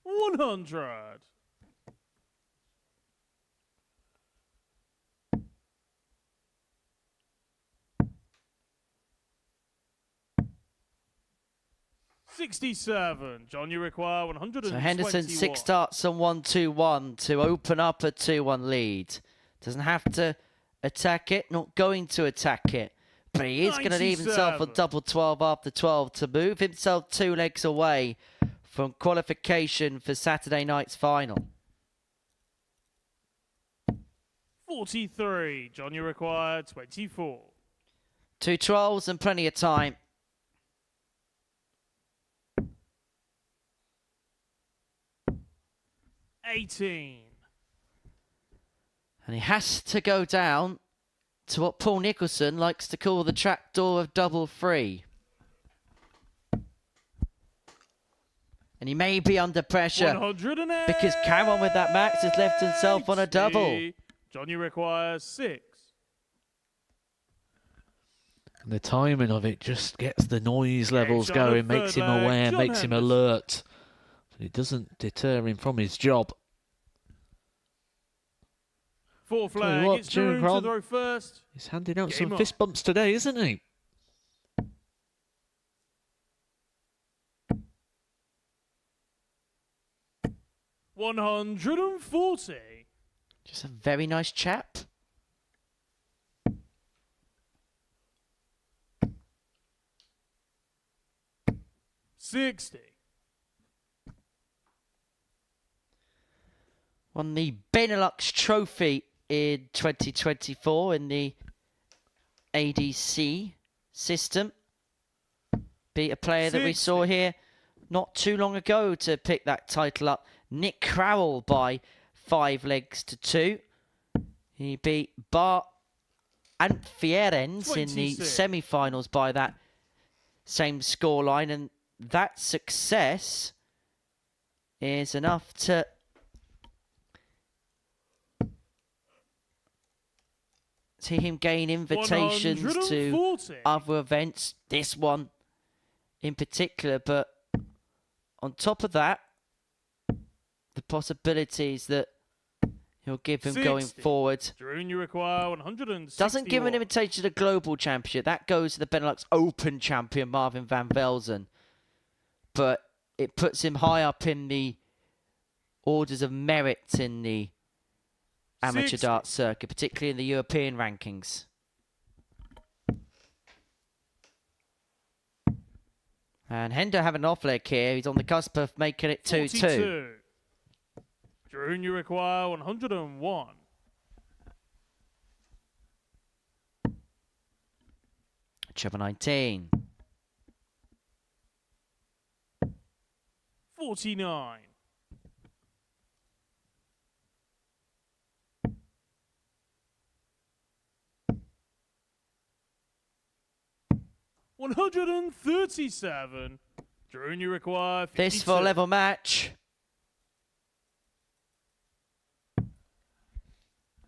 $100. $67. John, you require 121. So Henderson 6 starts on 1-2-1 to open up a 2-1 lead. Doesn't have to attack it, not going to attack it. But he is going to leave himself a 97. double 12 after 12 to move himself 2 legs away from qualification for Saturday night's final. 43. John, you require 24. 2 12s and plenty of time. 18. And he has to go down to what Paul Nicholson likes to call the trapdoor of double free. And he may be under pressure 108. because Cameron with that max has left himself on a double. Johnny requires 6. And the timing of it just gets the noise levels shot of going, makes third him leg, aware, John makes him Henderson. alert. But it doesn't deter him from his job. Fourth Tell you flag, what, it's Drew to Kron, throw first. he's handing out Game some on. fist bumps today, isn't he? $140. Just a very nice chap. $60. Won the Benelux Trophy in 2024 in the ADC system. Beat a player that we saw here not too long ago to pick that title up. Nick Crowell by 5 legs to 2. He beat Bart Antfierens in the 26. semi-finals by that same scoreline, and that success is enough to see him gain invitations to 140. other events, this one in particular, but on top of that, the possibilities that he'll give him going 60. forward. Drew, you require 160. Doesn't give an invitation to the Global Championship. That goes to the Benelux Open champion, Marvin van Velzen. But it puts him high up in the orders of merit in the amateur 60. darts circuit, particularly in the European rankings. And Hendo having an off leg here. He's on the cusp of making it 2-2. 42. Drew, you require 101. Treble 19. 49. $137. Drew, you require 52. This for a level match.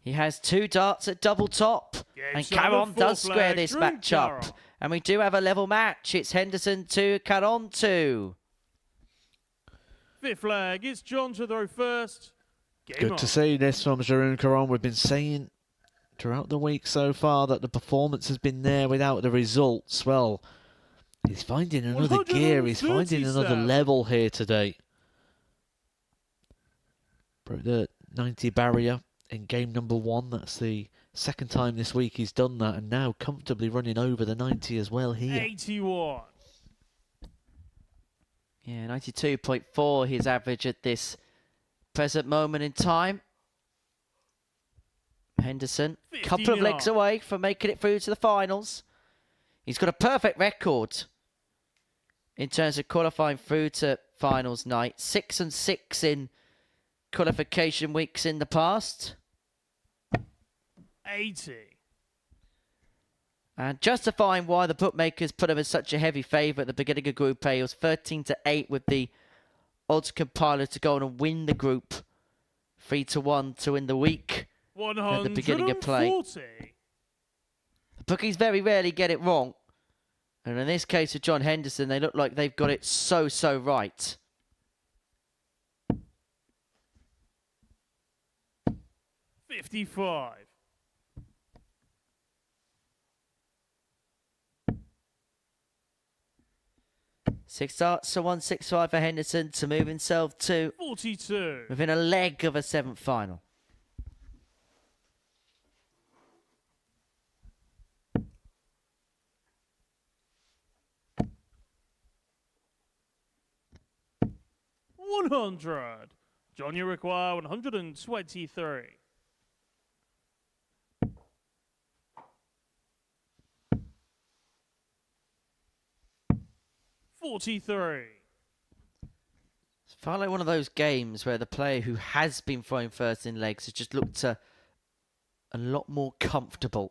He has 2 darts at double top. And shot Caron of does fourth square leg, this Drew match up. Caron. And we do have a level match. It's Henderson 2, Caron 2. Fifth flag, it's John to throw first. Game Good on. to see this from Jeroen Caron. We've been saying throughout the week so far that the performance has been there without the results. Well, he's finding another gear. He's finding another 137. level here today. Broke the 90 barrier in game number 1. That's the second time this week he's done that, and now comfortably running over the 90 as well here. 81. Yeah, 92.4 his average at this present moment in time. Henderson, couple of legs 59. away from making it through to the finals. He's got a perfect record in terms of qualifying through to finals night. 6-6 in qualification weeks in the past. 80. And justifying why the bookmakers put him as such a heavy favourite at the beginning of Group A. It was 13-8 with the odds compiler to go on and win the group. 3-1 to win the week at the beginning of play. 140. The bookies very rarely get it wrong. And in this case with John Henderson, they look like they've got it so right. $55. Six darts to 165 for Henderson to move himself to 42. within a leg of a 7th final. $100. John, you require 123. $43. Felt like one of those games where the player who has been throwing first in legs has just looked a lot more comfortable.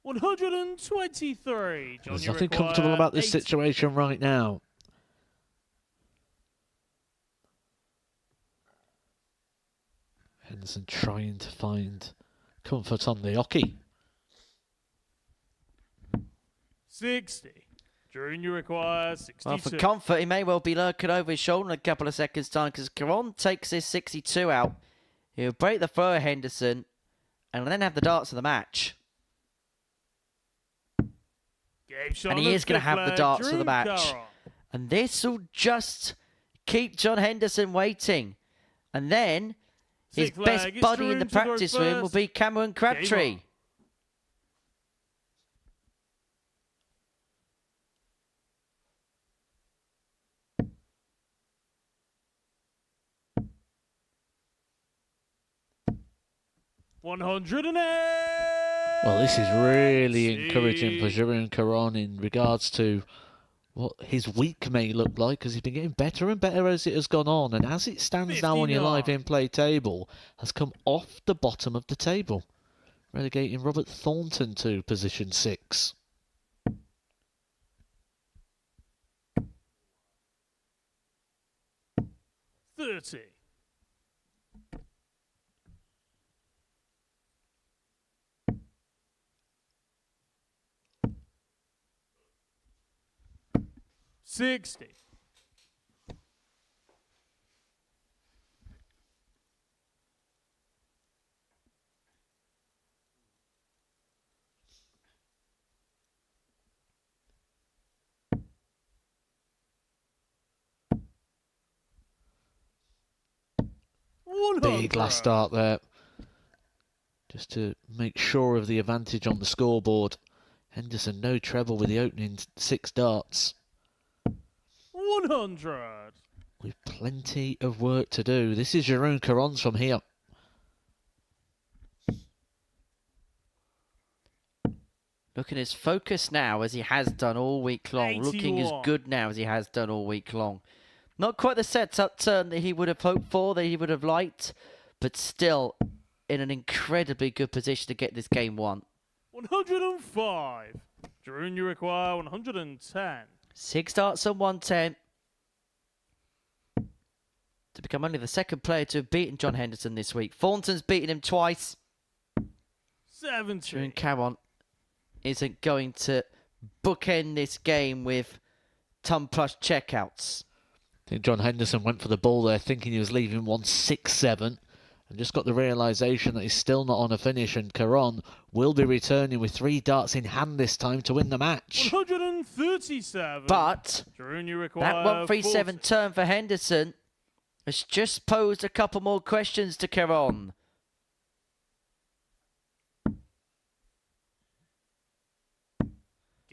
123. John, There's you nothing require comfortable about this 8. situation right now. Henderson trying to find comfort on the hockey. 60. Drew, you require 62. Well, for comfort, he may well be lurking over his shoulder in a couple of seconds' time because Caron takes his 62 out. He'll break the throw of Henderson and then have the darts of the match. And he is going to have the darts of the match. And this will just keep John Henderson waiting. And then his best buddy in the practice room will be Cameron Crabtree. $108. Well, this is really encouraging for Jeroen Caron in regards to what his week may look like, because he's been getting better and better as it has gone on, and as it stands now on your live in-play table, has come off the bottom of the table, relegating Robert Thornton to position 6. $30. 60. Big last start there, just to make sure of the advantage on the scoreboard. Henderson no treble with the opening 6 darts. 100. With plenty of work to do. This is Jeroen Caron's from here. Looking as focused now as he has done all week long. 81. Looking as good now as he has done all week long. Not quite the set-up turn that he would have hoped for, that he would have liked, but still in an incredibly good position to get this game won. 105. Drew, you require 110. 6 darts on 110. To become only the second player to have beaten John Henderson this week. Thornton's beaten him twice. 70. And Caron isn't going to bookend this game with ton plus checkouts. I think John Henderson went for the ball there thinking he was leaving 1-6-7 and just got the realisation that he's still not on a finish, and Caron will be returning with 3 darts in hand this time to win the match. 137. But Drew, you require that 137 40. turn for Henderson has just posed a couple more questions to Caron.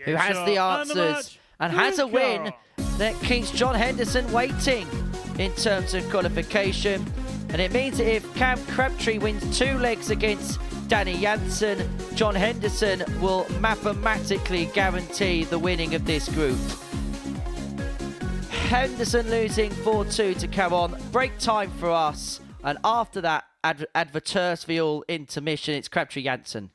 Who has the answers and has a win that keeps John Henderson waiting in terms of qualification. And it means that if Cam Crabtree wins 2 legs against Danny Janssen, John Henderson will mathematically guarantee the winning of this group. Henderson losing 4-2 to Caron. Break time for us. And after that advertorial intermission, it's Crabtree Janssen.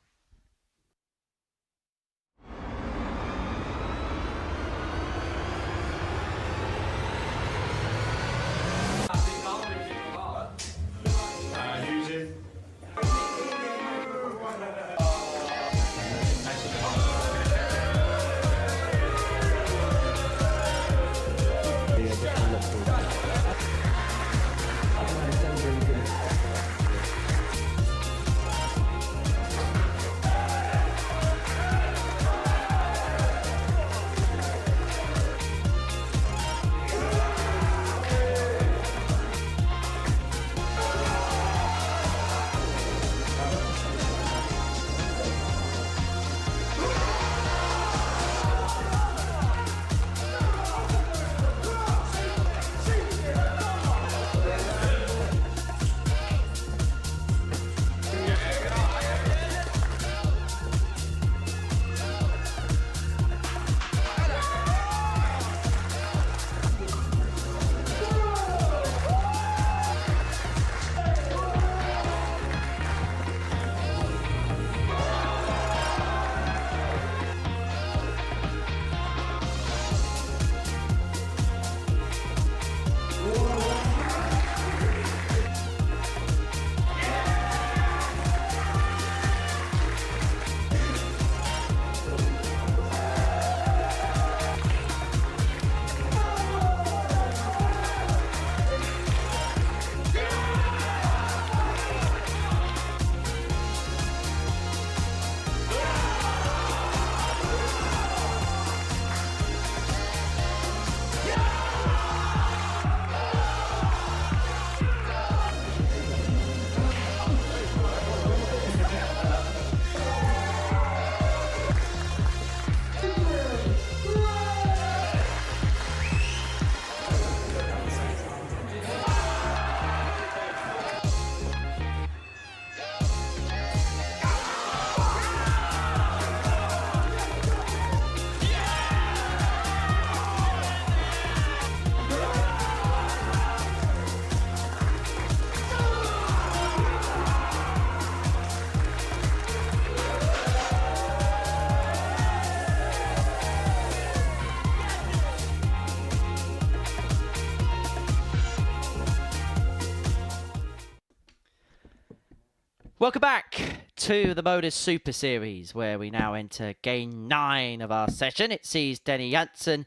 Welcome back to the Modus Super Series, where we now enter game 9 of our session. It sees Denny Janssen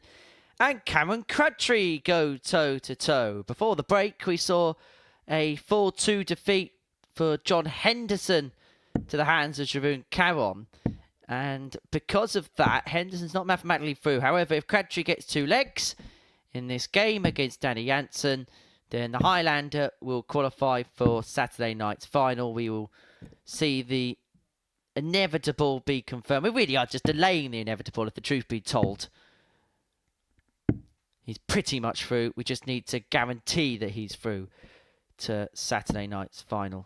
and Cameron Crabtree go toe-to-toe. Before the break, we saw a 4-2 defeat for John Henderson to the hands of Jeroen Caron. And because of that, Henderson's not mathematically through. However, if Crabtree gets 2 legs in this game against Danny Janssen, then the Highlander will qualify for Saturday night's final. We will see the inevitable be confirmed. We really are just delaying the inevitable, if the truth be told. He's pretty much through. We just need to guarantee that he's through to Saturday night's final.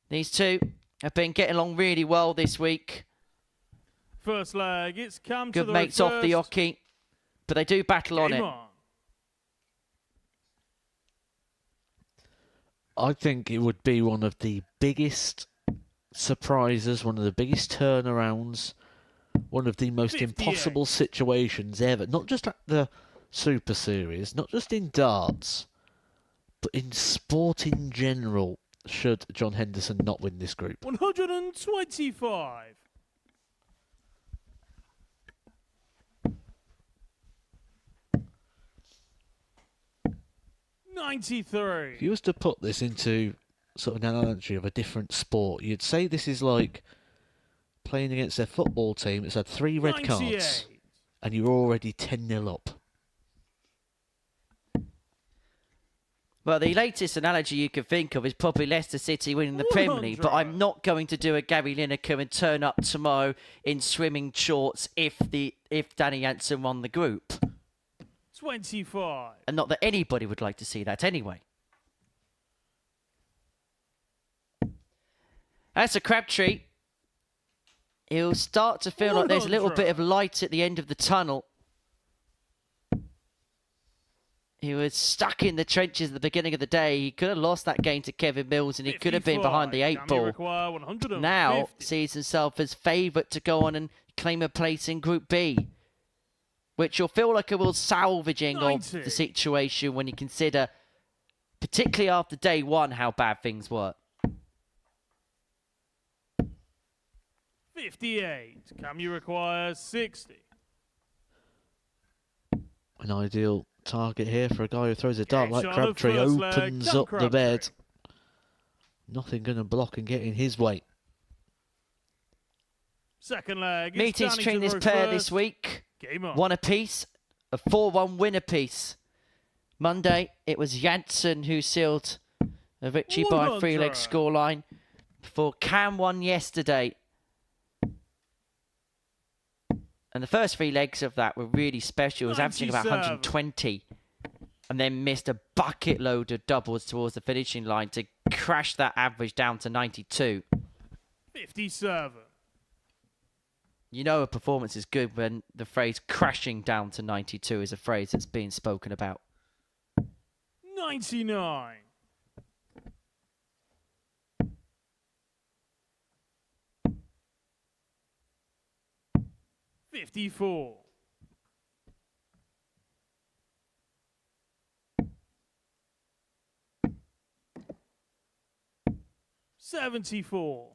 These two have been getting along really well this week. First leg, it's come Good to the mates off the hockey, but they do battle on it. I think it would be one of the biggest surprises, one of the biggest turnarounds, one of the most impossible situations ever. Not just at the Super Series, not just in darts, but in sport in general, should John Henderson not win this group. 125. If you was to put this into sort of an analogy of a different sport, you'd say this is like playing against a football team that's had 3 red cards and you're already 10-0 up. Well, the latest analogy you could think of is probably Leicester City winning the Premier League, but I'm not going to do a Gary Lineker and turn up tomorrow in swimming shorts if Danny Janssen won the group. 25. And not that anybody would like to see that anyway. As for Crabtree, he'll start to feel like there's a little bit of light at the end of the tunnel. He was stuck in the trenches at the beginning of the day. He could have lost that game to Kevin Mills and he could have been behind the 8 ball. Now sees himself as favourite to go on and claim a place in Group B, which you'll feel like a real salvaging of the situation when you consider, particularly after day 1, how bad things were. 58. Can you require 60? An ideal target here for a guy who throws a dart like Crabtree. Opens up the bed. Nothing going to block and get in his way. Second leg. Meetings between this pair this week. One apiece, a 4-1 win apiece. Monday, it was Janssen who sealed a victory by a 3-leg scoreline before Cam won yesterday. And the first 3 legs of that were really special. It was averaging about 120 and then missed a bucket load of doubles towards the finishing line to crash that average down to 92. 57. You know a performance is good when the phrase crashing down to 92 is a phrase that's being spoken about. 99. $54. 74.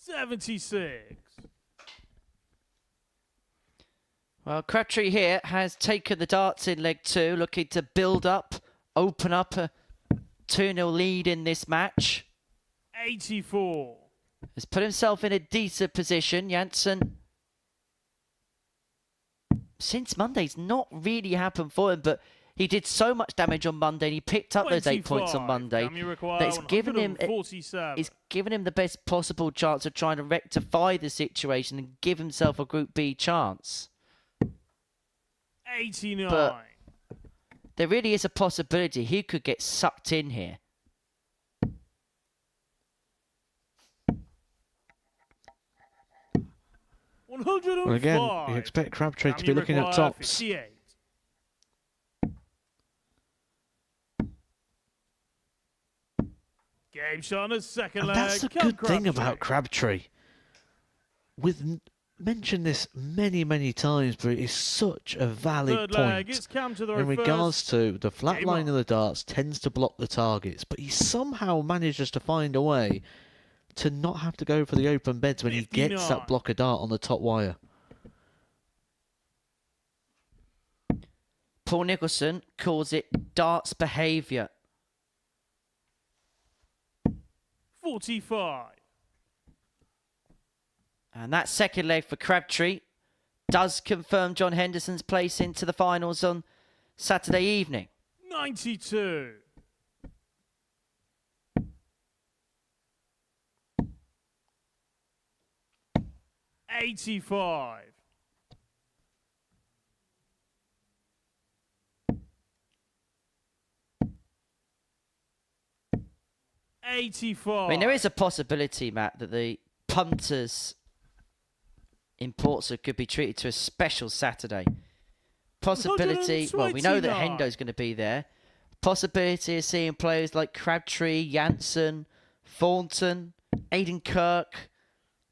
76. Well, Crabtree here has taken the darts in leg 2, looking to build up, open up a 2-0 lead in this match. 84. Has put himself in a decent position. Janssen, since Monday's not really happened for him, but he did so much damage on Monday and he picked up those 8 points on Monday that it's given him the best possible chance of trying to rectify the situation and give himself a Group B chance. 89. But there really is a possibility he could get sucked in here. Well, again, you expect Crabtree to be looking at tops. 58. Game shot on the second leg. And that's the good thing about Crabtree. With mentioned this many times, but it is such a valid Third leg, point it's Cam to the in regards first. to the flat Game line on. of the darts tends to block the targets, but he somehow manages to find a way to not have to go for the open beds when he gets 59. that blocker dart on the top wire. Paul Nicholson calls it darts behaviour. 45. And that second leg for Crabtree does confirm John Henderson's place into the finals on Saturday evening. 92. $85. $85. I mean, there is a possibility, Matt, that the punters in Portsmouth could be treated to a special Saturday. Possibility, well, we know that 129. Hendo's going to be there. Possibility of seeing players like Crabtree, Janssen, Thornton, Aidan Kirk,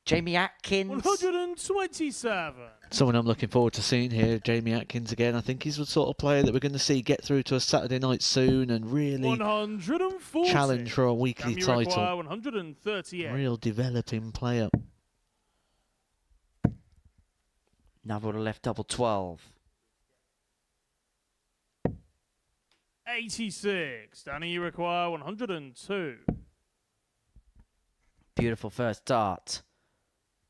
Jamie Atkins. 127. Someone I'm looking forward to seeing here, Jamie Atkins again. I think he's the sort of player that we're going to see get through to a Saturday night soon and really 140. challenge for a weekly Can you require title. 138. Real developing player. Neville to left double 12. 86. Danny, you require 102. Beautiful first dart.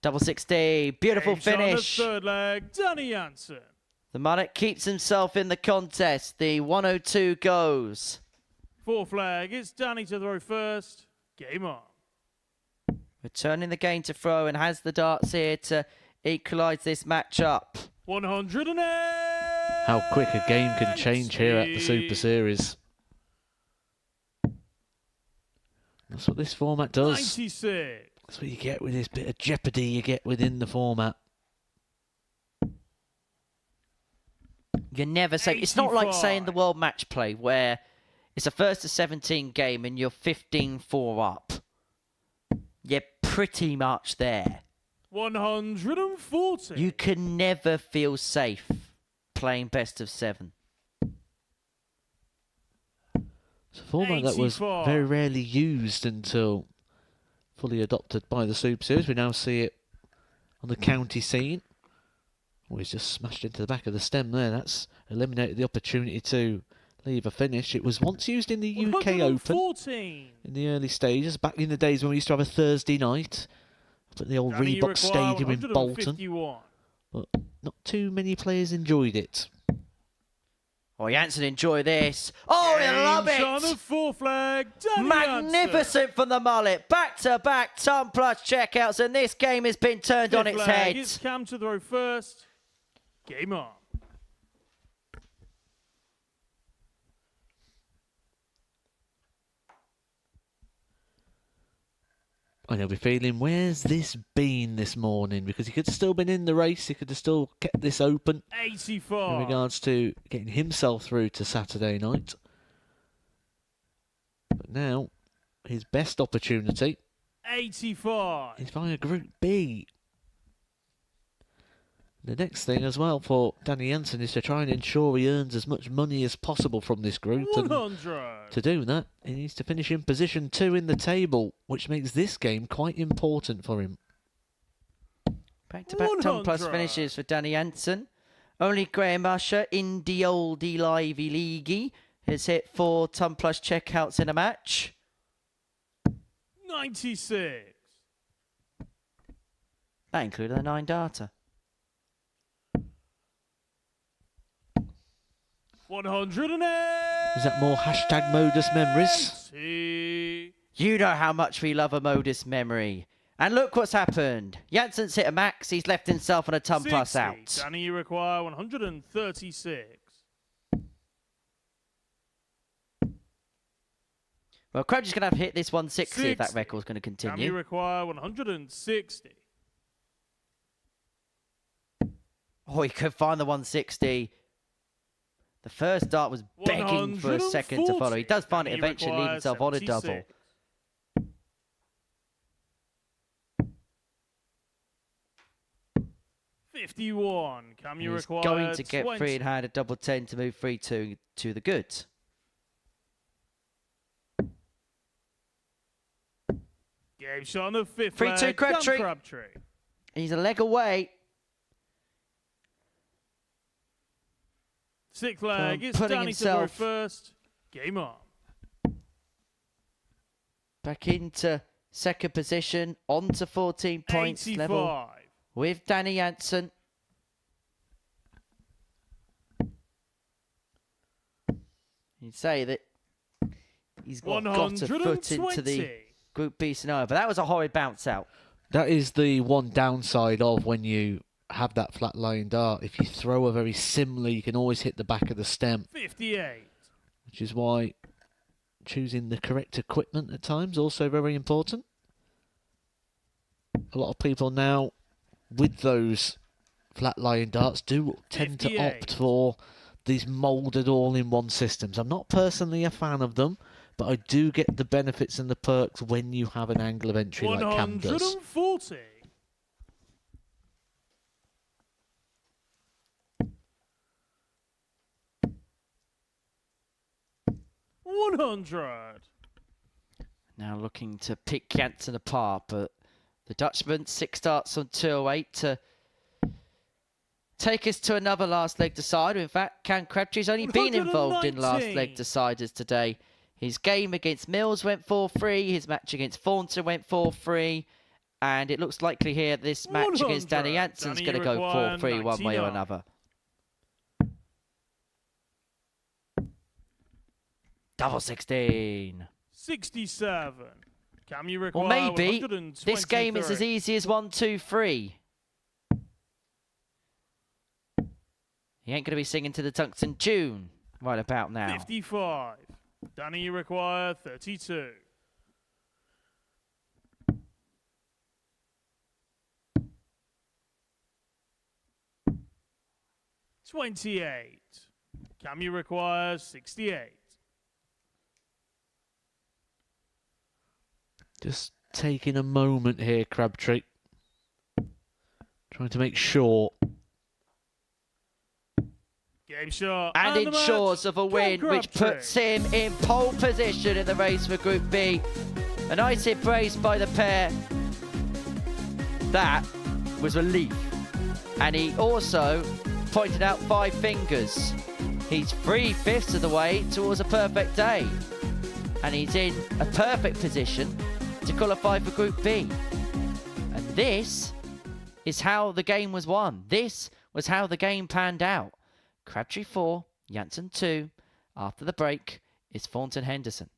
Double 60. Beautiful Game shot on the finish. third leg, Danny Janssen. The mullet keeps himself in the contest. The 102 goes. Fourth leg, it's Danny to throw first. Game on. Returning the game to throw and has the darts here to equalise this match up. 108. How quick a game can change here at the Super Series. That's what this format does. 96. That's what you get with this bit of jeopardy you get within the format. You're never safe. It's not like 85. saying the World Match Play where it's a first to 17 game and you're 15-4 up. You're pretty much there. 140. You can never feel safe playing best of 7. It's a format that was 84. very rarely used until fully adopted by the Super Series. We now see it on the county scene. Oh, he's just smashed into the back of the stem there. That's eliminated the opportunity to leave a finish. It was once used in the UK Open 114. in the early stages, back in the days when we used to have a Thursday night at the old Danny, you Reebok require Stadium in Bolton. 151. But not too many players enjoyed it. Oh, Janssen enjoy this. Oh, I love Game shot on the it. fourth leg, Danny Magnificent from the mullet. Back-to-back ton plus checkouts, and this game has been turned on Fifth its leg, head. It's Cam to throw first. Game on. And he'll be feeling, where's this been this morning? Because he could have still been in the race. He could have still kept this open 84. in regards to getting himself through to Saturday night. But now, his best opportunity 85. is via Group B. The next thing as well for Danny Janssen is to try and ensure he earns as much money as possible from this group. And 100. to do that, he needs to finish in position 2 in the table, which makes this game quite important for him. Back-to-back ton plus 100. finishes for Danny Janssen. Only Graham Usher in the oldie livey leaguey has hit 4 ton plus checkouts in a match. 96. That included the 9 data. 108. Is that more hashtag Modus memories? You know how much we love a Modus memory. And look what's happened. Janssen's hit a max. He's left himself on a ton plus 60. out. Danny, you require 136. Well, Crabtree's going to have to hit this 160 if that 60. record's going to Danny, you continue. require 160. Oh, he could find the 160. The first dart was begging for a second to follow. He does find it Danny, you eventually, leave require himself on a double. 76. 51. Camu He's required. going to get 20. free and hand a double 10 to move 3-2 to the good. Game shot on the 5th 3-2 leg. Crabtree. Crabtree. He's a leg away 6th leg. from It's putting Danny to go himself first. Game on. back into second position, on to 14 points 85. level with Danny Jansen. You'd say that he's got a foot into the Group B scenario, but that was a horrid bounce out. That is the one downside of when you have that flat lying dart. If you throw a very similar, you can always hit the back of the stem. 58. Which is why choosing the correct equipment at times also very important. A lot of people now with those flat lying darts do tend to opt for these moulded all-in-one systems. I'm not personally a fan of them, but I do get the benefits and the perks when you have an angle of entry like Cam does. 140. Now looking to pick Jansen apart, but the Dutchman 6 darts on 208 to take us to another last leg decider. In fact, Cam Crabtree's only been involved in last leg deciders today. His game against Mills went 4-3, his match against Thornton went 4-3, and it looks likely here this match against Danny Jansen's going to go 4-3 one way or another. Double 16. 67. Camu required. Or maybe this game is as easy as 1, 2, 3. He ain't going to be singing to the tungsten tune right about now. 55. Danny required 32. $28. Camu requires 68. Just taking a moment here, Crabtree. Trying to make sure. Game shot. And ensures of a win, which puts him in pole position in the race for Group B. A nice hit brace by the pair. That was relief. And he also pointed out 5 fingers. He's 3/5 of the way towards a perfect day. And he's in a perfect position to qualify for Group B. And this is how the game was won. This was how the game panned out. Crabtree 4, Jansen 2. After the break is Thornton Henderson.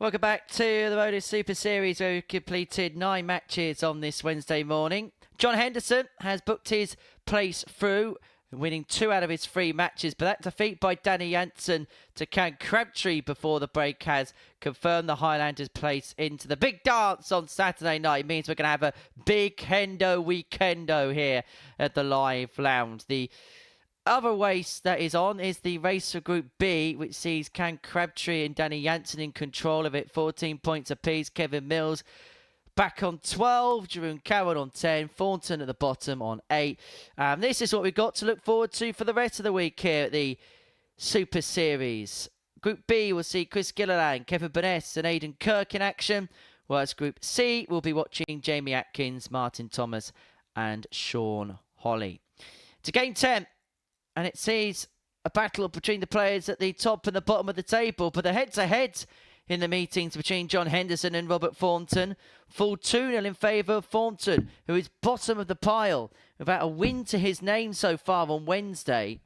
Welcome back to the Modus Super Series, where we've completed 9 matches on this Wednesday morning. John Henderson has booked his place through, winning 2 out of his 3 matches, but that defeat by Danny Jansen to Cam Crabtree before the break has confirmed the Highlanders' place into the big dance on Saturday night. It means we're going to have a big Hendo weekendo here at the Live Lounge. The other race that is on is the race for Group B, which sees Cam Crabtree and Danny Jansen in control of it, 14 points apiece. Kevin Mills back on 12, Jeroen Carroll on 10, Thornton at the bottom on 8. This is what we've got to look forward to for the rest of the week here at the Super Series. Group B will see Chris Gilliland, Kevin Burness and Aidan Kirk in action, whereas Group C will be watching Jamie Atkins, Martin Thomas and Sean Holly. To game 10, and it sees a battle between the players at the top and the bottom of the table, but the head-to-head in the meetings between John Henderson and Robert Thornton fall 2-0 in favour of Thornton, who is bottom of the pile without a win to his name so far on Wednesday.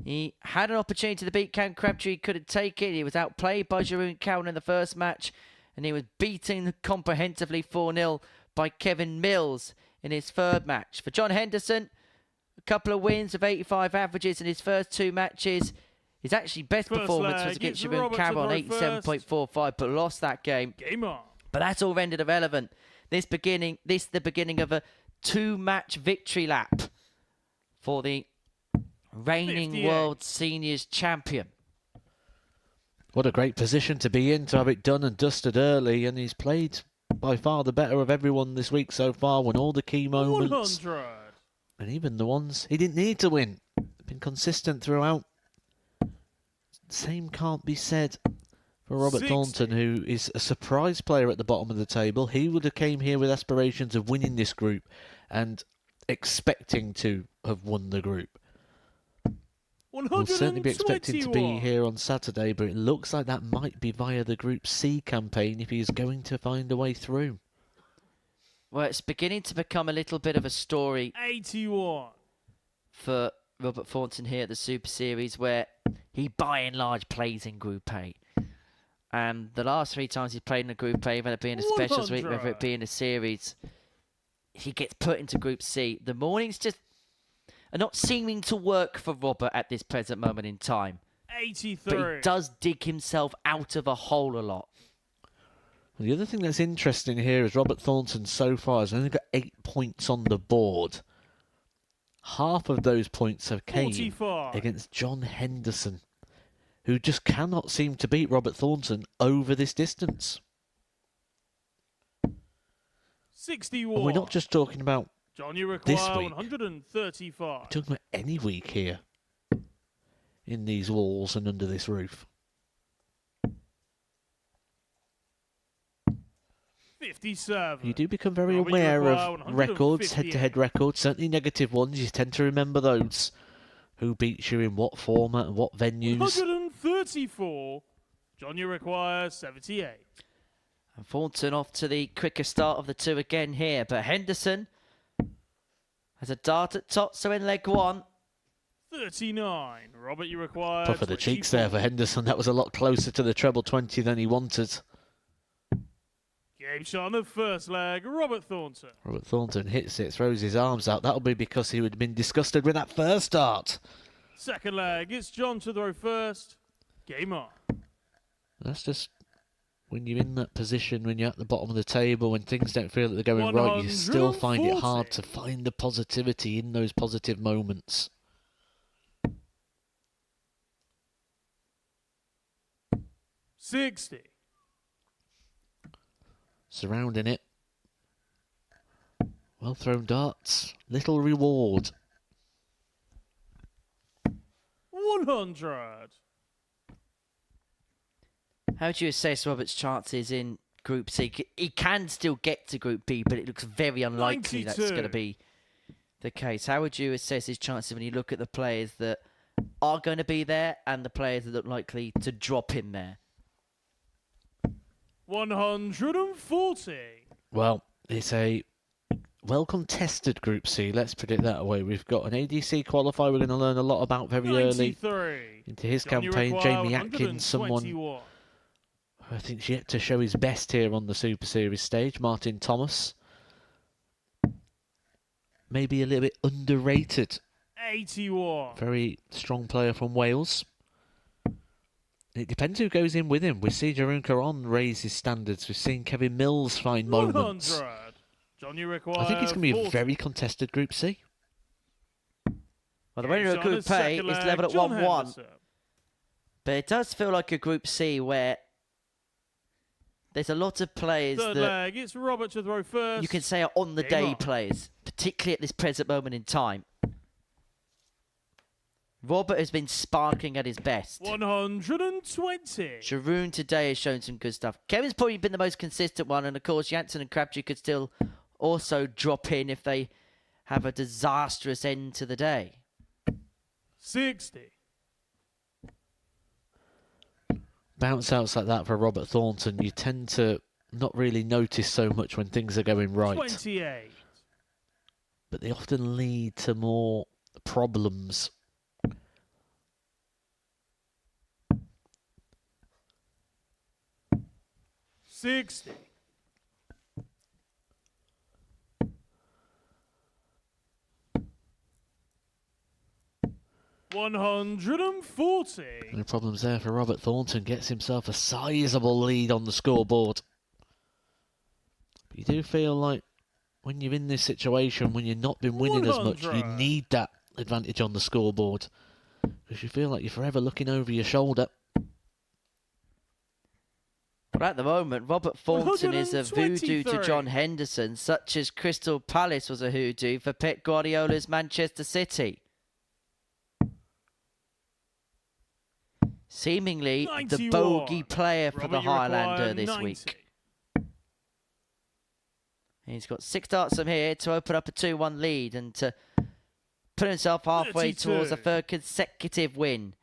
He had an opportunity to beat Cam Crabtree, he couldn't take it. He was outplayed by Jeroen Carroll in the first match, and he was beaten comprehensively 4-0 by Kevin Mills in his third match. For John Henderson, a couple of wins of 85 averages in his first 2 matches. His actually best performance was against Jeroen Carroll on 87.45, but lost that game. Game on. But that's all rendered irrelevant. This the beginning of a 2-match victory lap for the reigning 58. World Seniors champion. What a great position to be in, to have it done and dusted early, and he's played by far the better of everyone this week so far, won all the key moments. 100. And even the ones he didn't need to win. Been consistent throughout. Same can't be said for Robert 60. Thornton, who is a surprise player at the bottom of the table. He would have came here with aspirations of winning this group and expecting to have won the group. Will certainly be expected to be here on Saturday, but it looks like that might be via the Group C campaign if he is going to find a way through. Well, it's beginning to become a little bit of a story 81. for Robert Thornton here at the Super Series, where he by and large plays in Group A. And the last 3 times he's played in a Group A, whether it be in a specials week, whether it be in a series, he gets put into Group C. The mornings just are not seeming to work for Robert at this present moment in time. 83. But he does dig himself out of a hole a lot. The other thing that's interesting here is Robert Thornton so far has only got 8 points on the board. Half of those points have came 45. against John Henderson, who just cannot seem to beat Robert Thornton over this distance. 61. And we're not just talking about John, you this require week. 135. We're talking about any week here in these walls and under this roof. 57. You do become very Robert, you aware require of records, 158. head-to-head records, certainly negative ones. You tend to remember those. Who beats you in what format and what venues. 134. John, you require 78. And Thornton off to the quicker start of the 2 again here. But Henderson has a dart at top, so in leg 1. 39. Robert, you require Puff of the cheeks there for Henderson. That was a lot closer to the treble 20 than he wanted. Game shot on the first leg, Robert Thornton. Robert Thornton hits it, throws his arms out. That'll be because he would have been disgusted with that first start. Second leg, it's John to throw first. Game on. That's just when you're in that position, when you're at the bottom of the table, when things don't feel that they're going right, you still find it hard to find the positivity in those positive moments. $60. Surrounding it. Well thrown darts. Little reward. 100. How do you assess Robert's chances in Group C? He can still get to Group B, but it looks very unlikely 92. that's going to be the case. How would you assess his chances when you look at the players that are going to be there and the players that look likely to drop him there? 140. Well, it's a well-contested Group C, let's put it that way. We've got an ADC qualifier we're going to learn a lot about very 93. early into his John, you campaign. require Jamie Atkins, someone 121. I think yet to show his best here on the Super Series stage, Martin Thomas. Maybe a little bit underrated. 81. Very strong player from Wales. It depends who goes in with him. We see Jeroen Caron raise his standards. We've seen Kevin Mills find moments. 100. John, you require I think it's going to be 40. a very contested Group C. Well, the winner of Group A is level at 1-1. But it does feel like a Group C where there's a lot of players Third that leg, it's Robert to throw first. you can say are on the Game day on. players, particularly at this present moment in time. Robert has been sparkling at his best. 120. Jeroen today has shown some good stuff. Kevin's probably been the most consistent one, and of course Janssen and Crabtree could still also drop in if they have a disastrous end to the day. 60. Bounce outs like that for Robert Thornton, you tend to not really notice so much when things are going right. 28. But they often lead to more problems. $60. $140. No problems there for Robert Thornton. Gets himself a sizable lead on the scoreboard. But you do feel like when you're in this situation, when you've not been winning as much, you 100. need that advantage on the scoreboard. Because you feel like you're forever looking over your shoulder. But at the moment, Robert Thornton is a voodoo to 123. John Henderson, such as Crystal Palace was a hoodoo for Pep Guardiola's Manchester City. Seemingly the 91. bogey player for Robert, the you require Highlander this 90. week. He's got 6 darts from here to open up a 2-1 lead and to put himself halfway 32. towards a third consecutive win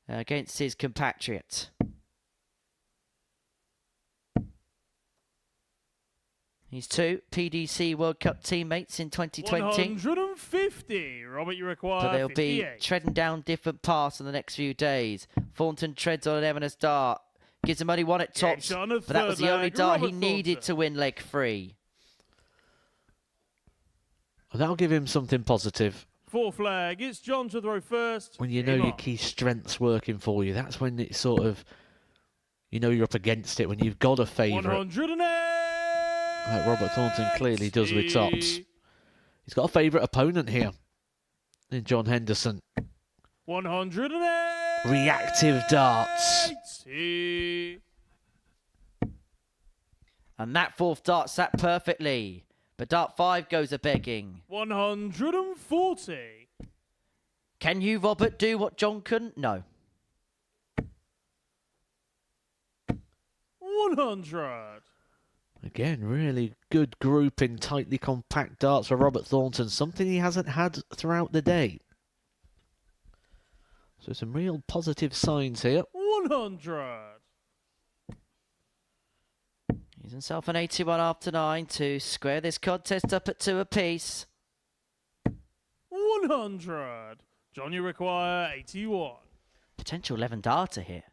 against his compatriot. He's 2 PDC World Cup teammates in 2020. 150. Robert, you require But they'll 58. be treading down different paths in the next few days. Thornton treads on an Evans dart. Gives him only one at Game tops. shot on the But that was third the only leg, dart he Robert needed Thornton. to win leg 3. And that'll give him something positive. Fourth leg, it's John to throw first. When you know Game your on. key strengths working for you, that's when it's sort of, you know you're up against it, when you've got a favourite. 180. Like Robert Thornton clearly does with tops. He's got a favourite opponent here in John Henderson. 180. Reactive darts. And that 4th dart sat perfectly. But dart 5 goes a begging. 140. Can you, Robert, do what John couldn't? No. 100. Again, really good group in tightly compact darts for Robert Thornton. Something he hasn't had throughout the day. So some real positive signs here. 100. He's himself an 81 after 9 to square this contest up at 2 apiece. 100. John, you require 81. Potential 11 darter here.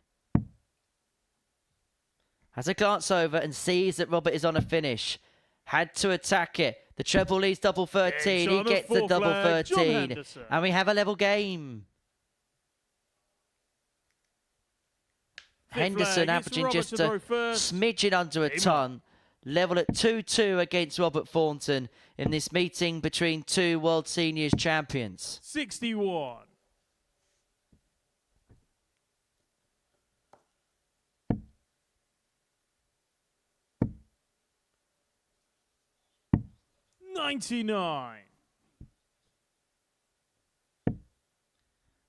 Has a glance over and sees that Robert is on a finish. Had to attack it. The treble leads double 13. He on a gets the fourth double leg, John 13. Henderson. And we have a level game. Fifth Henderson leg, it's averaging Robert just to a throw first. smidgen under a Game ton. Level at 2-2 against Robert Thornton in this meeting between 2 World Seniors champions. 61. $99.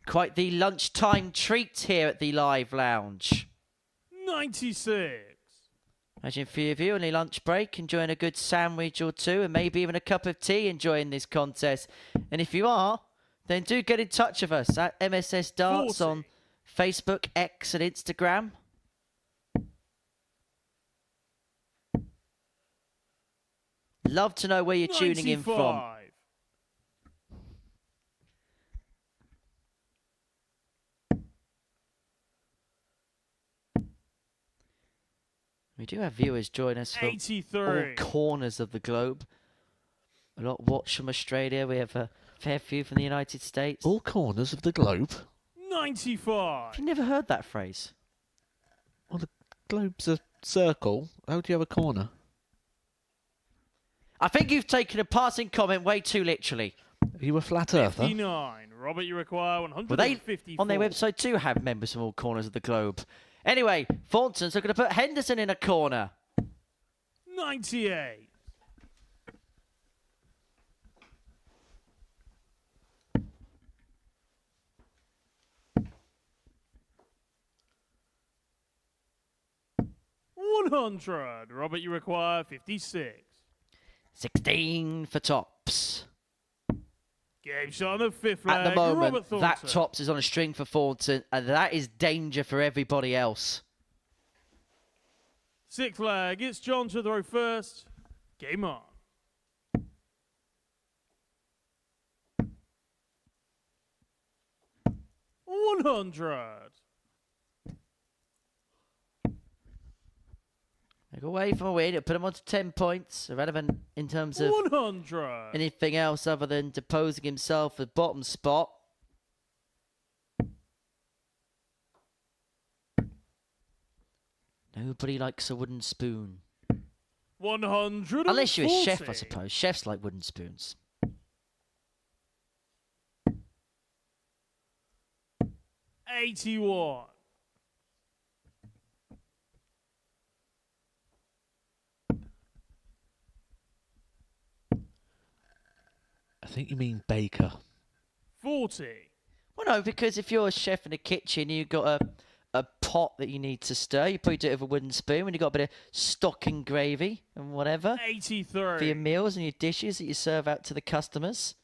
Quite the lunchtime treat here at the Live Lounge. 96. Imagine a few of you on your lunch break enjoying a good sandwich or two and maybe even a cup of tea enjoying this contest. And if you are, then do get in touch with us at MSS Darts 40. on Facebook, X and Instagram. Love to know where you're tuning in from. 95. We do have viewers join us from 83. all corners of the globe. A lot watch from Australia. We have a fair few from the United States. All corners of the globe? 95. Have you never heard that phrase? Well, the globe's a circle. How do you have a corner? I think you've taken a passing comment way too literally. Are you a flat earther? 59. Robert, you require Well, 154. they, on their website, too, have members from all corners of the globe. Anyway, Thornton's looking to put Henderson in a corner. 98. $100. Robert, you require 56. 16 for tops. Game shot on the fifth At leg. the moment, Robert that Thornton. tops is on a string for Thornton, and that is danger for everybody else. Sixth leg. It's John to throw first. Game on. $100. They go away from a win. It'll put them on to 10 points. Irrelevant in terms of 100. anything else other than deposing himself at bottom spot. Nobody likes a wooden spoon. 140. Unless you're a chef, I suppose. Chefs like wooden spoons. $81. I think you mean baker. 40. Well, no, because if you're a chef in a kitchen, you've got a pot that you need to stir. You probably do it with a wooden spoon when you've got a bit of stock and gravy and whatever 83. for your meals and your dishes that you serve out to the customers.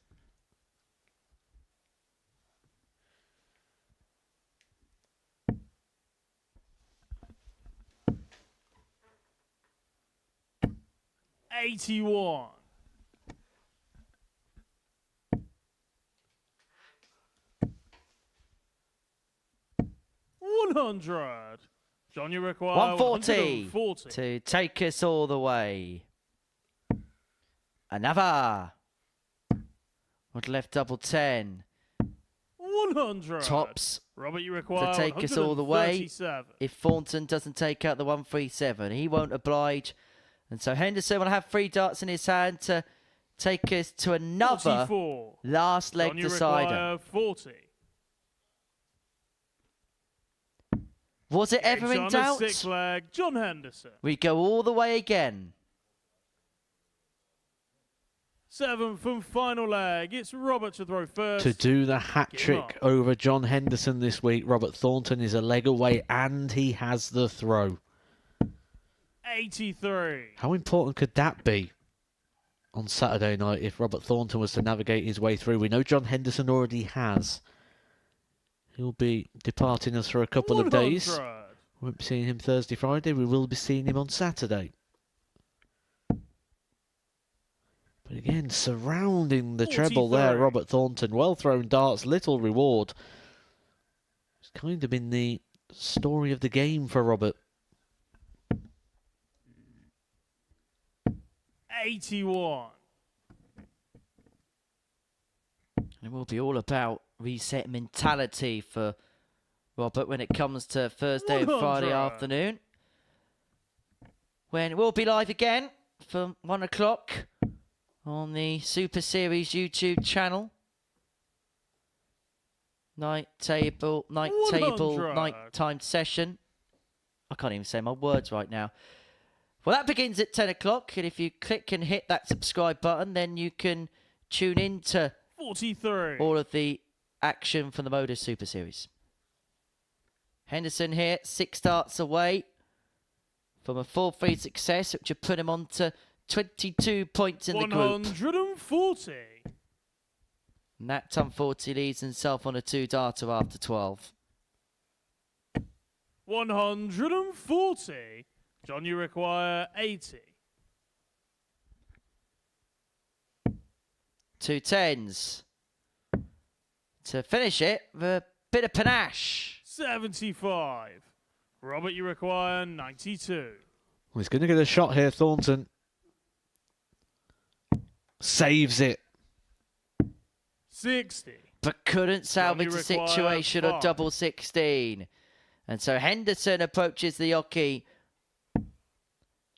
$81. $100. John, you require 140 140. to take us all the way. Another. What left double 10. 100. Tops Robert, you require to take us all the way. 137. If Thornton doesn't take out the 137, he won't oblige. And so Henderson will have 3 darts in his hand to take us to another 44. last leg John, you decider. require 40. Was it ever in On the doubt? sixth leg, John Henderson. We go all the way again. 7th and final leg. It's Robert to throw first. To do the hat-trick over John Henderson this week, Robert Thornton is a leg away and he has the throw. 83. How important could that be on Saturday night if Robert Thornton was to navigate his way through? We know John Henderson already has. He'll be departing us for a couple of days. 100. We won't be seeing him Thursday, Friday. We will be seeing him on Saturday. But again, surrounding the treble there, 43. Robert Thornton. Well thrown darts, little reward. It's kind of been the story of the game for Robert. 81. It will be all about reset mentality for Robert when it comes to Thursday and Friday 100. afternoon. When we'll be live again from 1 o'clock on the Super Series YouTube channel. Night table, 100. nighttime session. I can't even say my words right now. Well, that begins at 10 o'clock, and if you click and hit that subscribe button, then you can tune in to 43. all of the action from the Modus Super Series. Henderson here, 6 darts away from a 4-3 success, which would put him on to 22 points in the group. 140. And that Tom 40 leads himself on a 2-darter after 12. 140. John, you require 80. 2 10s. To finish it with a bit of panache. 75. Robert, you require 92. Well, he's going to get a shot here, Thornton. Saves it. 60. But couldn't salvage Only the situation on require double 16. And so Henderson approaches the hockey,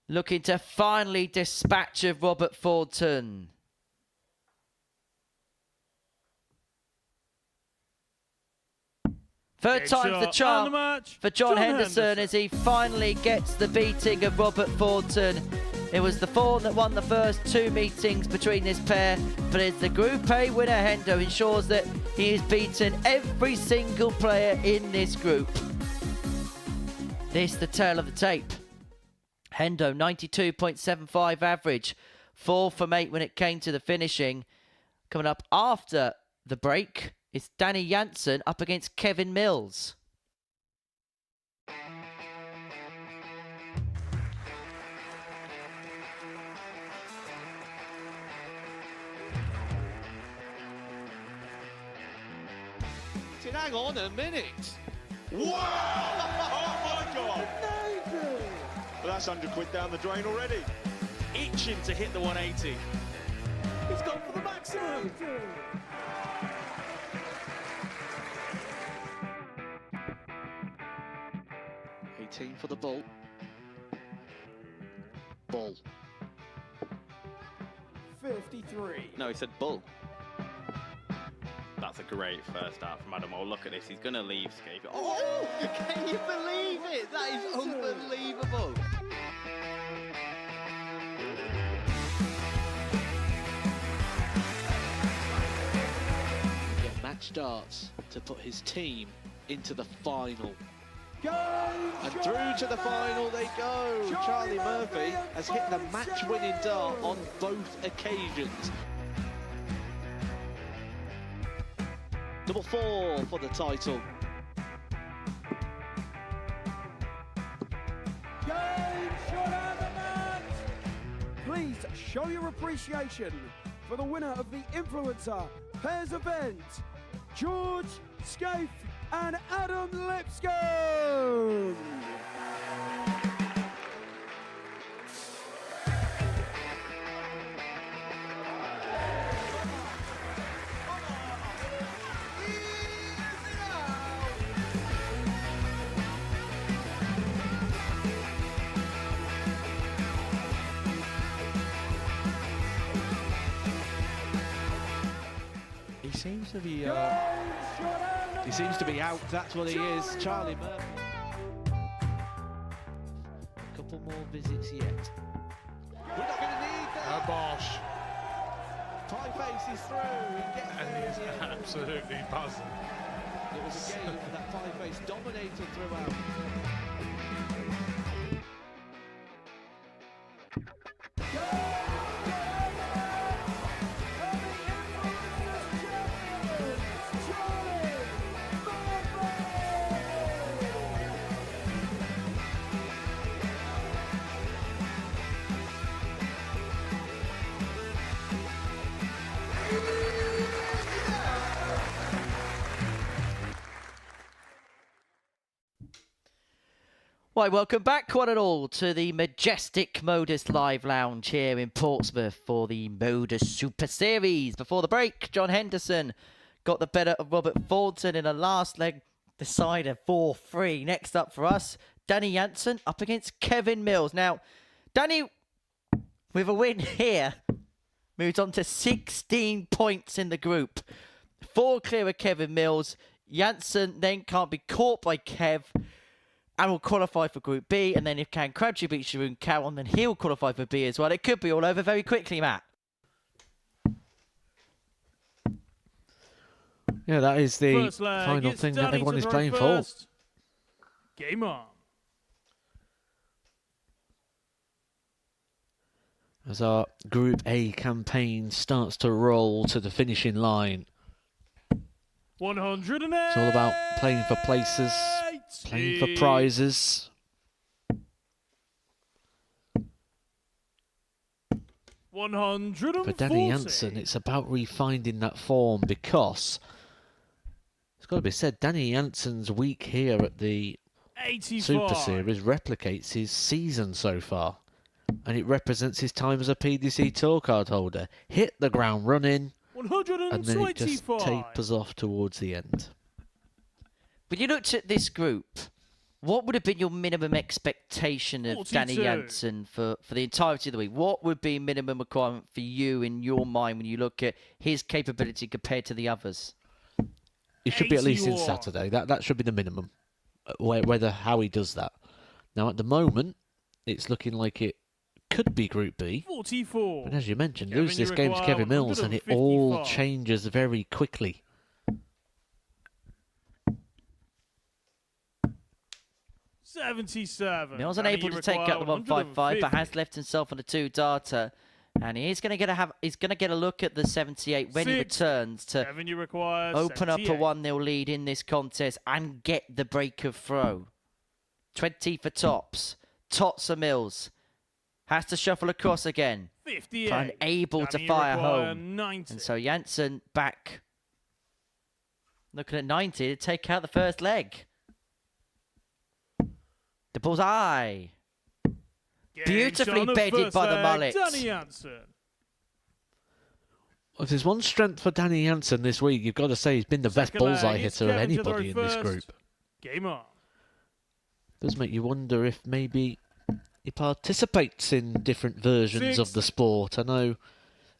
looking to finally dispatch of Robert Thornton. Third time's the charm for John Henderson as he finally gets the beating of Robert Thornton. It was the Fawn that won the first 2 meetings between this pair, but it's the Group A winner, Hendo, ensures that he has beaten every single player in this group. This the tale of the tape. Hendo, 92.75 average, 4 from 8 when it came to the finishing. Coming up after the break, it's Danny Janssen up against Kevin Mills. Hang on a minute. Wow! Oh my God! Well, that's £100 down the drain already. Itching to hit the 180. He's gone for the maximum. 18 for the ball. Ball. 53. No, he said bull. That's a great first out from Adam. Oh, look at this. He's going to leave Skate. Oh, can you believe it? That is unbelievable. Get match darts to put his team into the final. And through to the final they go. Charlie Murphy has hit the match-winning dart on both occasions. Double 4 for the title. Please show your appreciation for the winner of the Influencer Pairs event, George Scaife and Adam Lipscomb. He seems to be out, that's what he is. Charlie Murphy. A couple more visits yet. We're not going to need that. Oh, Bosch. Pie Face is through. And he's absolutely buzzing. It was a game that Pie Face dominated throughout. Right, welcome back, one and all, to the majestic Modus Live Lounge here in Portsmouth for the Modus Super Series. Before the break, John Henderson got the better of Robert Thornton in a last leg decider 4-3. Next up for us, Danny Janssen up against Kevin Mills. Now, Danny, with a win here, moves on to 16 points in the group. 4 clear of Kevin Mills. Janssen then can't be caught by Kev and will qualify for Group B. And then if Cam Crabtree beats Sharon Cowan, then he'll qualify for B as well. It could be all over very quickly, Matt. Yeah, that is the final thing that everyone is playing for. Game on. As our Group A campaign starts to roll to the finishing line. 108. It's all about playing for places, playing for prizes. For Danny Janssen, it's about refinding that form because it's got to be said, Danny Janssen's week here at the 85. Series replicates his season so far, and it represents his time as a PDC Tour card holder. Hit the ground running, and then it just 125. tapers off towards the end. When you looked at this group, what would have been your minimum expectation of 42. Danny Jansen for the entirety of the week? What would be minimum requirement for you in your mind when you look at his capability compared to the others? It should be at least in 81. Saturday. That should be the minimum. Whether how he does that. Now at the moment, it's looking like it could be Group B. 44. But as you mentioned, Kevin, lose you this game to require Kevin Mills, and it all 155. changes very quickly. 77. Mills Danny, unable you to take require out the 155, but has left himself on a 2-darter. And he's going to get a look at the 78 when he 6. returns to Kevin, you require open up a 78. 1-0 lead in this contest and get the break of throw. 20 for tops. Tots of Mills. Has to shuffle across again. 58. Unable to Danny, you fire require home. 90. And so Jansen back. Looking at 90 to take out the first leg. The bullseye. Game Beautifully shot on bedded first by the leg, mullet. Danny Jansen. Well, if there's one strength for Danny Jansen this week, you've got to say he's been the best Second leg, bullseye it's hitter of Kevin to throw anybody in this first. group. Game on. Does make you wonder if maybe he participates in different versions of the sport. I know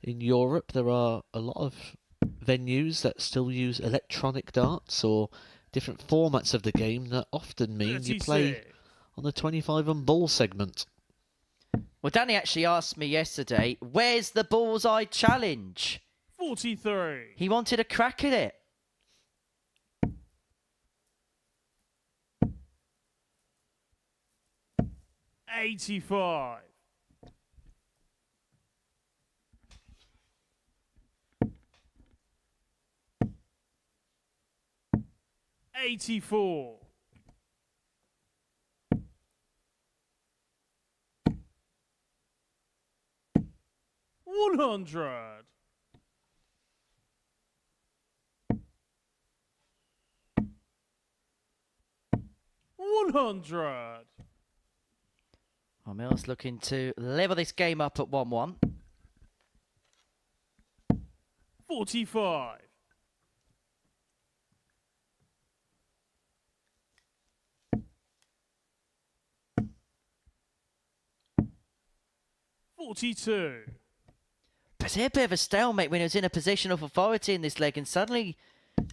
in Europe there are a lot of venues that still use electronic darts or different formats of the game that often mean you play 36. on the 25 and bull segment. Well, Danny actually asked me yesterday, where's the bullseye challenge? 43. He wanted a crack at it. $85. $84. $100. $100. Well, Mills looking to level this game up at 1-1. 45. $42. But it's a bit of a stalemate when he was in a position of authority in this leg, and suddenly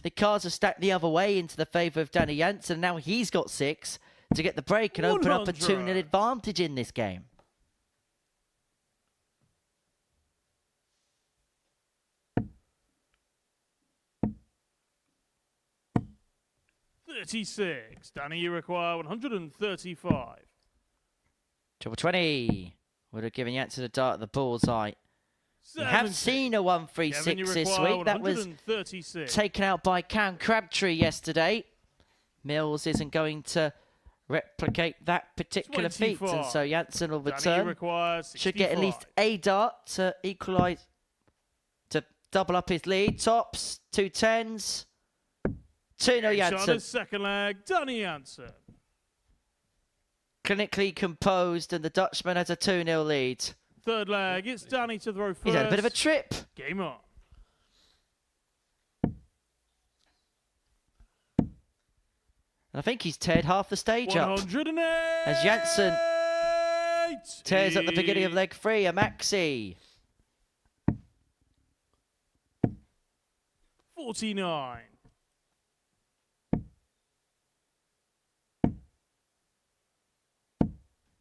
the cards are stacked the other way into the favour of Danny Jansen. Now he's got 6 to get the break and open up a 2-0 advantage in this game. $36. Danny, you require 135. Triple 20 would have given Jansen a dart at the bullseye. We have 70. seen a Kevin, 136 you this require week. That was 136. taken out by Cam Crabtree yesterday. Mills isn't going to replicate that particular feat, and 24. so Jansen will Danny, you return. require Should get at 65. least a dart to equalise, to double up his lead. Tops, 2 10s. 2-0 Shot Jansen. the second leg, Danny Jansen. Clinically composed, and the Dutchman has a 2-0 lead. Third leg, it's Danny to throw first. He's had a bit of a trip. Game on. And I think he's teared half the stage up. 108. As Jansen tears at the beginning of leg 3, a maxi. 49.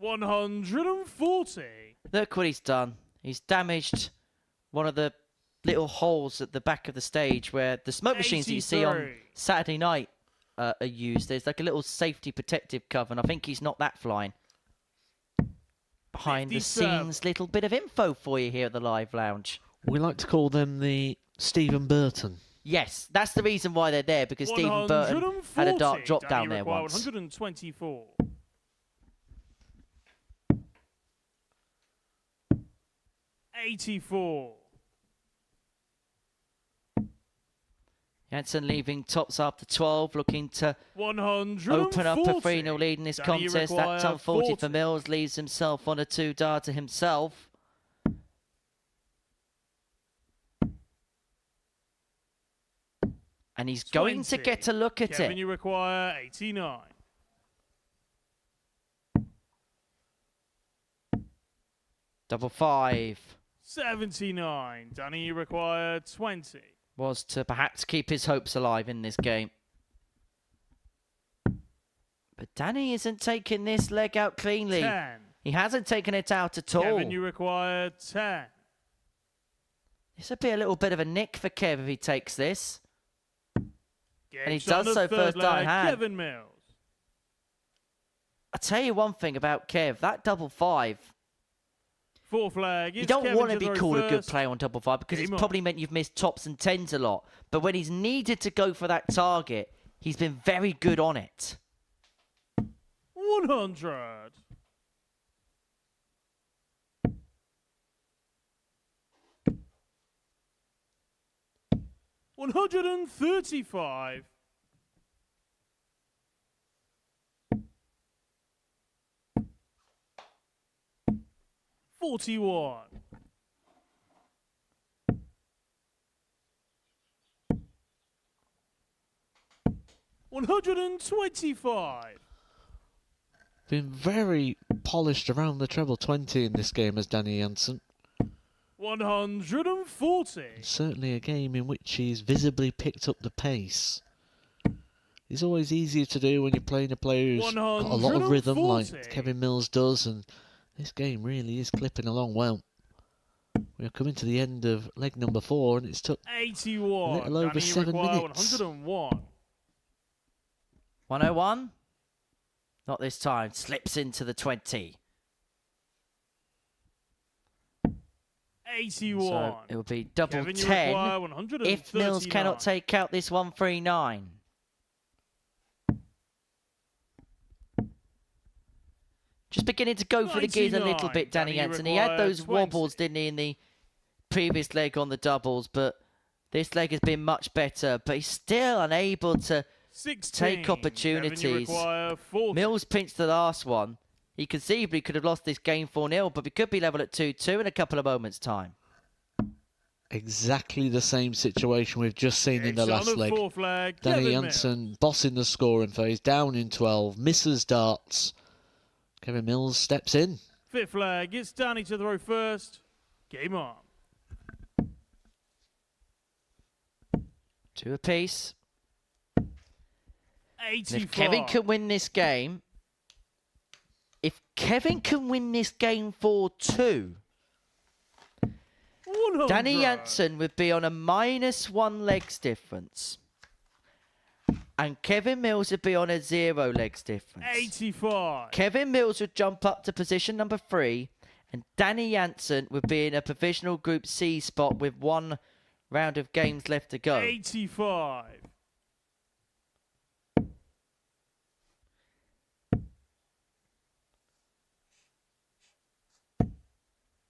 $140. Look what he's done. He's damaged one of the little holes at the back of the stage where the smoke machines that you see on 83. Saturday night are used. There's like a little safety protective cover, and I think he's not that flying. Behind 57. the scenes, little bit of info for you here at the Live Lounge. We like to call them the Stephen Burton. Yes, that's the reason why they're there, because Stephen Burton had a dart 140. drop Danny down there require once. 124. $84. Janssen leaving tops after 12, looking to 140. open up a 3-0 lead in this Danny contest. That require time 40 for 40. Mills, leaves himself on a 2-dar to himself. And he's going to 20. get a look at Kevin, it. you require 89. Double 5 79. Danny, you require 20. was to perhaps keep his hopes alive in this game. But Danny isn't taking this leg out cleanly. 10. He hasn't taken it out at all. Kevin, you require 10. This would be a little bit of a nick for Kev if he takes this. And he Gates on does the so third first out in leg, hand. Kevin Mills. I'll tell you one thing about Kev. That double 5. Fourth leg. You don't want to be called a good first. player on double 5 because it's Game on. probably meant you've missed tops and 10s a lot. But when he's needed to go for that target, he's been very good on it. 100. $135. $41. $125. Been very polished around the treble 20 in this game as Danny Janssen. 140. Certainly a game in which he's visibly picked up the pace. It's always easier to do when you're playing a player who's got a lot of rhythm like 140. Kevin Mills does, and this game really is clipping along well. We're coming to the end of leg number 4 and it's took 81. a little over Danny, you 7 require minutes. 101. 101. Not this time. Slips into the 20. 81. So it will be double Kevin, you 10 require 139. if Mills cannot take out this 139. Just beginning to go for the gears a little 99. bit, Danny Danny Janssen. He had require those 20. wobbles, didn't he, in the previous leg on the doubles, but this leg has been much better. But he's still unable to 16. take opportunities. Kevin, you require 40. Mills pinched the last one. He conceivably could have lost this game 4-0, but we could be level at 2-2 in a couple of moments' time. Exactly the same situation we've just seen in the It's on last the leg. fourth leg, Danny Kevin Janssen bossing the scoring phase, down in 12, misses darts. Kevin Mills steps in. Fifth leg. It's Danny to throw first. Game on. 2 apiece. 85. And if Kevin can win this game, for 2, 100. Danny Janssen would be on a -1 legs difference. And Kevin Mills would be on a 0 legs difference. 85. Kevin Mills would jump up to position number 3, and Danny Janssen would be in a provisional Group C spot with 1 round of games left to go. 85.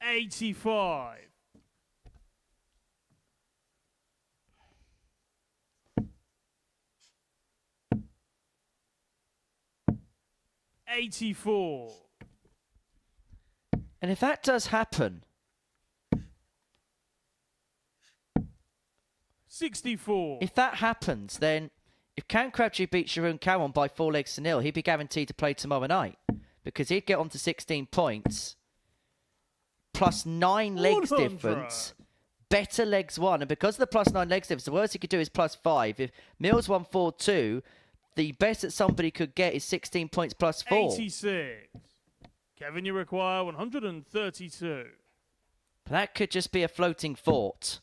85. 84. And if that does happen, 64. if that happens, then if Cam Crabtree beats Sharon Cowan by 4 legs to 0, he'd be guaranteed to play tomorrow night because he'd get on to 16 points plus 9 legs 100. difference. Better legs won, and because of the plus 9 legs difference, the worst he could do is plus 5. If Mills won 4-2, the best that somebody could get is 16 points plus 4. 86. Kevin, you require 132. But that could just be a floating fort,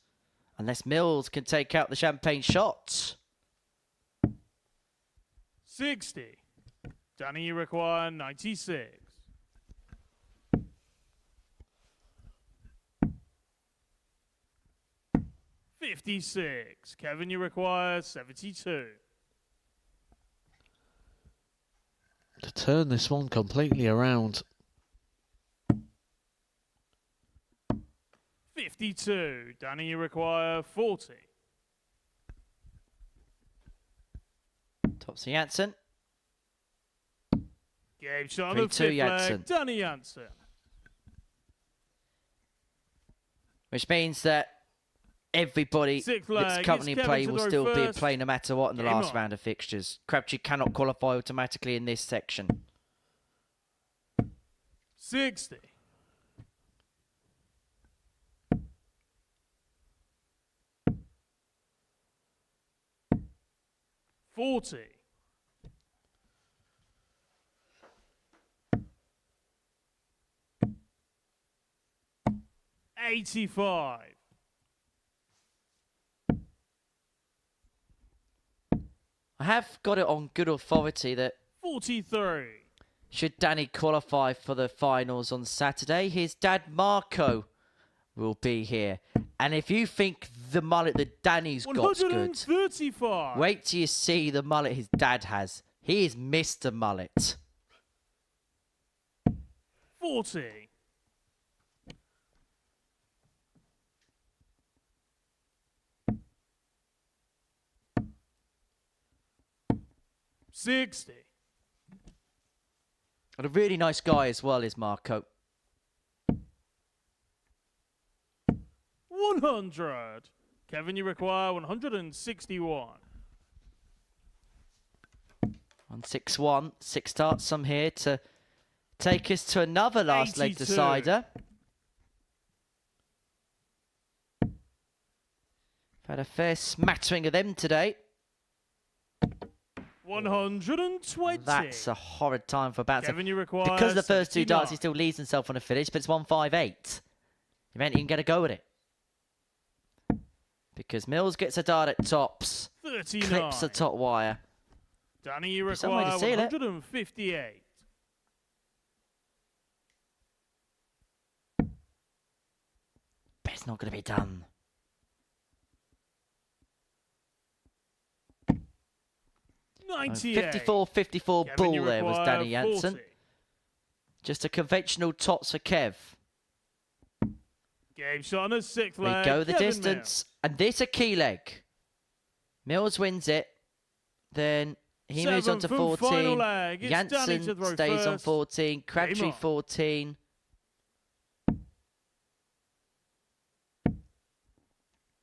unless Mills can take out the champagne shots. 60. Danny, you require 96. 56. Kevin, you require 72. To turn this one completely around. 52. Danny, you require 40. Tops for Janssen. Game shot on the 3-2 fifth Janssen. leg, Danny Janssen. Which means that everybody Sixth that's leg, currently in it's play Kevin will to still throw be in first. play no matter what in the Game last on. round of fixtures. Crabtree cannot qualify automatically in this section. 60. $40. $85. I have got it on good authority that 43. should Danny qualify for the finals on Saturday, his dad Marco will be here. And if you think the mullet that Danny's got's good, 135. wait till you see the mullet his dad has. He is Mr. Mullet. 40. $60. And a really nice guy as well is Marco. 100. Kevin, you require 161. 161. 6 starts some here to take us to another last leg 82. decider. Had a fair smattering of them today. 120. That's a horrid time for Bouncer. Kevin, you require Because of the first two 79. darts, he still leaves himself on a finish, but it's 158. You meant he can get a go at it. Because Mills gets a dart at tops. 39. Clips the top wire. Danny, you Some way to require seal it. 158. But it's not going to be done. 98. 54-54 Kevin, ball you there was require Danny Janssen. 40. Just a conventional tops for Kev. Game shot on the sixth We leg. go the Kevin distance. And this a key leg. Mills wins it. Then he moves on to Seventh and final 14. leg. It's Danny to Janssen throw stays on first. 14. Crabtree on. 14.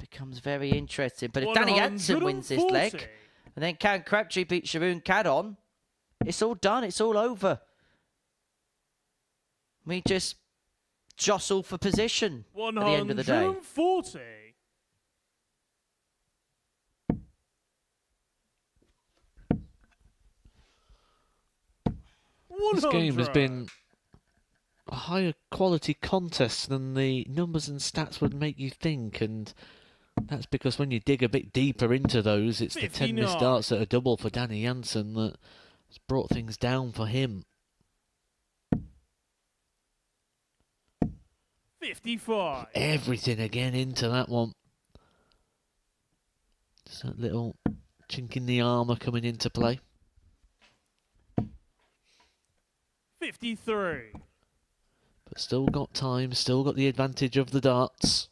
Becomes very interesting. But if Danny Janssen wins this leg, 140. and then can Crabtree beat Sharoon Cadon, it's all done. It's all over. We just jostle for position at the end of the day. 140. This game has 100. been a higher quality contest than the numbers and stats would make you think, and that's because when you dig a bit deeper into those, it's the 10 missed 59. darts that are double for Danny Janssen that has brought things down for him. 55. Everything again into that one. Just that little chink in the armour coming into play. 53. But still got time, still got the advantage of the darts.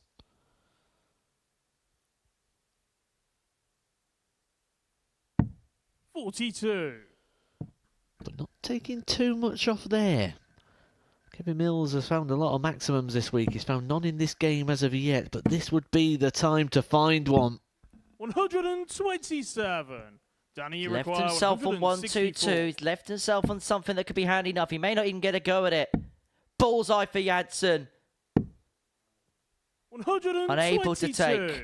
$42. But not taking too much off there. Kevin Mills has found a lot of maximums this week. He's found none in this game as of yet, but this would be the time to find one. 127. Danny, you Left require himself on 164. 1-2-2. He's left himself on something that could be handy enough. He may not even get a go at it. Bullseye for Janssen. 122. Unable to take.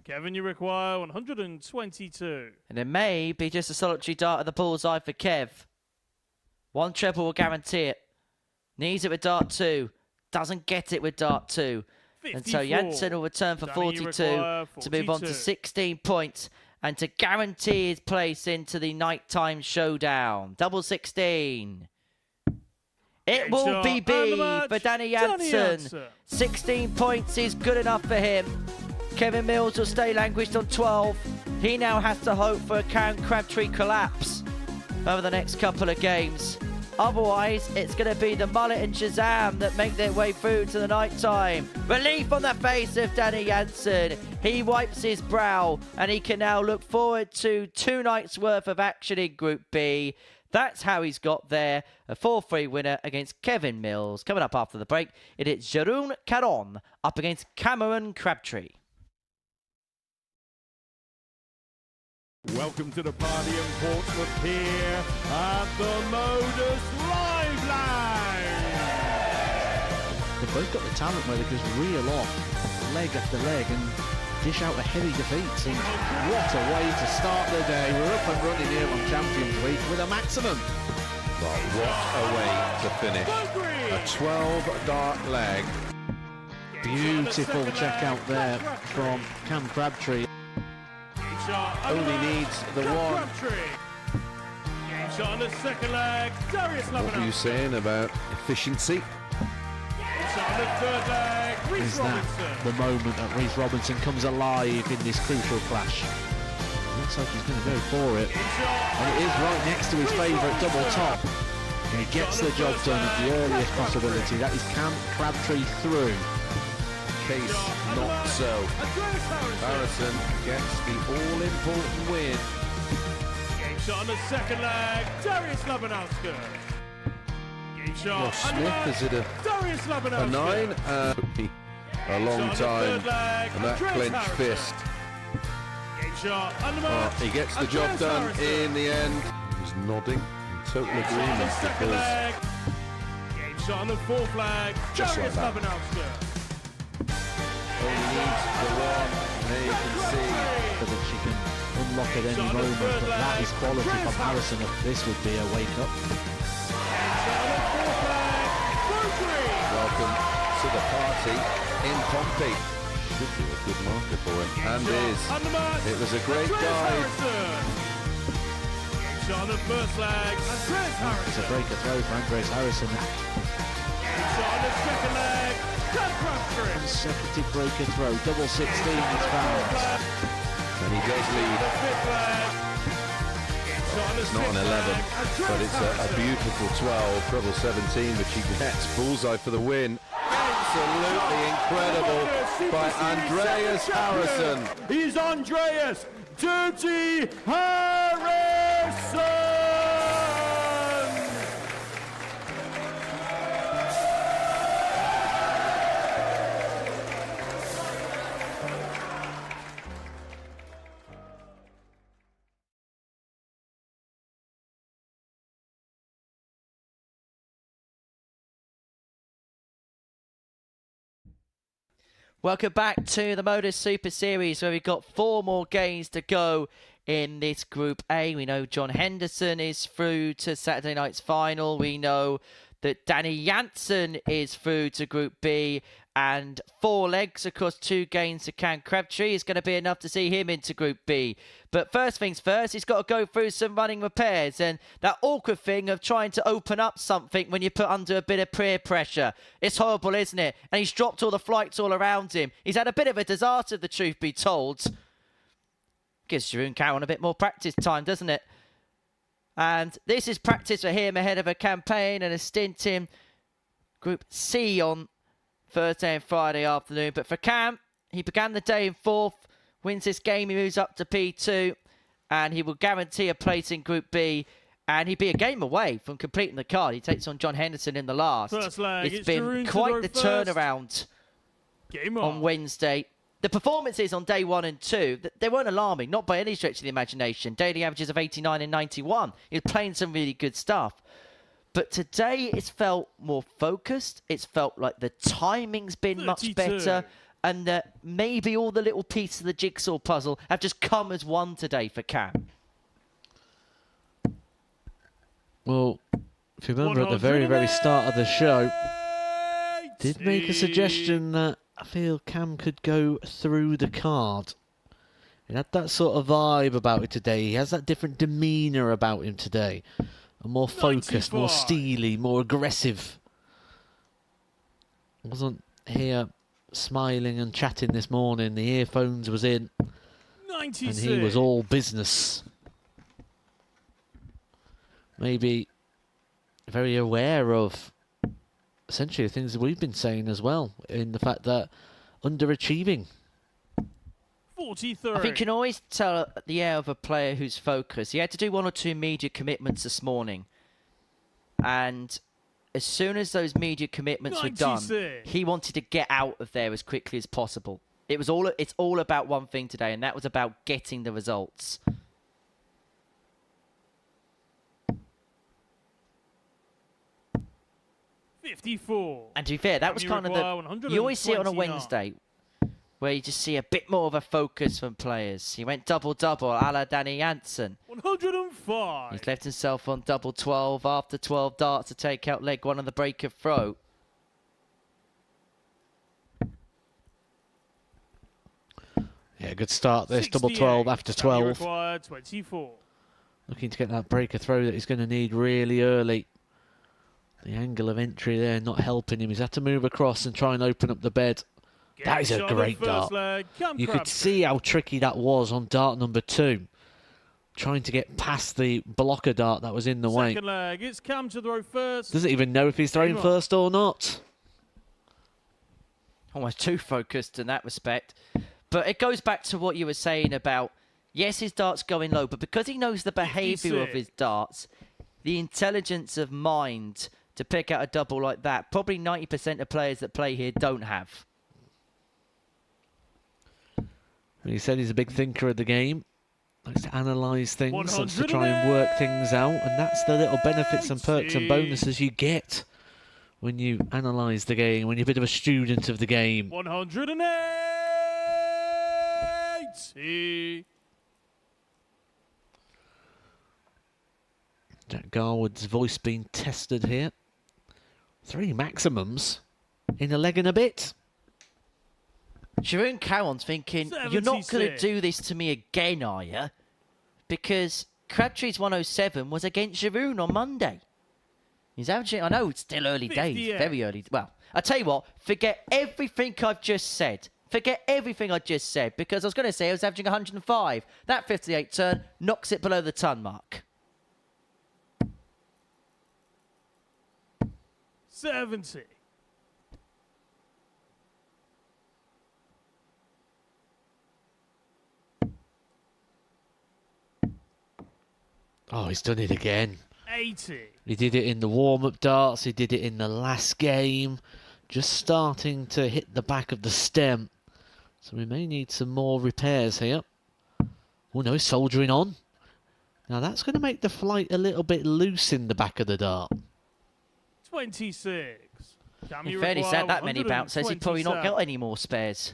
Kevin, you require 122. And it may be just a solitary dart at the bullseye for Kev. One treble will guarantee it. Needs it with dart 2. Doesn't get it with dart 2. And so 54. Janssen will return for Danny, you 42 require to move on to 42. 16 points and to guarantee his place into the nighttime showdown. Double 16. It Game will shot be and the B match, for Danny Danny Janssen. Janssen. 16 points is good enough for him. Kevin Mills will stay languished on 12. He now has to hope for a Karen Crabtree collapse over the next couple of games. Otherwise, it's going to be the Mullet and Shazam that make their way through to the night time. Relief on the face of Danny Jansen. He wipes his brow and he can now look forward to 2 nights worth of action in Group B. That's how he's got there. A 4-3 winner against Kevin Mills. Coming up after the break, it is Jeroen Caron up against Cameron Crabtree. Welcome to the party in Portsmouth here at the Modus Live Lounge. They've both got the talent where they can just reel off leg after leg and dish out a heavy defeat. And what a way to start the day. We're up and running here on Champions Week with a maximum. Well, what a way to finish. A 12-dart leg. Beautiful check out there from Cam Crabtree. Only needs the one. Game shot on the second leg. Darius What were you saying about efficiency? Shot on the third leg. Is that the moment that Reece Robinson comes alive in this crucial clash? Looks like he's going to go for it. And it is right next to his favourite double top. And he gets the job done at the earliest possibility. That is Cam Crabtree through. Case not so. Harrison gets the all-important win. Game shot on the second leg. Darius Labanowski. Game shot. Well, Smith, is it Darius a 9? A long time. And that clenched fist. Game shot. He gets the job done in the end. He's nodding in total agreement because game shot on the fourth leg. Just Darius like that. Labanowski. only needs the one. There you can see that she can unlock at any moment, but that is quality from Harrison. This would be a wake-up. Welcome to the party in Pompey. Should be a good marker for him, and is. It was a great dive. On the first leg, Andreas Harrison. It's a breaker throw for Andreas Harrison. On the second leg, Cam Crabtree. Consecutive breaker throw, double 16 is found. And he does lead. It's not an 11, but it's a beautiful 12, treble 17, which he gets. Bullseye for the win. Absolutely incredible by Andreas Harrison. He's Andreas Dirty Harrison! Welcome back to the Modus Super Series, where we've got 4 more games to go in this Group A. We know John Henderson is through to Saturday night's final. We know that Danny Jansen is through to Group B. And 4 legs across 2 games to Cam Crabtree is going to be enough to see him into Group B. But first things first, he's got to go through some running repairs. And that awkward thing of trying to open up something when you're put under a bit of peer pressure. It's horrible, isn't it? And he's dropped all the flights all around him. He's had a bit of a disaster, the truth be told. Gives Jeroen Caron a bit more practice time, doesn't it? And this is practice for him ahead of a campaign and a stint in Group C on Thursday and Friday afternoon. But for Cam, he began the day in 4th, wins this game, he moves up to P2, and he will guarantee a place in Group B, and he'd be a game away from completing the card. He takes on John Henderson in the last. First leg, it's been quite the turnaround on Wednesday. The performances on day 1 and 2, they weren't alarming, not by any stretch of the imagination. Daily averages of 89 and 91. He was playing some really good stuff. But today, it's felt more focused. It's felt like the timing's been much better. And that maybe all the little pieces of the jigsaw puzzle have just come as one today for Cam. Well, if you remember at the very, very start of the show, did make a suggestion that I feel Cam could go through the card. He had that sort of vibe about it today. He has that different demeanour about him today. More focused, more steely, more aggressive. Wasn't here smiling and chatting this morning. The earphones was in. 96. And he was all business. Maybe very aware of essentially the things that we've been saying as well, in the fact that underachieving. 43. I think you can always tell the air of a player who's focused. He had to do 1 or 2 media commitments this morning. And as soon as those media commitments were done, he wanted to get out of there as quickly as possible. It's all about one thing today, and that was about getting the results. And to be fair, that was kind of you always see it on a Wednesday, where you just see a bit more of a focus from players. He went double-double, a la Danny Jansen. 105. He's left himself on double 12 after 12 darts to take out leg 1 on the break of throw. Yeah, good start. This double 12 after 12. 24. Looking to get that breaker throw that he's going to need really early. The angle of entry there not helping him. He's had to move across and try and open up the bed. That is a great dart. You could see how tricky that was on dart number 2. Trying to get past the blocker dart that was in the way. Second leg, it's Cam to throw first. Doesn't even know if he's throwing first or not. Almost too focused in that respect. But it goes back to what you were saying about, yes, his dart's going low, but because he knows the behaviour of his darts, the intelligence of mind to pick out a double like that, probably 90% of players that play here don't have. He said he's a big thinker of the game. Likes to analyse things, likes to try and work things out, and that's the little benefits and perks and bonuses you get when you analyse the game, when you're a bit of a student of the game. 180. Jack Garwood's voice being tested here. 3 maximums in a leg and a bit. Sharon Cowan's thinking, 76. You're not going to do this to me again, are you? Because Crabtree's 107 was against Sharon on Monday. He's averaging, I know it's still early days, very early. Well, I tell you what, forget everything I've just said. Forget everything I just said, because I was going to say I was averaging 105. That 58 turn knocks it below the ton mark. 70. Oh, he's done it again. 80. He did it in the warm-up darts. He did it in the last game. Just starting to hit the back of the stem. So we may need some more repairs here. Oh no, he's soldiering on. Now that's going to make the flight a little bit loose in the back of the dart. 26. In fairness, had that many bounces, he'd probably not got any more spares.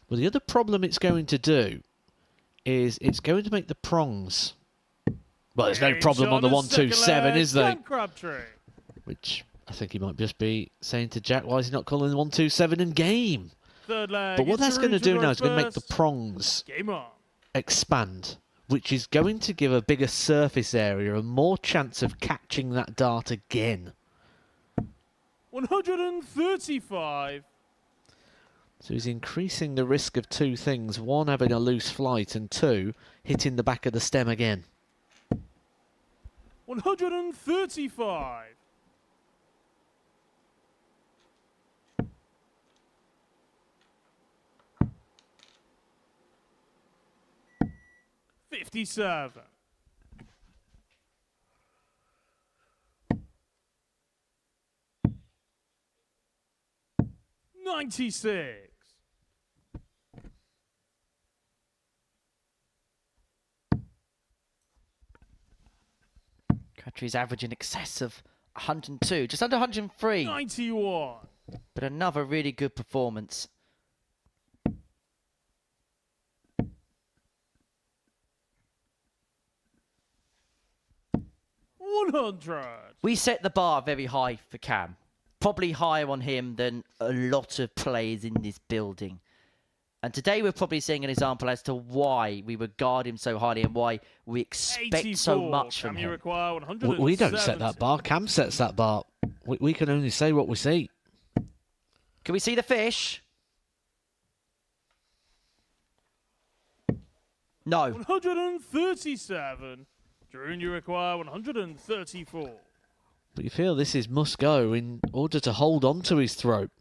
Well, the other problem it's going to do is it's going to make the prongs. Well, there's no problem on the 127, is there? Which I think he might just be saying to Jack, why is he not calling the 127 in game? Third leg, but what that's going to do now is going to make the first. prongs Game on. expand, which is going to give a bigger surface area and more chance of catching that dart again. 135. So he's increasing the risk of 2 things. 1, having a loose flight, and 2, hitting the back of the stem again. 135. 57. 96. Crabtree's average in excess of 102, just under 103. 91. But another really good performance. We set the bar very high for Cam. Probably higher on him than a lot of players in this building. And today we're probably seeing an example as to why we regard him so highly and why we expect so much from him. We don't set that bar. Cam sets that bar. We can only say what we see. Can we see the fish? No. 137. Drew, you require 134. But you feel this is must go in order to hold on to his throat.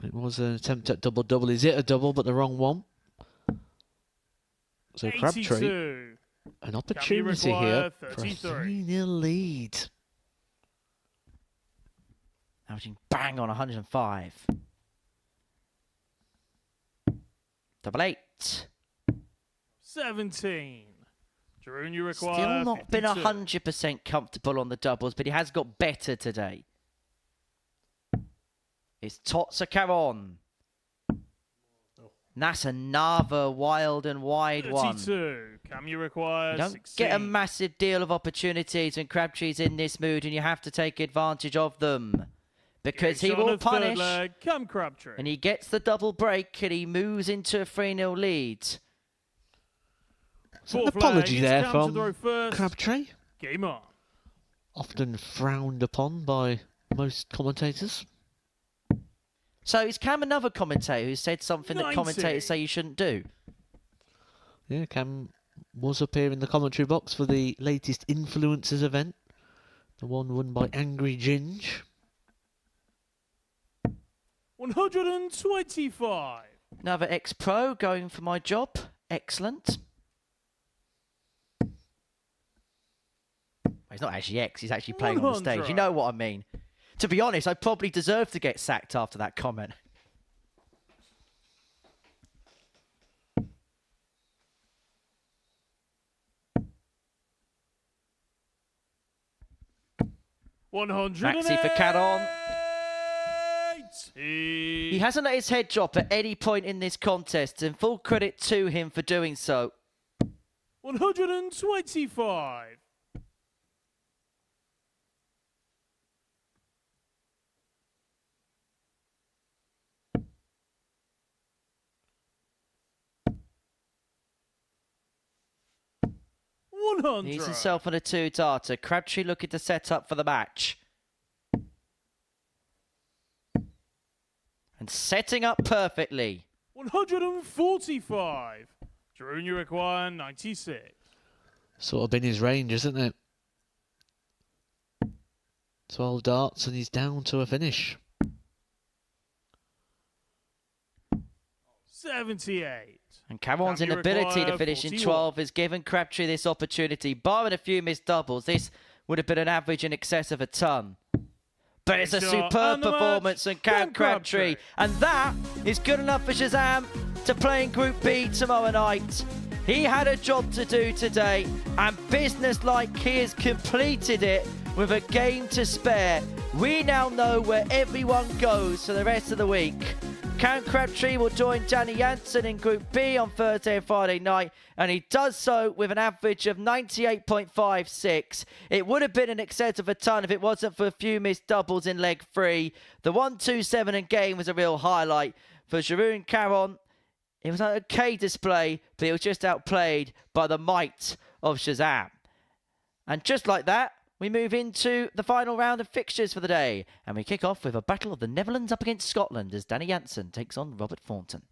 It was an attempt at double-double. Is it a double, but the wrong one? So Crabtree, an opportunity here for a 3-0 lead. Averaging bang on 105. Double 8. 17. Jerome, you require Still not 52. been 100% comfortable on the doubles, but he has got better today. It's Totsa Caron. And that's another wild and wide 32. one. Cam, you require You don't 16. get a massive deal of opportunities when Crabtree's in this mood, and you have to take advantage of them. Because he will punish, Cam Crabtree. and he gets the double break, and he moves into a 3-0 lead. So an apology there from first. Crabtree. Game on. Often frowned upon by most commentators. So is Cam another commentator who said something that 90. commentators say you shouldn't do? Yeah, Cam was up here in the commentary box for the latest Influencers event. The one won by Angry Ginge. 125. Another ex-pro going for my job. Excellent. Well, he's not actually ex, he's actually playing on the stage. You know what I mean. To be honest, I probably deserve to get sacked after that comment. Maxi for Caron. He hasn't let his head drop at any point in this contest, and full credit to him for doing so. 125. He's himself on a 2-darter. Crabtree looking to set up for the match. And setting up perfectly. 145. Jerome, you require 96. Sort of been his range, isn't it? 12 darts and he's down to a finish. 78. And Cameron's inability to finish in 12 has given Crabtree this opportunity. Barring a few missed doubles, this would have been an average in excess of a ton. But it's a superb performance from Cam Crabtree. And that is good enough for Shazam to play in Group B tomorrow night. He had a job to do today, and business-like, he has completed it with a game to spare. We now know where everyone goes for the rest of the week. Cam Crabtree will join Danny Jansen in Group B on Thursday and Friday night, and he does so with an average of 98.56. It would have been in excess of a ton if it wasn't for a few missed doubles in leg 3. The 1-2-7 and game was a real highlight for Jeroen Caron. It was an okay display, but it was just outplayed by the might of Shazam. And just like that, we move into the final round of fixtures for the day. And we kick off with a battle of the Netherlands up against Scotland as Danny Jansen takes on Robert Thornton.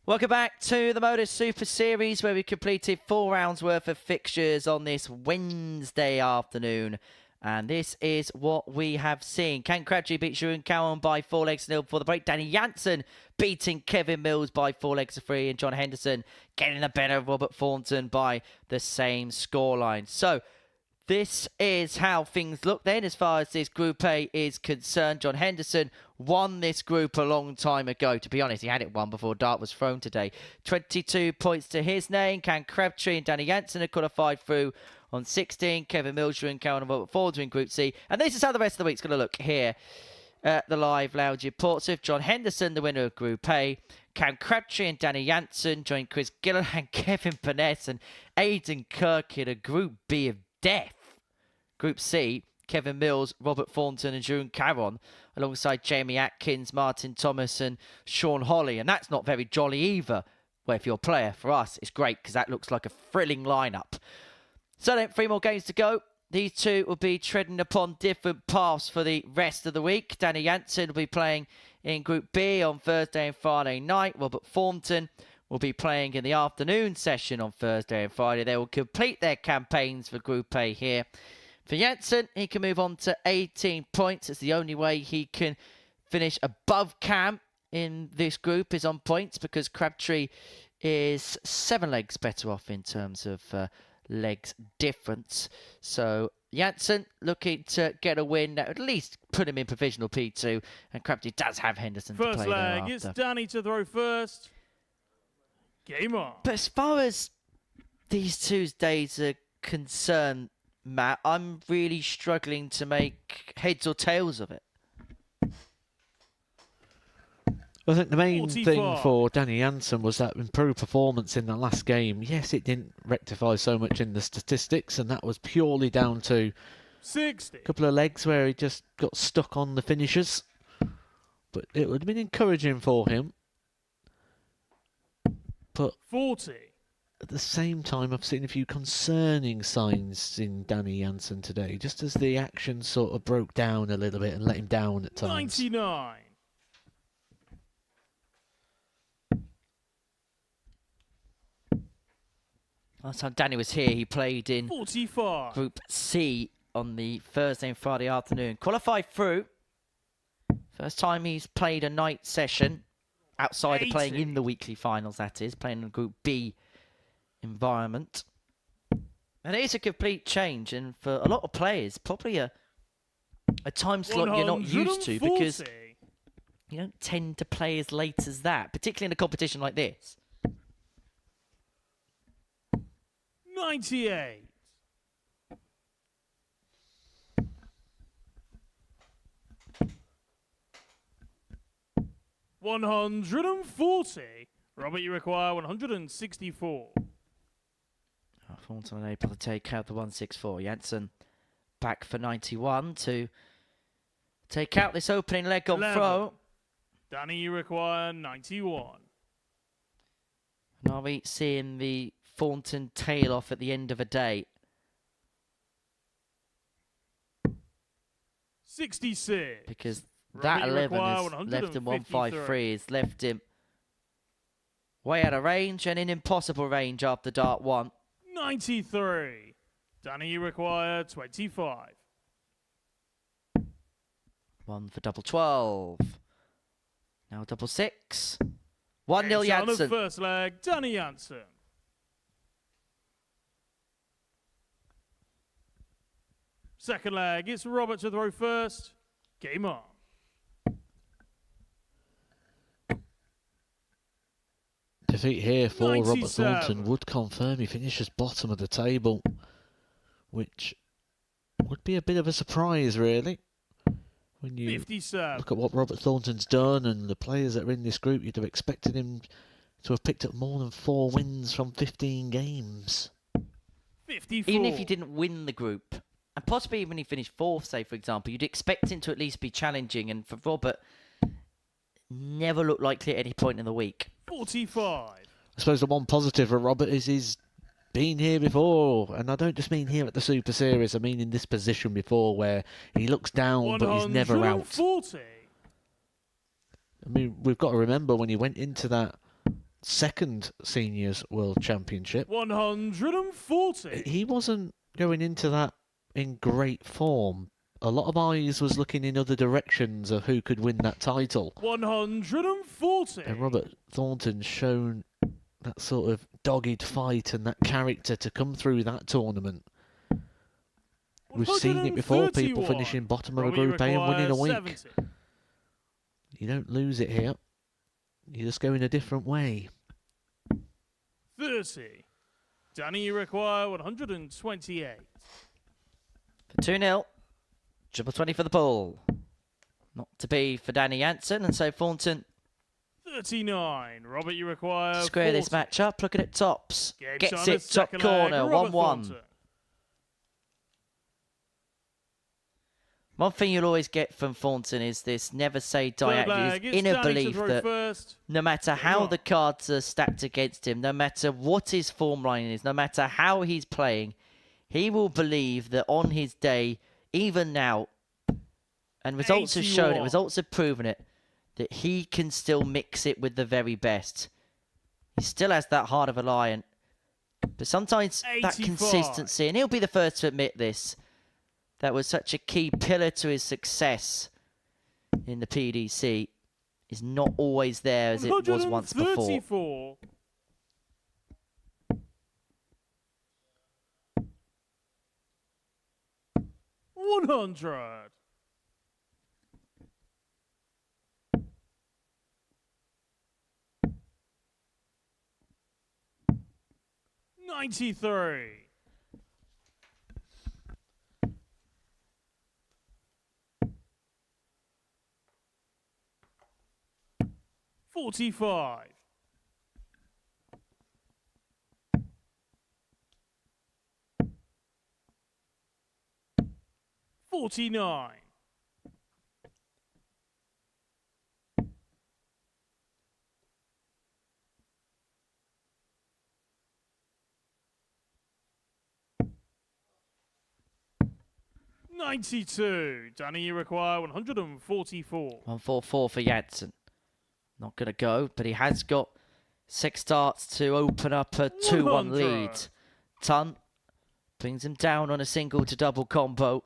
Welcome back to the Modus Super Series, where we completed 4 rounds worth of fixtures on this Wednesday afternoon. And this is what we have seen. Ken Crabtree beat Jeroen Cowan by 4 legs to 0 before the break. Danny Jansen beating Kevin Mills by 4 legs to 3. And John Henderson getting the better of Robert Thornton by the same scoreline. So this is how things look then as far as this Group A is concerned. John Henderson won this group a long time ago. To be honest, he had it won before dart was thrown today. 22 points to his name. Ken Crabtree and Danny Jansen have qualified through on 16. Kevin Mills, Jeroen Cowan and Robert Thornton in Group C. And this is how the rest of the week's going to look here at the Live Lounge in Portsmouth. John Henderson, the winner of Group A. Cam Crabtree and Danny Jansen join Chris Gilliland, Kevin Burnett and Aidan Kirk in a Group B of death. Group C, Kevin Mills, Robert Thornton and Jeroen Cowan, alongside Jamie Atkins, Martin Thomas and Sean Holly. And that's not very jolly either. Well, if you're a player, for us, it's great because that looks like a thrilling lineup. So then, 3 more games to go. These two will be treading upon different paths for the rest of the week. Danny Jansen will be playing in Group B on Thursday and Friday night. Robert Thornton will be playing in the afternoon session on Thursday and Friday. They will complete their campaigns for Group A here. For Jansen, he can move on to 18 points. It's the only way he can finish above Cam in this group is on points, because Crabtree is 7 legs better off in terms of legs difference. So Jansen looking to get a win that would at least put him in provisional P2, and Crabtree does have Henderson to play First thereafter. leg, it's Danny to throw first. Game on. But as far as these 2 days are concerned, Matt, I'm really struggling to make heads or tails of it. I think the main 45. thing for Danny Jansen was that improved performance in the last game. Yes, it didn't rectify so much in the statistics, and that was purely down to 60. a couple of legs where he just got stuck on the finishers. But it would have been encouraging for him. But 40. at the same time, I've seen a few concerning signs in Danny Jansen today, just as the action sort of broke down a little bit and let him down at times. 99. Last time Danny was here, he played in 45. Group C on the Thursday and Friday afternoon. Qualified through. First time he's played a night session outside of playing in the weekly finals, that is, playing in Group B environment. And it is a complete change, and for a lot of players, probably a time slot you're not used to, because you don't tend to play as late as that, particularly in a competition like this. 98. $140. Robert, you require 164. Thornton able to take out the 164. Jansen back for 91 to take out this opening leg on 11. throw. Danny, you require 91. And are we seeing the Thornton tail off at the end of a day? 66. Because Robert, that you 11 require has left him 153. 153. Has left him way out of range and in impossible range after dart 1. 93. Danny, you require 25. 1 for double 12. Now double 6. 1-0 On the Jansen. first leg, Danny Jansen. Second leg, it's Robert to throw first. Game on. Defeat here for Robert 97. Thornton would confirm he finishes bottom of the table, which would be a bit of a surprise, really. When you 57. look at what Robert Thornton's done and the players that are in this group, you'd have expected him to have picked up more than 4 wins from 15 games. 54. Even if he didn't win the group, and possibly even if he finished 4th, say, for example, you'd expect him to at least be challenging. And for Robert, never looked likely at any point in the week. 45. I suppose the one positive for Robert is he's been here before, and I don't just mean here at the Super Series, I mean in this position before where he looks down but he's never out. 140. I mean, we've got to remember when he went into that second Seniors World Championship. 140. He wasn't going into that in great form. A lot of eyes was looking in other directions of who could win that title. 140. And Robert Thornton's shown that sort of dogged fight and that character to come through that tournament. We've seen it before, people finishing bottom of a Group A and winning a week. 70. You don't lose it here. You just go in a different way. 30. Danny, you require 128. For 2-0. Triple 20 for the ball. Not to be for Danny Jansen, and so Thornton 39. Robert, you require square 40. this match up. Looking at tops. Game Gets time, it, top second corner, leg, Robert 1-1. Thornton. One thing you'll always get from Thornton is this never say die Third leg, attitude, it's inner Danny to belief throw that first. no matter how the cards are stacked against him, no matter what his form line is, no matter how he's playing, he will believe that on his day, even now, and results have shown it, 81. results have proven it, that he can still mix it with the very best. He still has that heart of a lion. But sometimes that 85. consistency, and he'll be the first to admit this, that was such a key pillar to his success in the PDC, is not always there as it was once before. 134. $100. $93. 45. 49. 92. Danny, you require 144. 144 for Jansen. Not going to go, but he has got 6 starts to open up a 2-1 100. lead. Tun brings him down on a single to double combo.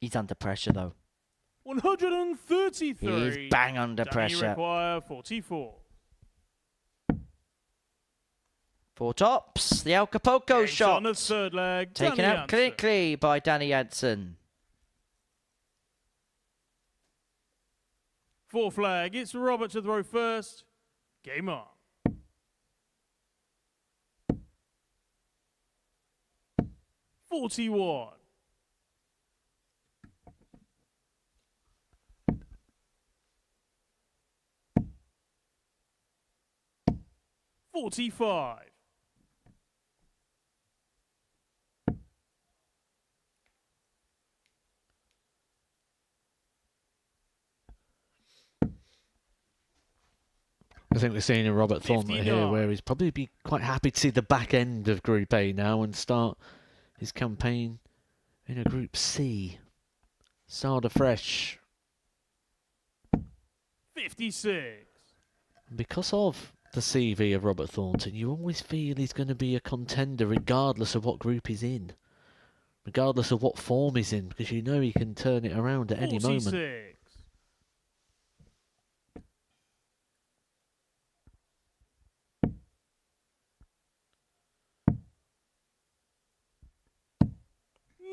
He's under pressure though. 133. He's bang under Danny, pressure. you require 44. 4 tops. The Acapulco Game's shot. on the third leg. Taken Danny out Jansen. quickly by Danny Jansen. Fourth leg. It's Robert to throw first. Game on. $41. 45. 'em. I think we're seeing a Robert Thornton here 59. where he's probably be quite happy to see the back end of Group A now and start his campaign in a Group C. Start afresh. 56. Because of the CV of Robert Thornton, you always feel he's going to be a contender regardless of what group he's in. Regardless of what form he's in, because you know he can turn it around at any 46. moment.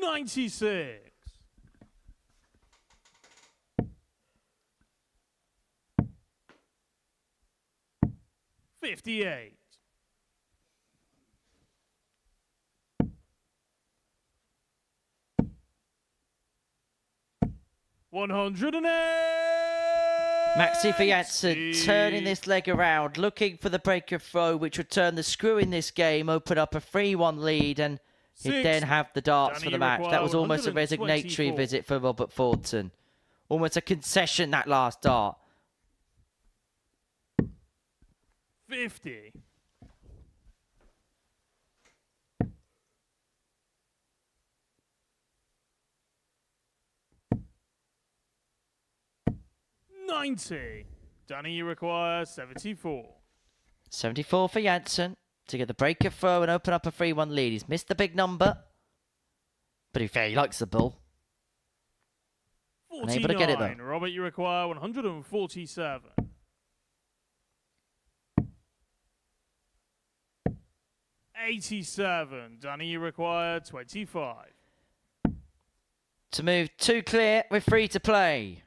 $96. 58. 108. Maxi for Jansen turning this leg around, looking for the breaker throw, which would turn the screw in this game, open up a 3-1 lead, and he'd 6. then have the darts Danny, for the you match. require That was almost a 124. resignatory visit for Robert Thornton. Almost a concession, that last dart. 50. 90. Danny, you require 74. 74 for Janssen to get the breaker throw and open up a 3-1 lead. He's missed the big number, but he fair, he likes the ball. 49. Unable to get it though. Robert, you require 147. 87. Danny, you require 25. To move 2 clear with 3 to play.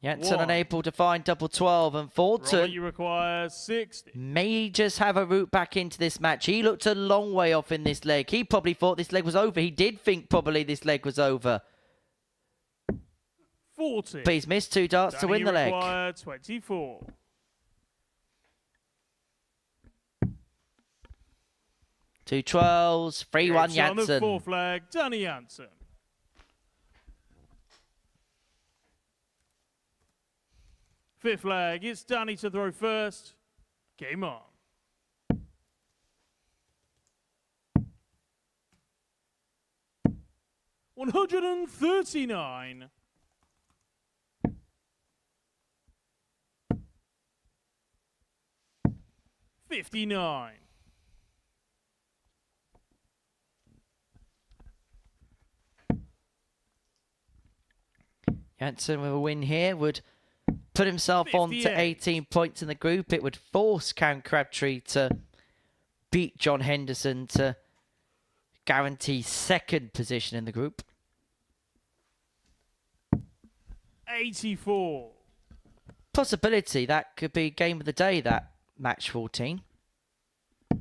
Janssen unable to find double 12, and Thornton Robert, you require 60. may just have a route back into this match. He looked a long way off in this leg. He probably thought this leg was over. He did think probably this leg was over. 40. But he's missed 2 darts to win the leg. Require 24. 2 12s, 3-1 On the Janssen. 4th leg, Danny Janssen. Fifth leg, it's Danny to throw first. Game on. $139. $59. Janssen with a win here would put himself on to 58. 18 points in the group. It would force Cam Crabtree to beat John Henderson to guarantee 2nd position in the group. 84. Possibility that could be game of the day, that match 14. A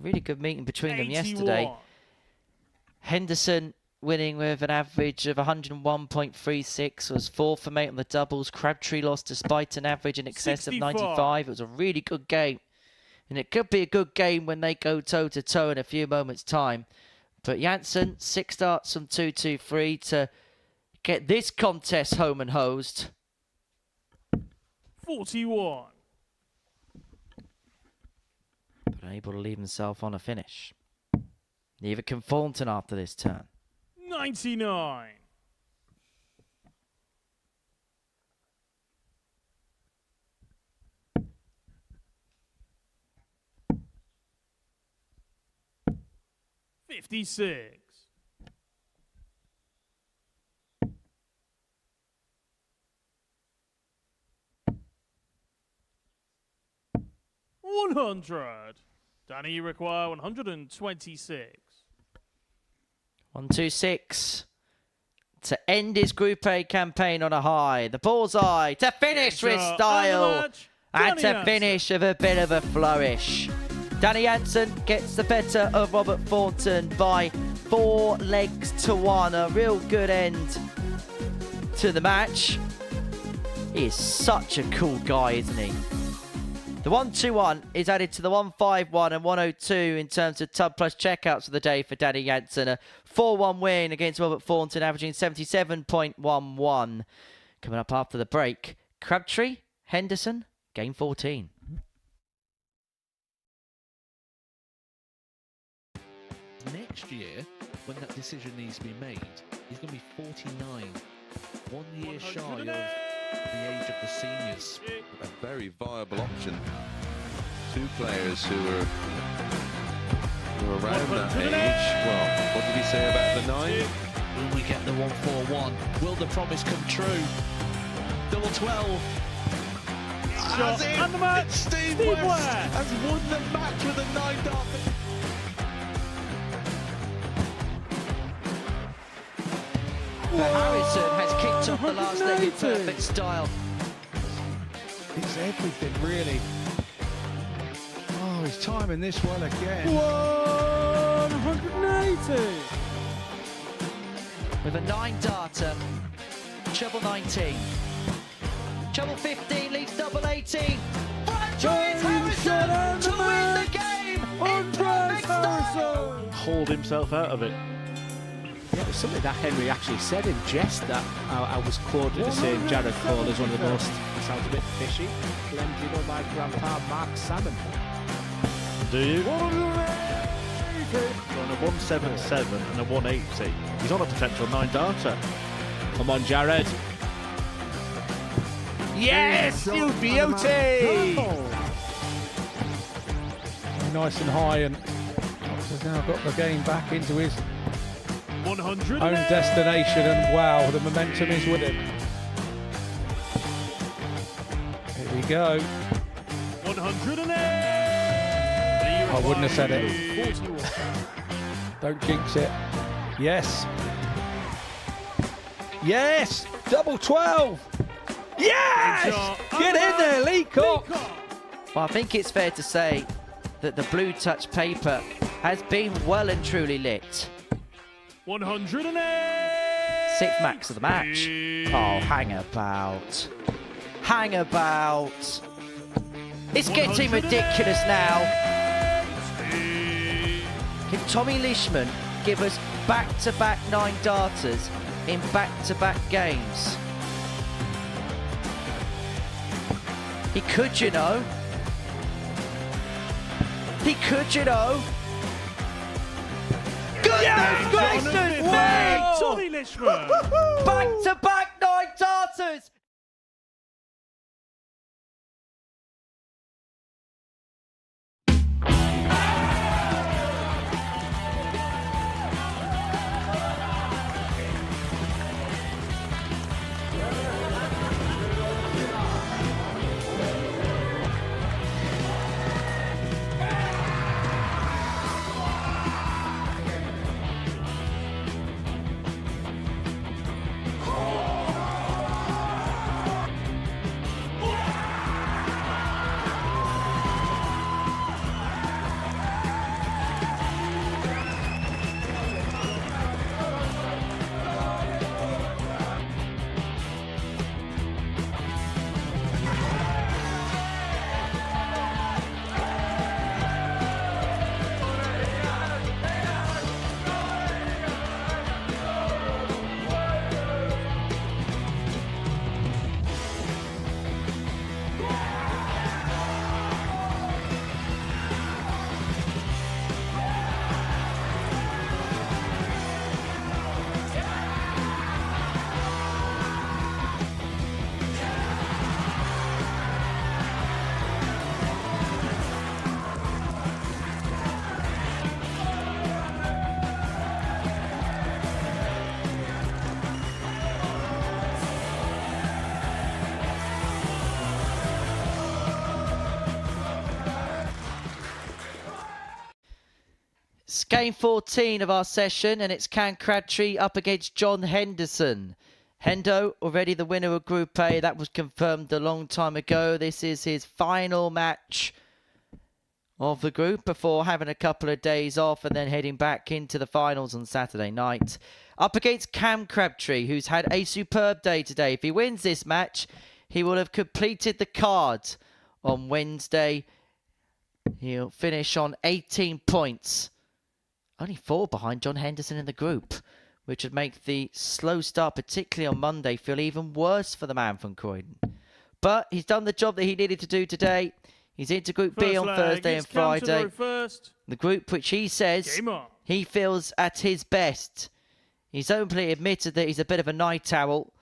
really good meeting between them yesterday. Henderson winning with an average of 101.36, was 4 for 8 on the doubles. Crabtree lost despite an average in excess 65. of 95. It was a really good game. And it could be a good game when they go toe-to-toe in a few moments' time. But Janssen, 6 starts from 2-2-3 to get this contest home and hosed. 41. But unable to leave himself on a finish. Neither can Thornton after this turn. 99. 56. 100. Danny, you require 126. 1-2-6 to end his Group A campaign on a high. The bullseye to finish with style and to finish with a bit of a flourish. Danny Janssen gets the better of Robert Thornton by 4 legs to 1. A real good end to the match. He is such a cool guy, isn't he? The 1-2-1 is added to the 1-5-1 and 102 in terms of Tub Plus checkouts of the day for Danny Janssen. A 4-1 win against Robert Thornton, averaging 77.11. Coming up after the break, Crabtree, Henderson, game 14. Next year, when that decision needs to be made, he's going to be 49. 1 year shy of the age of the seniors. A very viable option. 2 players who are around that age. Well, what did he say about the 9? Will we get the 1-4-1? Will the promise come true? Double 12. Shot and the match. Steve West has won the match with a 9-dart. Harrison has kicked off the last leg in perfect style. It's everything, really. Oh, he's timing this well again. 180. With a 9-darter, treble 19. Treble 15 leaves double 18. Franchise Harrison to win the game in perfect style. Hauled himself out of it. Yeah, it was something that Henry actually said in jest that I was quoted as saying Jared Cole is one of the most, sounds a bit fishy, blended on my grandpa Mark Salmon. Do you? On a 177 and a 180. He's on a potential 9-darter. Come on, Jared. Yes, you beauty! Nice and high, and Knox has now got the game back into his 100 own destination, and wow, the momentum is with him. Here we go. 108. I wouldn't have said it. Don't jinx it. Yes. Yes! Double 12! Yes! Get in there, Lee Cox! Well, I think it's fair to say that the blue touch paper has been well and truly lit. 108. Sixth max of the match. Oh, hang about. Hang about. It's getting ridiculous now. Can Tommy Leishman give us back-to-back 9 darters in back-to-back games? He could, you know. He could, you know. Goodness gracious, wait! Tommy Leishman. Back-to-back 9 darters. It's game 14 of our session, and it's Cam Crabtree up against John Henderson. Hendo, already the winner of Group A. That was confirmed a long time ago. This is his final match of the group before having a couple of days off and then heading back into the finals on Saturday night. Up against Cam Crabtree, who's had a superb day today. If he wins this match, he will have completed the card on Wednesday. He'll finish on 18 points. Only 4 behind John Henderson in the group, which would make the slow start, particularly on Monday, feel even worse for the man from Croydon. But he's done the job that he needed to do today. He's into Group B on Thursday and Friday. The group which he says he feels at his best. He's openly admitted that he's a bit of a night owl.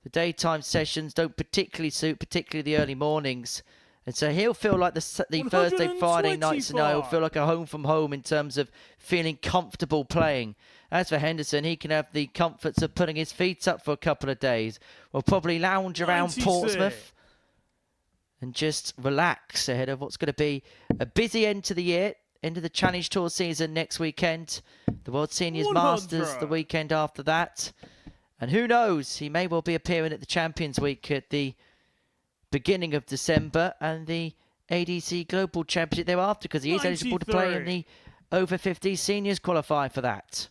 The daytime sessions don't particularly suit, particularly the early mornings. And so he'll feel like the Thursday, Friday nights tonight will feel like a home from home in terms of feeling comfortable playing. As for Henderson, he can have the comforts of putting his feet up for a couple of days. We'll probably lounge around Portsmouth and just relax ahead of what's going to be a busy end to the year, end of the Challenge Tour season next weekend. The World Seniors 100. Masters the weekend after that. And who knows, he may well be appearing at the Champions Week at the beginning of December and the ADC Global Championship thereafter, because he is eligible to play in the over 50 seniors qualifier for that.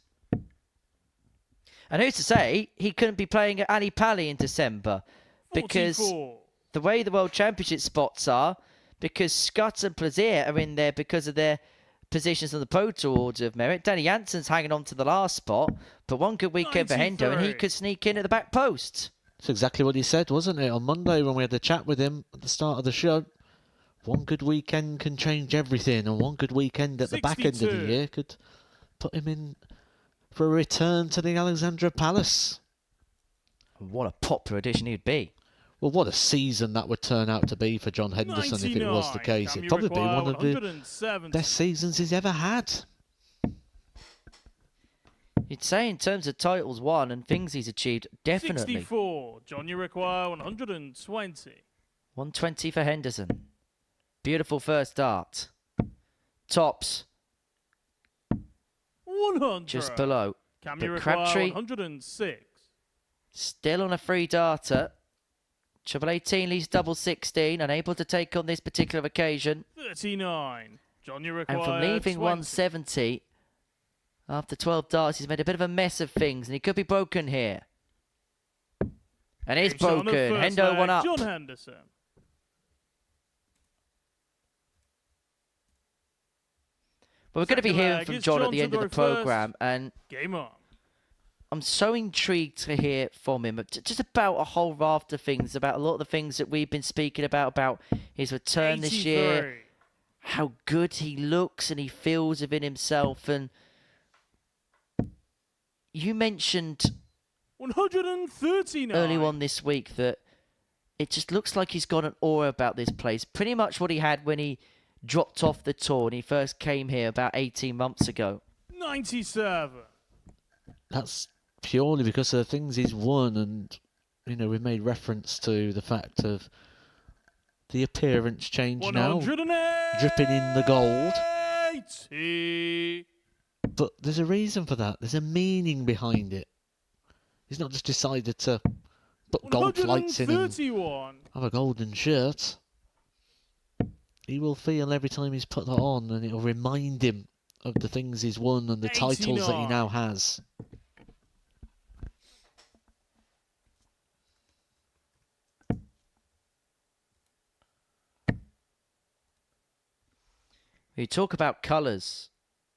And who's to say he couldn't be playing at Ali Pali in December, because 44. the way the World Championship spots are, because Scott and Plaisir are in there because of their positions on the Pro Tour Order of Merit. Danny Jansen's hanging on to the last spot, but one good weekend for Hendo, and he could sneak in at the back post. That's exactly what he said, wasn't it? On Monday when we had the chat with him at the start of the show. One good weekend can change everything, and one good weekend at the back end of the year could put him in for a return to the Alexandra Palace. What a popular addition he'd be. Well, what a season that would turn out to be for John Henderson if it was the case. It'd probably be one of the best seasons he's ever had. You'd say in terms of titles won and things he's achieved, definitely. 64. John, you require 120. 120 for Henderson. Beautiful first dart. Tops. 100. Just below. Cam, But you require Crabtree 106. still on a free darter. Treble 18 leads double 16. Unable to take on this particular occasion. 39. John, you require And from leaving 20. 170, after 12 darts, he's made a bit of a mess of things, and he could be broken here. And it's Game shot on the broken. first Hendo leg, one up. John Henderson. But we're going to be Second hearing leg, from it's John at John the to end of the go first. programme, and Game on. I'm so intrigued to hear from him just about a whole raft of things, about a lot of the things that we've been speaking about his return this year, 83. how good he looks and he feels within himself. And you mentioned 139. early on this week that it just looks like he's got an aura about this place. Pretty much what he had when he dropped off the tour and he first came here about 18 months ago. 97. That's purely because of the things he's won, and we've made reference to the fact of the appearance change now, 108. dripping in the gold. 80. But there's a reason for that. There's a meaning behind it. He's not just decided to put gold flights in and 131. have a golden shirt. He will feel every time he's put that on, and it'll remind him of the things he's won and the titles that he 89. now has. You talk about colours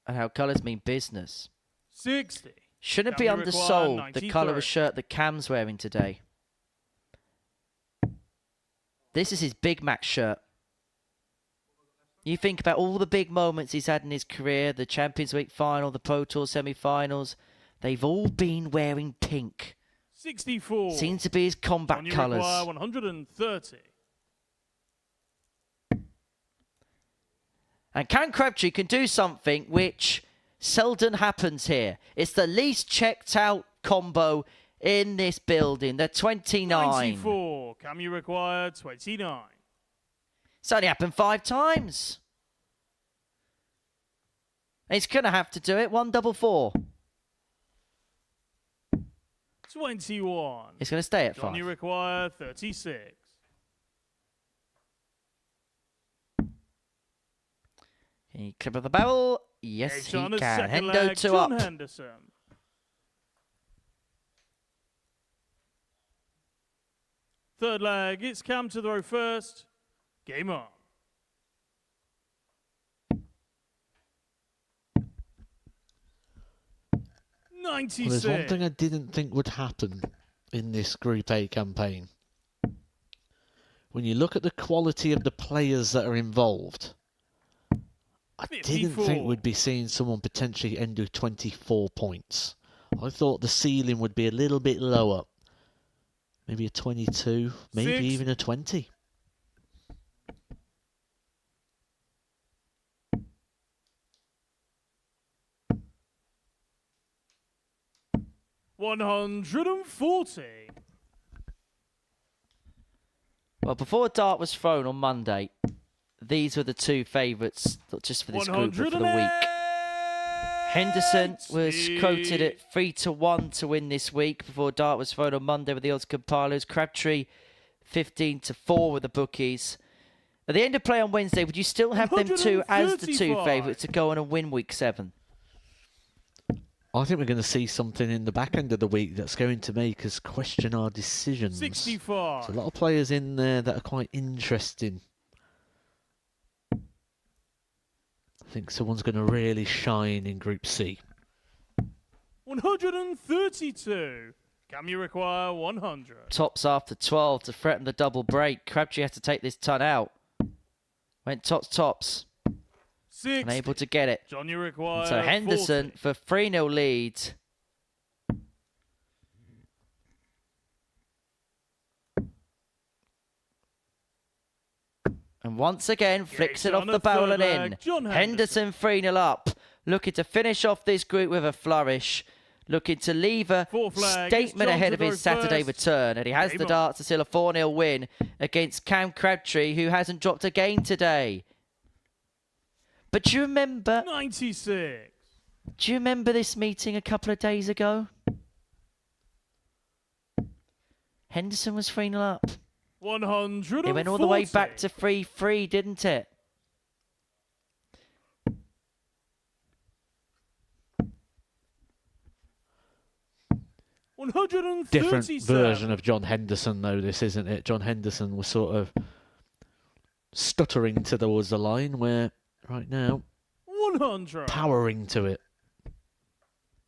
and how colours mean business. 60. Shouldn't Cam, be you require undersold the colour of 93. a shirt that Cam's wearing today. This is his Big Mac shirt. You think about all the big moments he's had in his career, the Champions League final, the Pro Tour semi-finals. They've all been wearing pink. 64. Seems to be his combat John, you colours. require 130. And Cam Crabtree can do something which seldom happens here. It's the least checked out combo in this building, the 29. 94. Cam, you require 29. It's only happened 5 times. He's going to have to do it. 144. 21. It's going to stay at John, 5. you require 36. Can he clip of the barrel? Yes, Edge he on his can. second Hendo leg, 2 John up. Henderson. Third leg, it's Cam to throw first. Game on. Well, 96. there's one thing I didn't think would happen in this Group A campaign. When you look at the quality of the players that are involved, I didn't 54. think we'd be seeing someone potentially end with 24 points. I thought the ceiling would be a little bit lower. Maybe a 22, maybe 6. even a 20. $140. Well, before a dart was thrown on Monday, these were the 2 favourites, not just for this group, but for the week. Henderson was quoted at 3-1 to win this week before a dart was thrown on Monday with the odds compilers. Crabtree 15-4 with the bookies. At the end of play on Wednesday, would you still have them 2 as the 2 favourites to go on and win week 7? I think we're going to see something in the back end of the week that's going to make us question our decisions. 65. There's a lot of players in there that are quite interesting. I think someone's going to really shine in Group C. 132. Cam, you require 100. Tops after 12 to threaten the double break. Crabtree has to take this ton out. Went tops. 60. Unable to get it. John, you require So Henderson 40. for 3-0 lead. And once again, flicks it off the barrel and in. Henderson 3-0 up. Looking to finish off this group with a flourish. Looking to leave a statement ahead of his Saturday return. And he has the darts to seal a 4-0 win against Cam Crabtree, who hasn't dropped a game today. But do you remember... 96. Do you remember this meeting a couple of days ago? Henderson was 3-0 up. 140. It went all the way back to 3-3, didn't it? Different version of John Henderson, though, this, isn't it? John Henderson was sort of stuttering towards the line, where right now, 100. powering to it.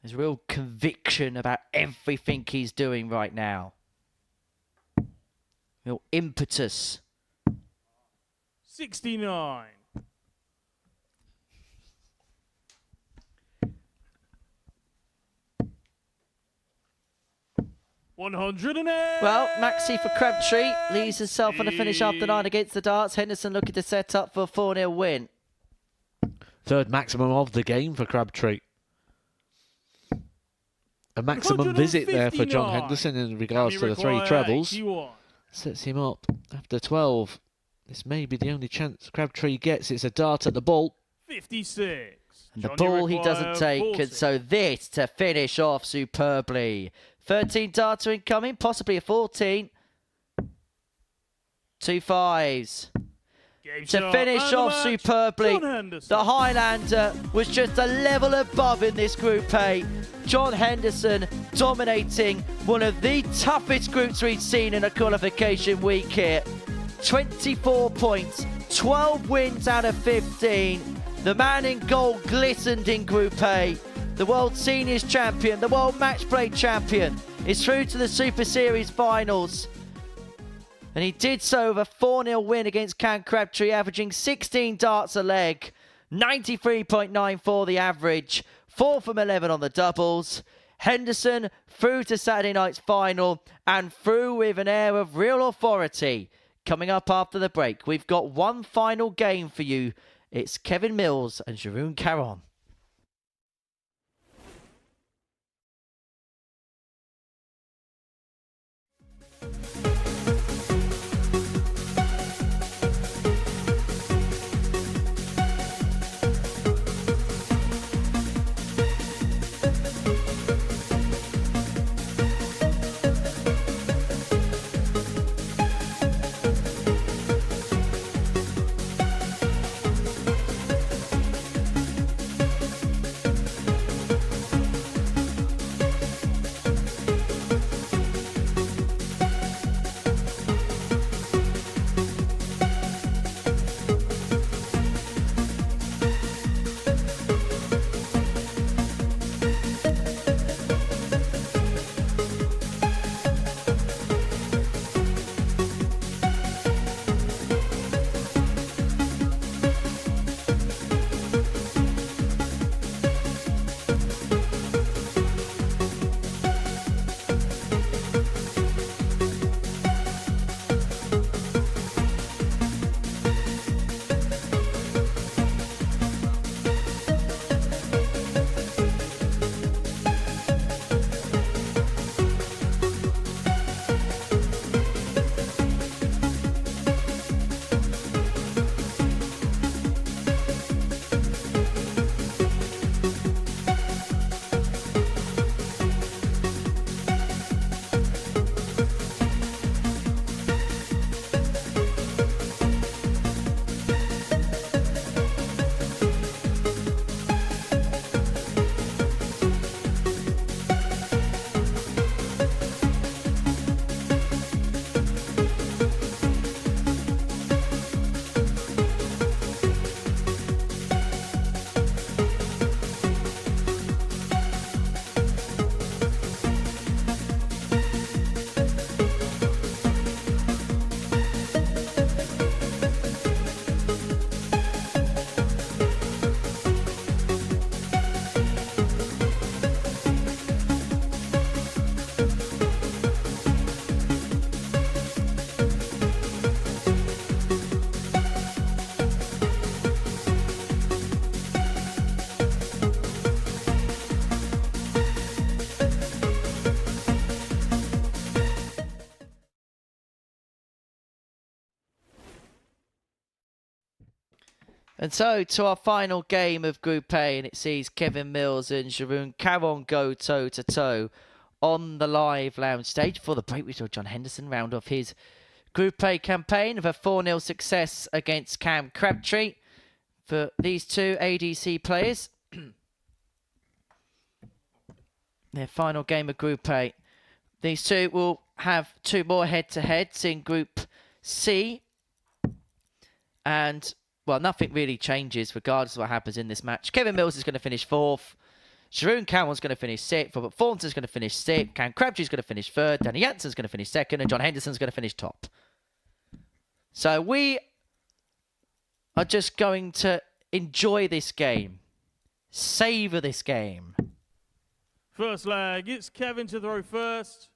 There's real conviction about everything he's doing right now. Real impetus. 69. Well, Maxi for Crabtree leaves himself on the finish after 9 against the darts. Henderson looking to set up for a 4-0 win. Third maximum of the game for Crabtree. A maximum visit there for John Henderson in regards to the 3 trebles. Sets him up after 12. This may be the only chance Crabtree gets. It's a dart at the ball. 56. And the ball he doesn't take. 40. And so this to finish off superbly. 13 darts are incoming, possibly a 14. 2 5s. To finish off superbly, the Highlander was just a level above in this Group A. John Henderson dominating one of the toughest groups we've seen in a qualification week here. 24 points, 12 wins out of 15. The man in gold glistened in Group A. The World Seniors Champion, the World Match Play Champion, is through to the Super Series Finals. And he did so with a 4-0 win against Cam Crabtree, averaging 16 darts a leg, 93.94 the average, 4 from 11 on the doubles. Henderson through to Saturday night's final and through with an air of real authority. Coming up after the break, we've got one final game for you. It's Kevin Mills and Jeroen Caron. And so to our final game of Group A, and it sees Kevin Mills and Jeroen Caron go toe-to-toe on the live lounge stage. For the break, we saw John Henderson round off his Group A campaign of a 4-0 success against Cam Crabtree. For these two ADC players, their final game of Group A. These two will have two more head-to-heads in Group C. And, well, nothing really changes regardless of what happens in this match. Kevin Mills is going to finish 4th. Jeroen Caron's going to finish 6th. Robert Thornton's going to finish 6th. Cam Crabtree's going to finish 3rd. Danny Jansen's going to finish 2nd. And John Henderson's going to finish top. So we are just going to enjoy this game. Savour this game. First leg, it's Kevin to throw first.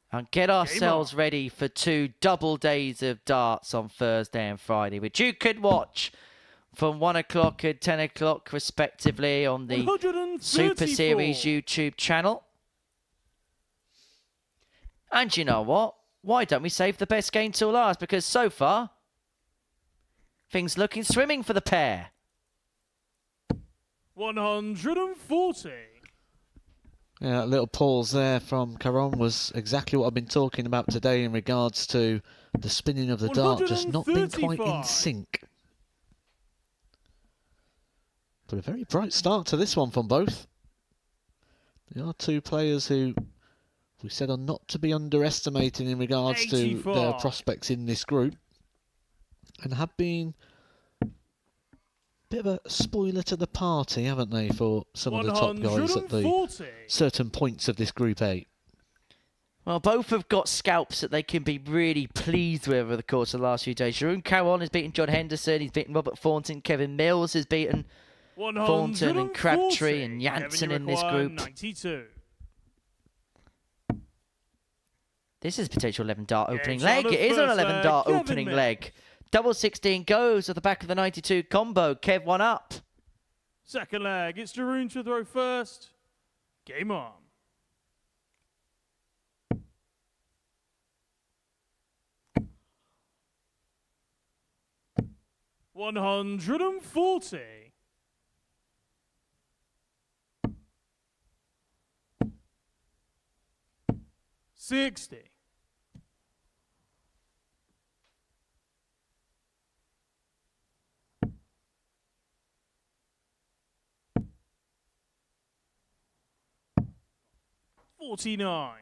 And get ourselves ready for 2 double days of darts on Thursday and Friday, which you could watch from 1 o'clock and 10 o'clock respectively on the Super Series YouTube channel. And you know what? Why don't we save the best game till last? Because so far, things looking swimming for the pair. 140. Yeah, a little pause there from Caron was exactly what I've been talking about today in regards to the spinning of the dart just not being quite in sync. But a very bright start to this one from both. There are two players who we said are not to be underestimated in regards to their prospects in this group, and have been a bit of a spoiler to the party, haven't they, for some of the top guys at the certain points of this Group A. Well, both have got scalps that they can be really pleased with over the course of the last few days. Jeroen Caron has beaten John Henderson, he's beaten Robert Thornton, Kevin Mills has beaten Thornton and Crabtree and Jansen in this group. 92. This is potential 11 dart opening leg. It is an 11 dart opening leg. Double 16 goes at the back of the 92 combo. Kev one up. Second leg, it's Jeroen to throw first. Game on. $140. 60. 49.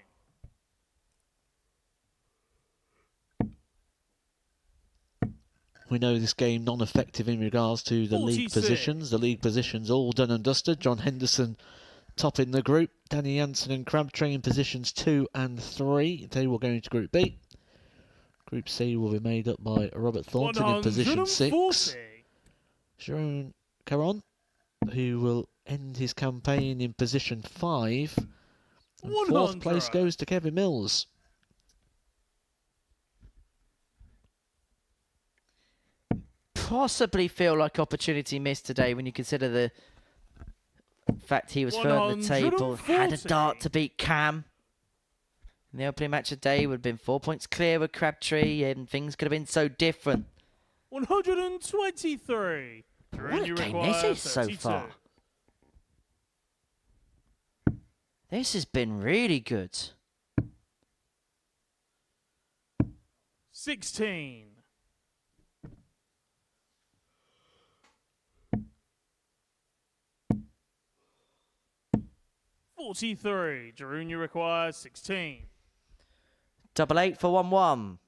We know this game non-effective in regards to the league positions. The league positions all done and dusted. John Henderson top in the group. Danny Jansen and Crabtree in positions 2 and 3. They will go into Group B. Group C will be made up by Robert Thornton in position 6. Jeroen Caron, who will end his campaign in position 5. And 4th place goes to Kevin Mills. Possibly feel like opportunity missed today when you consider the fact he was third on the table, had a dart to beat Cam. In the opening match of the day would have been 4 points clear with Crabtree, and things could have been so different. 123. What a game this is so far. This has been really good. 16. 43. Jeroen requires 16. Double 8 for 1-1.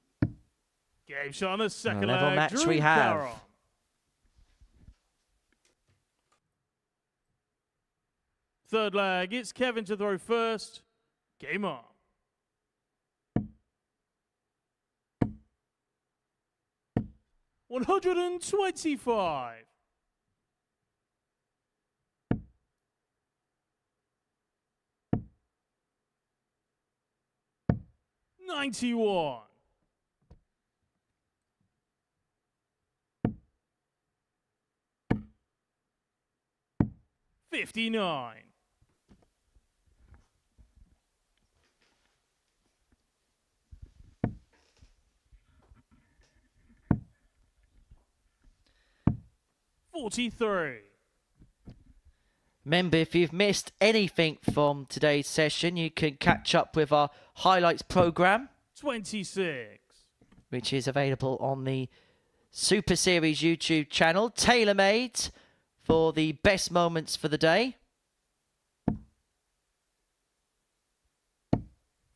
Game shot on the second level leg. match Jeroen we have. Caron. Third leg, it's Kevin to throw first. Game on. $125. 91. 59. 43. Remember, if you've missed anything from today's session, you can catch up with our highlights program, 26. which is available on the Super Series YouTube channel, tailor-made for the best moments for the day.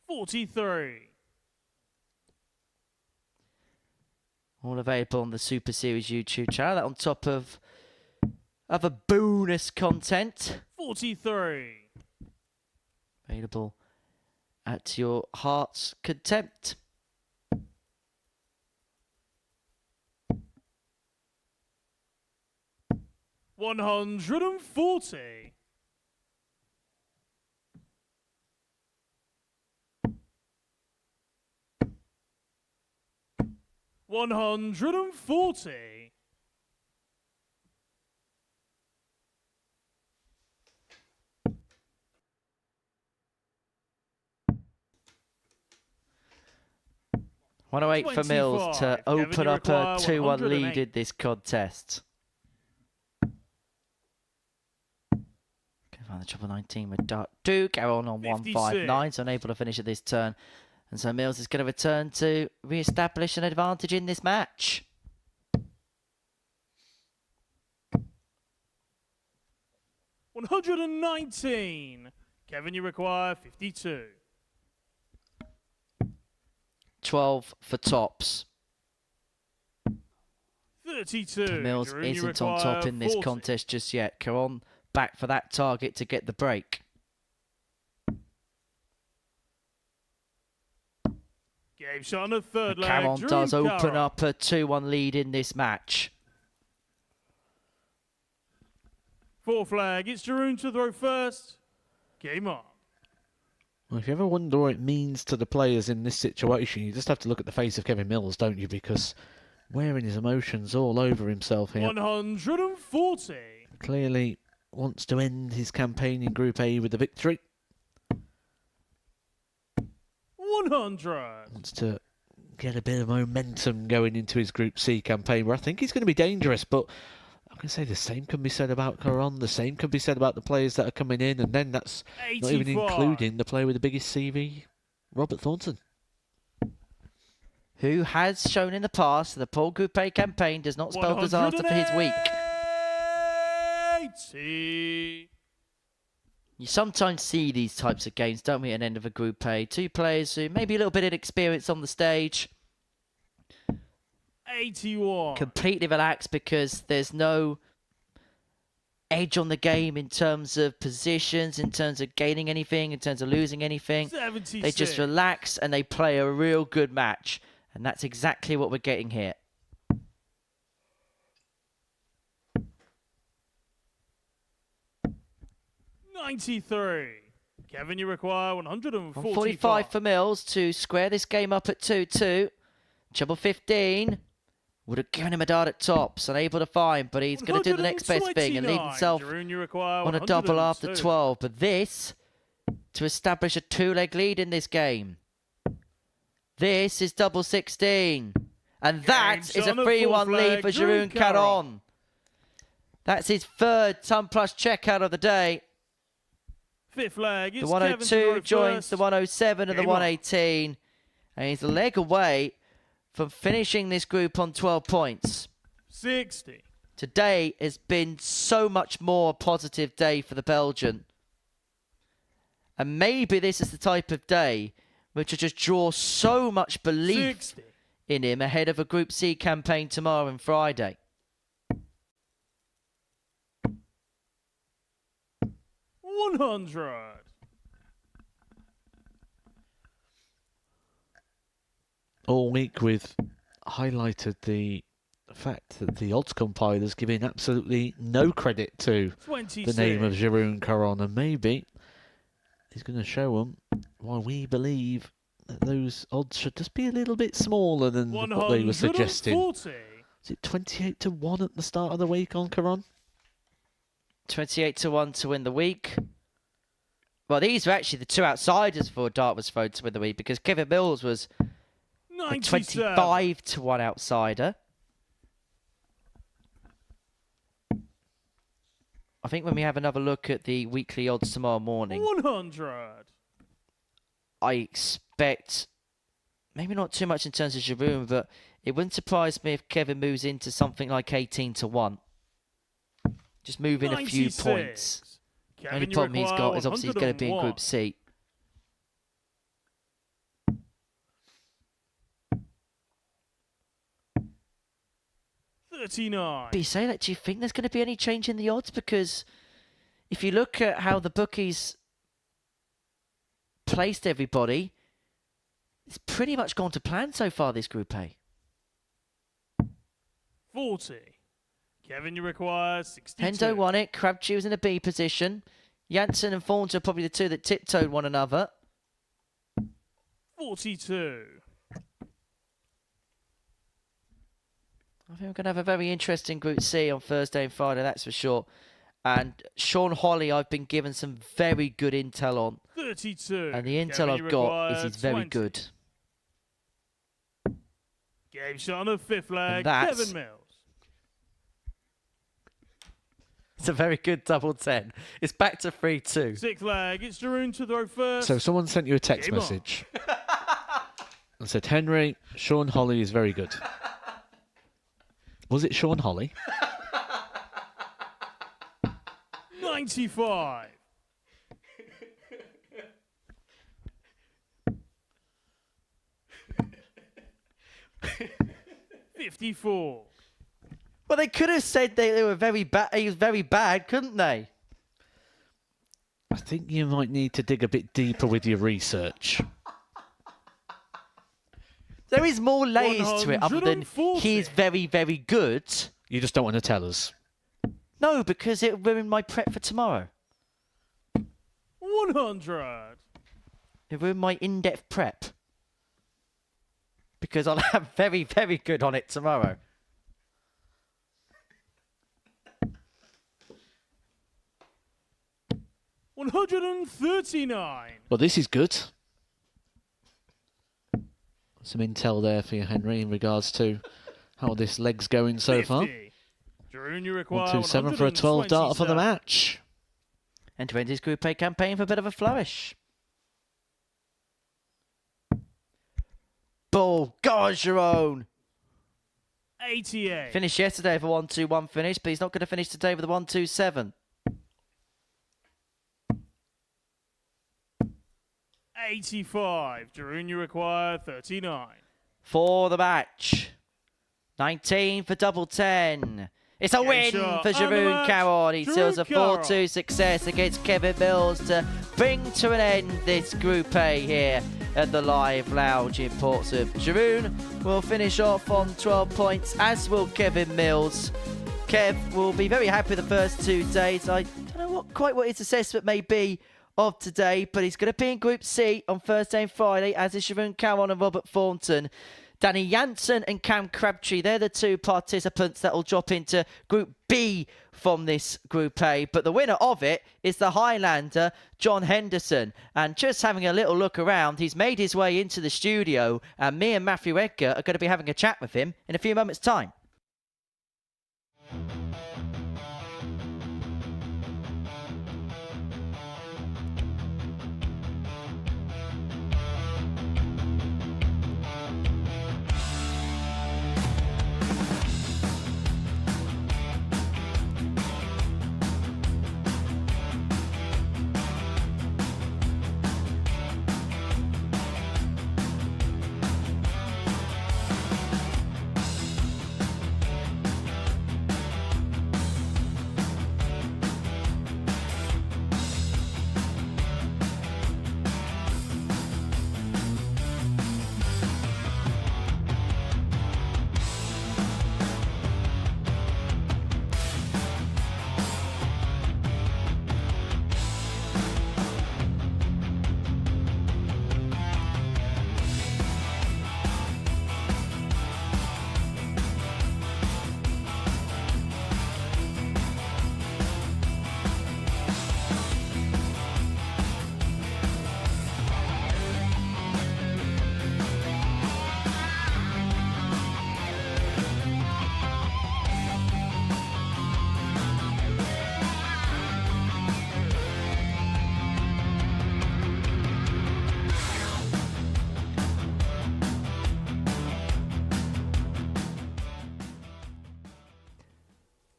43. All available on the Super Series YouTube channel. That on top of other bonus content. 43. Available at your heart's content. $140. $140. $108 for Mills to 25. open Kevin, you up a require 2-1 lead 108. in this contest. Can find the triple 19 with Duke. Aaron on 159, so unable to finish at this turn. And so Mills is going to return to re-establish an advantage in this match. $119. Kevin, you require 52. 12 for tops. 32. Mills Jeroen, you isn't on require top in this 40. contest just yet. Caron back for that target to get the break. Game shot on the third leg. Caron Jeroen does open Caron. up a 2-1 lead in this match. Fourth flag. It's Jeroen to throw first. Game on. Well, if you ever wonder what it means to the players in this situation, you just have to look at the face of Kevin Mills, don't you? Because wearing his emotions all over himself here. 140. Clearly wants to end his campaign in Group A with a victory. 100. Wants to get a bit of momentum going into his Group C campaign, where I think he's going to be dangerous, but I can say the same can be said about Caron, the same can be said about the players that are coming in, and then that's not even 85. including the player with the biggest CV, Robert Thornton. Who has shown in the past that the Paul Groupe campaign does not spell disaster for his week. 80. You sometimes see these types of games, don't we, at the end of a Group A? Two players who maybe a little bit of experience on the stage. 81. Completely relaxed because there's no edge on the game in terms of positions, in terms of gaining anything, in terms of losing anything. 76. They just relax and they play a real good match. And that's exactly what we're getting here. $93. Kevin, you require 145. 45 for Mills to square this game up at 2-2. Treble 15. Would have given him a dart at tops. Unable to find, but he's going to do the next best thing and lead himself Jeroen, you require on a double after 102. 12. But this, to establish a two-leg lead in this game. This is double 16. And that is a on the 3-1 fourth lead leg, for Jeroen Jeroen Caron. That's his third ton plus checkout of the day. Fifth flag. The It's Kevin to 102 throw joins first. the 107 and the Game on. 118. And he's a leg away from finishing this group on 12 points. 60. Today has been so much more a positive day for the Belgian. And maybe this is the type of day which will just draw so much belief 60. in him ahead of a Group C campaign tomorrow and Friday. 100. All week we've highlighted the fact that the odds compilers giving absolutely no credit to 26. the name of Jeroen Caron, and maybe he's going to show them why we believe that those odds should just be a little bit smaller than what they were suggesting. 140. Is it 28-1 at the start of the week on Caron? 28-1 to win the week. Well, these were actually the two outsiders for Dart was thrown to win the week because Kevin Mills was a 97. 25-1 outsider. I think when we have another look at the weekly odds tomorrow morning, 100. I expect maybe not too much in terms of Giroud, but it wouldn't surprise me if Kevin moves into something like 18-1. Just moving a few 96. points. Kevin, Only you problem he's require got is obviously he's going to be in 101. Group C. $39. But you say that, do you think there's going to be any change in the odds? Because if you look at how the bookies placed everybody, it's pretty much gone to plan so far, this Group A. 40. Kevin, you require 62. Hendo won it. Crabtree was in a B position. Janssen and Thornton are probably the two that tiptoed one another. 42. I think we're going to have a very interesting Group C on Thursday and Friday, that's for sure. And Sean Holly, I've been given some very good intel on. 32. And the intel Kevin, you I've got require is he's very 20. good. Game shot on the fifth leg. And that's- Kevin Mills. It's a very good double 10. It's back to 3-2. Sixth leg. It's Jeroen to throw first. So someone sent you a text Game on. message and said, Henry, Sean Holly is very good. Was it Sean Holly? 95. $54. Well, they could have said they were very bad. He was very bad, couldn't they? I think you might need to dig a bit deeper with your research. There is more layers to it other than 140. he's very, very good. You just don't want to tell us. No, because it ruined my prep for tomorrow. 100. It ruined my in-depth prep. Because I'll have very, very good on it tomorrow. $139. Well, this is good. Some intel there for you, Henry, in regards to how this leg's going so far. 50. Jeroen, you require 127 for a 12 dart for the 127. match. And to end his Group A campaign for a bit of a flourish. Ball. Go on, Jerome. 88. Finished yesterday with a 1-2-1 finish, but he's not going to finish today with a 1-2-7. 85. Jeroen, you require 39. For the match. 19 for double 10. It's a Game win shot for and the Jeroen match, Caron. He seals a Jeroen 4-2 success against Kevin Mills to bring to an end this Group A here at the Live Lounge in Portsmouth. Jeroen will finish off on 12 points, as will Kevin Mills. Kev will be very happy with the first 2 days. I don't know quite what his assessment may be of today, but he's going to be in Group C on Thursday and Friday, as is Jeroen Caron and Robert Thornton. Danny Janssen and Cam Crabtree, they're the 2 participants that will drop into Group B from this Group A. But the winner of it is the Highlander, John Henderson. And just having a little look around, he's made his way into the studio, and me and Matthew Edgar are going to be having a chat with him in a few moments' time.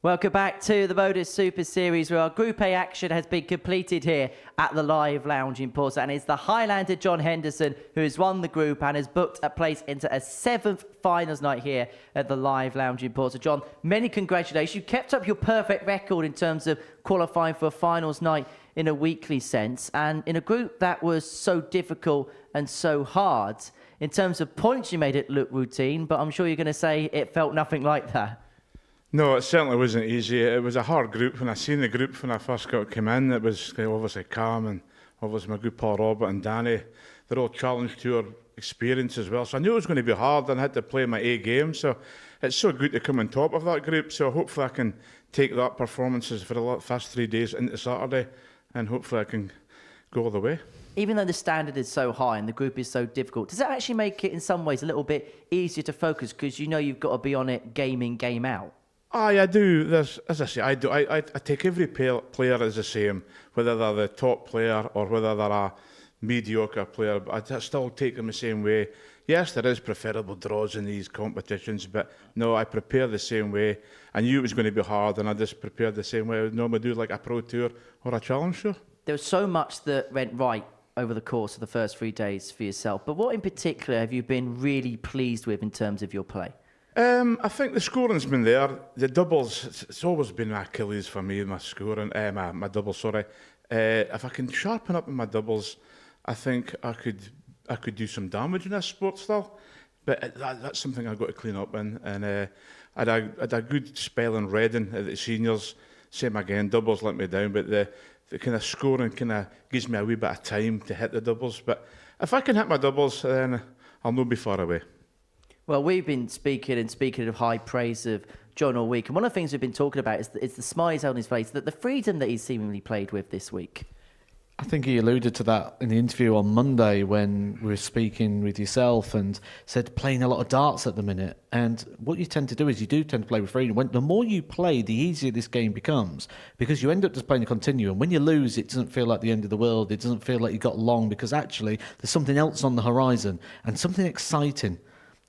Welcome back to the Modus Super Series, where our Group A action has been completed here at the Live Lounge in Portsmouth. And it's the Highlander John Henderson who has won the group and has booked a place into a 7th finals night here at the Live Lounge in Portsmouth. John, many congratulations. You kept up your perfect record in terms of qualifying for a finals night in a weekly sense, and in a group that was so difficult and so hard. In terms of points, you made it look routine, but I'm sure you're going to say it felt nothing like that. No, it certainly wasn't easy. It was a hard group. When I seen the group when I first came in, it was obviously Cam and obviously my good Paul Robert and Danny. They're all Challenge Tour experience as well. So I knew it was going to be hard and I had to play my A game. So it's so good to come on top of that group. So hopefully I can take that performances for the first 3 days into Saturday and hopefully I can go all the way. Even though the standard is so high and the group is so difficult, does that actually make it in some ways a little bit easier to focus because you know you've got to be on it game in, game out? Aye, I do. There's, as I say, I do. I take every player as the same, whether they're the top player or whether they're a mediocre player. But I still take them the same way. Yes, there is preferable draws in these competitions, but no, I prepare the same way. I knew it was going to be hard, and I just prepared the same way I would normally do, like a Pro Tour or a Challenge Tour. There was so much that went right over the course of the first 3 days for yourself, but what in particular have you been really pleased with in terms of your play? I think the scoring's been there. The doubles, it's always been my Achilles for me, my scoring, my doubles, sorry. If I can sharpen up in my doubles, I think I could do some damage in this sport still. But that's something I've got to clean up in. And I had a good spell in Reading at the seniors. Same again, doubles let me down, but the kind of scoring kind of gives me a wee bit of time to hit the doubles. But if I can hit my doubles, then I'll not be far away. Well, we've been speaking of high praise of John all week. And one of the things we've been talking about is the smiles on his face, that the freedom that he's seemingly played with this week. I think he alluded to that in the interview on Monday when we were speaking with yourself and said playing a lot of darts at the minute. And what you tend to do is you do tend to play with freedom. The more you play, the easier this game becomes because you end up just playing a continuum. When you lose, it doesn't feel like the end of the world. It doesn't feel like you got long because actually there's something else on the horizon and something exciting.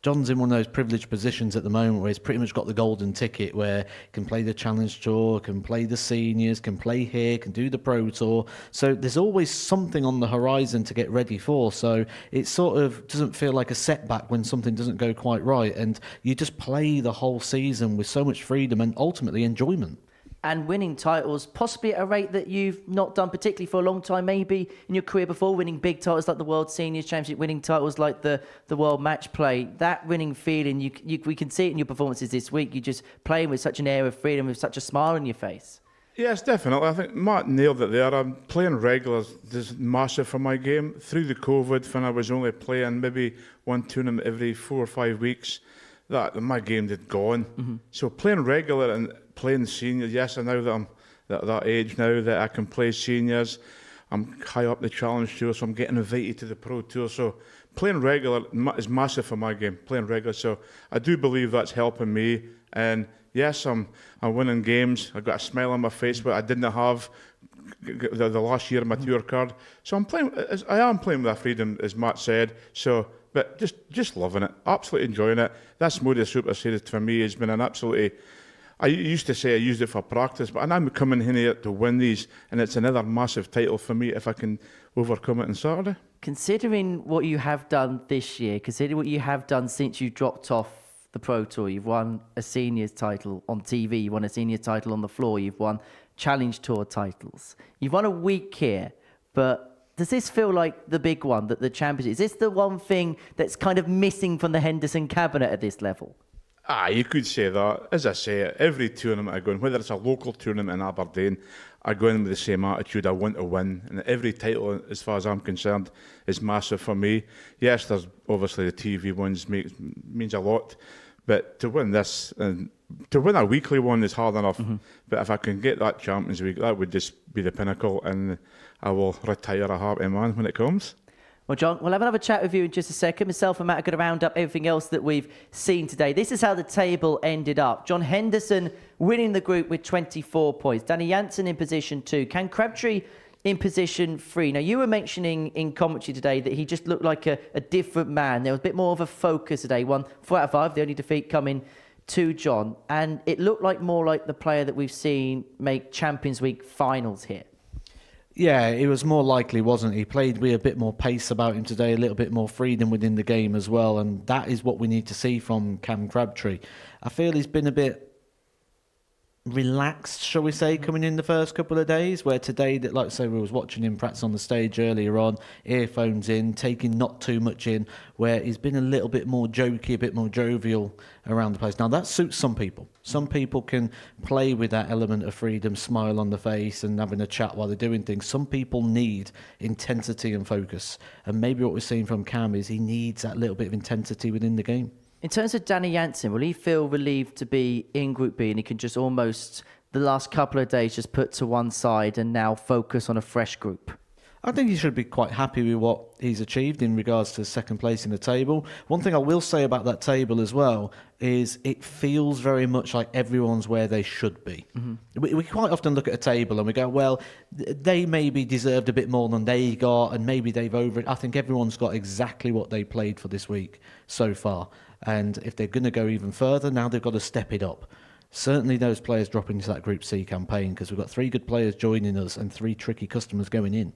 John's in one of those privileged positions at the moment where he's pretty much got the golden ticket where he can play the Challenge Tour, can play the seniors, can play here, can do the Pro Tour. So there's always something on the horizon to get ready for. So it sort of doesn't feel like a setback when something doesn't go quite right. And you just play the whole season with so much freedom and ultimately enjoyment. And winning titles, possibly at a rate that you've not done particularly for a long time, maybe in your career before, winning big titles like the World Seniors Championship, winning titles like the World Match Play. That winning feeling, we can see it in your performances this week. You're just playing with such an air of freedom, with such a smile on your face. Yes, definitely. I think Matt nailed it there. I'm playing regulars. This is massive for my game. Through the COVID, when I was only playing maybe one tournament every 4 or 5 weeks, that my game had gone. Mm-hmm. So playing regular and playing seniors, yes, and now that I'm at that age now that I can play seniors, I'm high up the Challenge Tour, so I'm getting invited to the Pro Tour. So playing regular is massive for my game, playing regular. So I do believe that's helping me. And yes, I'm winning games. I've got a smile on my face, but I didn't have the last year of my tour card. So I am playing with that freedom, as Matt said. So, but just loving it, absolutely enjoying it. That's Modus Super Series for me has been an absolutely. I used to say I used it for practice, but I'm coming in here to win these, and it's another massive title for me if I can overcome it on Saturday. Considering what you have done this year, considering what you have done since you dropped off the Pro Tour, you've won a seniors title on TV, you won a senior title on the floor, you've won Challenge Tour titles. You've won a week here, but does this feel like the big one, that the championship? Is this the one thing that's kind of missing from the Henderson cabinet at this level? You could say that. As I say, every tournament I go in, whether it's a local tournament in Aberdeen, I go in with the same attitude. I want to win. And every title, as far as I'm concerned, is massive for me. Yes, there's obviously the TV ones means a lot. But to win this, and to win a weekly one is hard enough. Mm-hmm. But if I can get that Champions League, that would just be the pinnacle. And I will retire a happy man when it comes. Well, John, we'll have another chat with you in just a second. Myself and Matt are going to round up everything else that we've seen today. This is how the table ended up. John Henderson winning the group with 24 points. Danny Jansen in position 2. Ken Crabtree in position 3. Now, you were mentioning in commentary today that he just looked like a different man. There was a bit more of a focus today. Won 4 out of 5, the only defeat coming to John, and it looked like more like the player that we've seen make Champions League finals here. Yeah, it was more likely, wasn't he? He played with a bit more pace about him today, a little bit more freedom within the game as well, and that is what we need to see from Cam Crabtree. I feel he's been a bit relaxed, shall we say, coming in the first couple of days, where today, that, like I say, we was watching him practice on the stage earlier on, earphones in, taking not too much in, where he's been a little bit more jokey, a bit more jovial around the place. Now, that suits some people. Some people can play with that element of freedom, smile on the face and having a chat while they're doing things. Some people need intensity and focus. And maybe what we're seeing from Cam is he needs that little bit of intensity within the game. In terms of Danny Jansen, will he feel relieved to be in Group B and he can just almost, the last couple of days, just put to one side and now focus on a fresh group? I think he should be quite happy with what he's achieved in regards to second place in the table. One thing I will say about that table as well is it feels very much like everyone's where they should be. We quite often look at a table and we go, well, they maybe deserved a bit more than they got and maybe they've over it. I think everyone's got exactly what they played for this week so far. And if they're going to go even further, now they've got to step it up. Certainly those players dropping into that Group C campaign, because we've got 3 good players joining us and 3 tricky customers going in.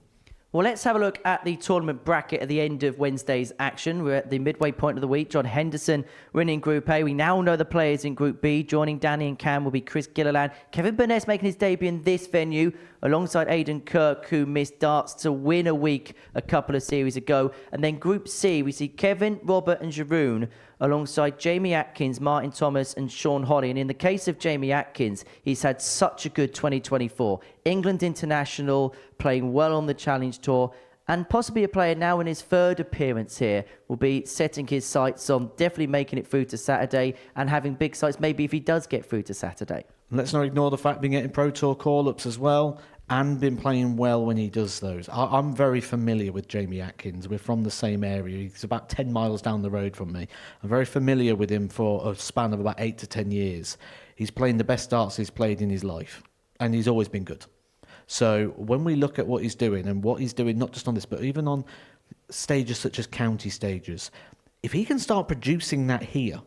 Well, let's have a look at the tournament bracket at the end of Wednesday's action. We're at the midway point of the week. John Henderson winning Group A. We now know the players in Group B. Joining Danny and Cam will be Chris Gilliland. Kevin Burness making his debut in this venue alongside Aidan Kirk, who missed darts to win a week a couple of series ago. And then Group C, we see Kevin, Robert and Jeroen alongside Jamie Atkins, Martin Thomas and Sean Holly. And in the case of Jamie Atkins, he's had such a good 2024. England international, playing well on the Challenge Tour, and possibly a player now in his 3rd appearance here will be setting his sights on definitely making it through to Saturday and having big sights maybe if he does get through to Saturday. Let's not ignore the fact being getting Pro Tour call-ups as well and been playing well when he does those. I'm very familiar with Jamie Atkins. We're from the same area. He's about 10 miles down the road from me. I'm very familiar with him for a span of about 8 to 10 years. He's playing the best darts he's played in his life, and he's always been good. So when we look at what he's doing, and what he's doing not just on this, but even on stages such as county stages, if he can start producing that here,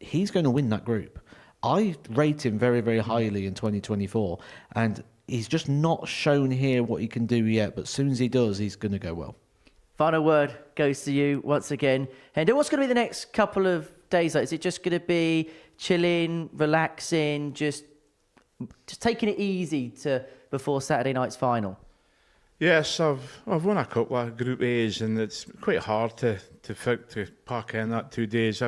he's going to win that group. I rate him very, very highly in 2024, and he's just not shown here what he can do yet, but as soon as he does, he's going to go well. Final word goes to you once again. Hendo, what's going to be the next couple of days like? Is it just going to be chilling, relaxing, just taking it easy to before Saturday night's final? Yes, I've won a couple of Group A's, and it's quite hard to pack in that 2 days.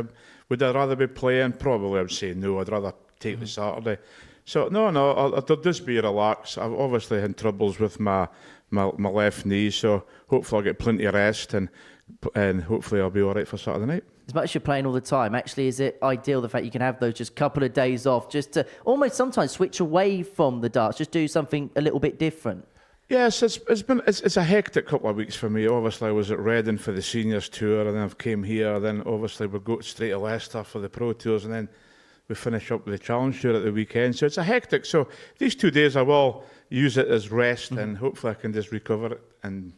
Would I rather be playing? Probably I would say no. I'd rather take the Saturday. So no, I'll just be relaxed. I've obviously had troubles with my left knee, so hopefully I'll get plenty of rest and hopefully I'll be all right for Saturday night. As much as you're playing all the time, actually, is it ideal the fact you can have those just couple of days off, just to almost sometimes switch away from the darts, just do something a little bit different? Yes, it's a hectic couple of weeks for me. Obviously, I was at Reading for the seniors tour, and then I've came here. Then obviously we go straight to Leicester for the Pro Tours, and then we finish up with the Challenge Tour at the weekend. So it's a hectic. So these 2 days I will use it as rest, and hopefully I can just recover it and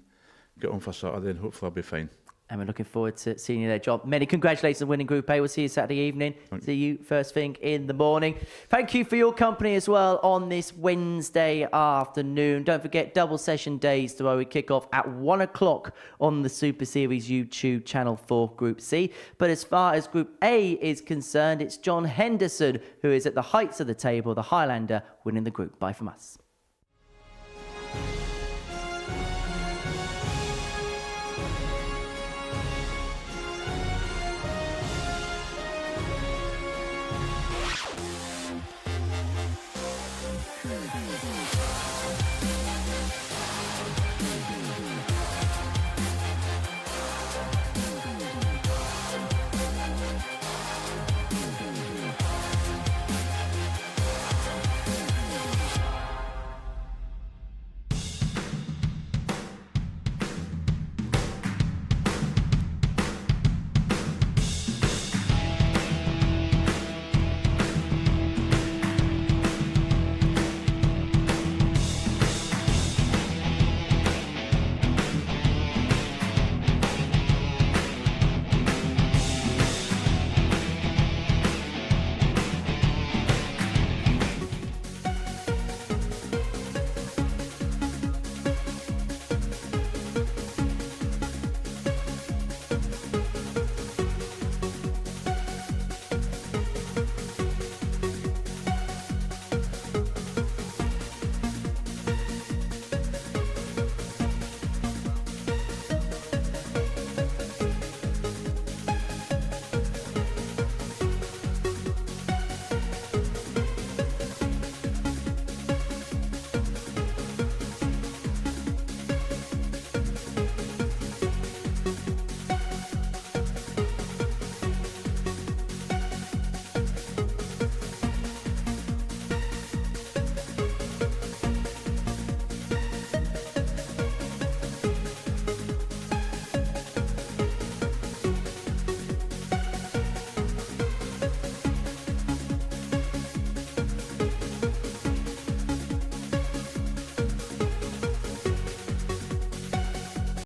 get on for Saturday, and hopefully I'll be fine. And we're looking forward to seeing you there, John. Many congratulations on winning Group A. We'll see you Saturday evening. See you first thing in the morning. Thank you for your company as well on this Wednesday afternoon. Don't forget, double session days tomorrow. We kick off at 1 o'clock on the Super Series YouTube channel for Group C. But as far as Group A is concerned, it's John Henderson who is at the heights of the table, the Highlander, winning the group. Bye from us.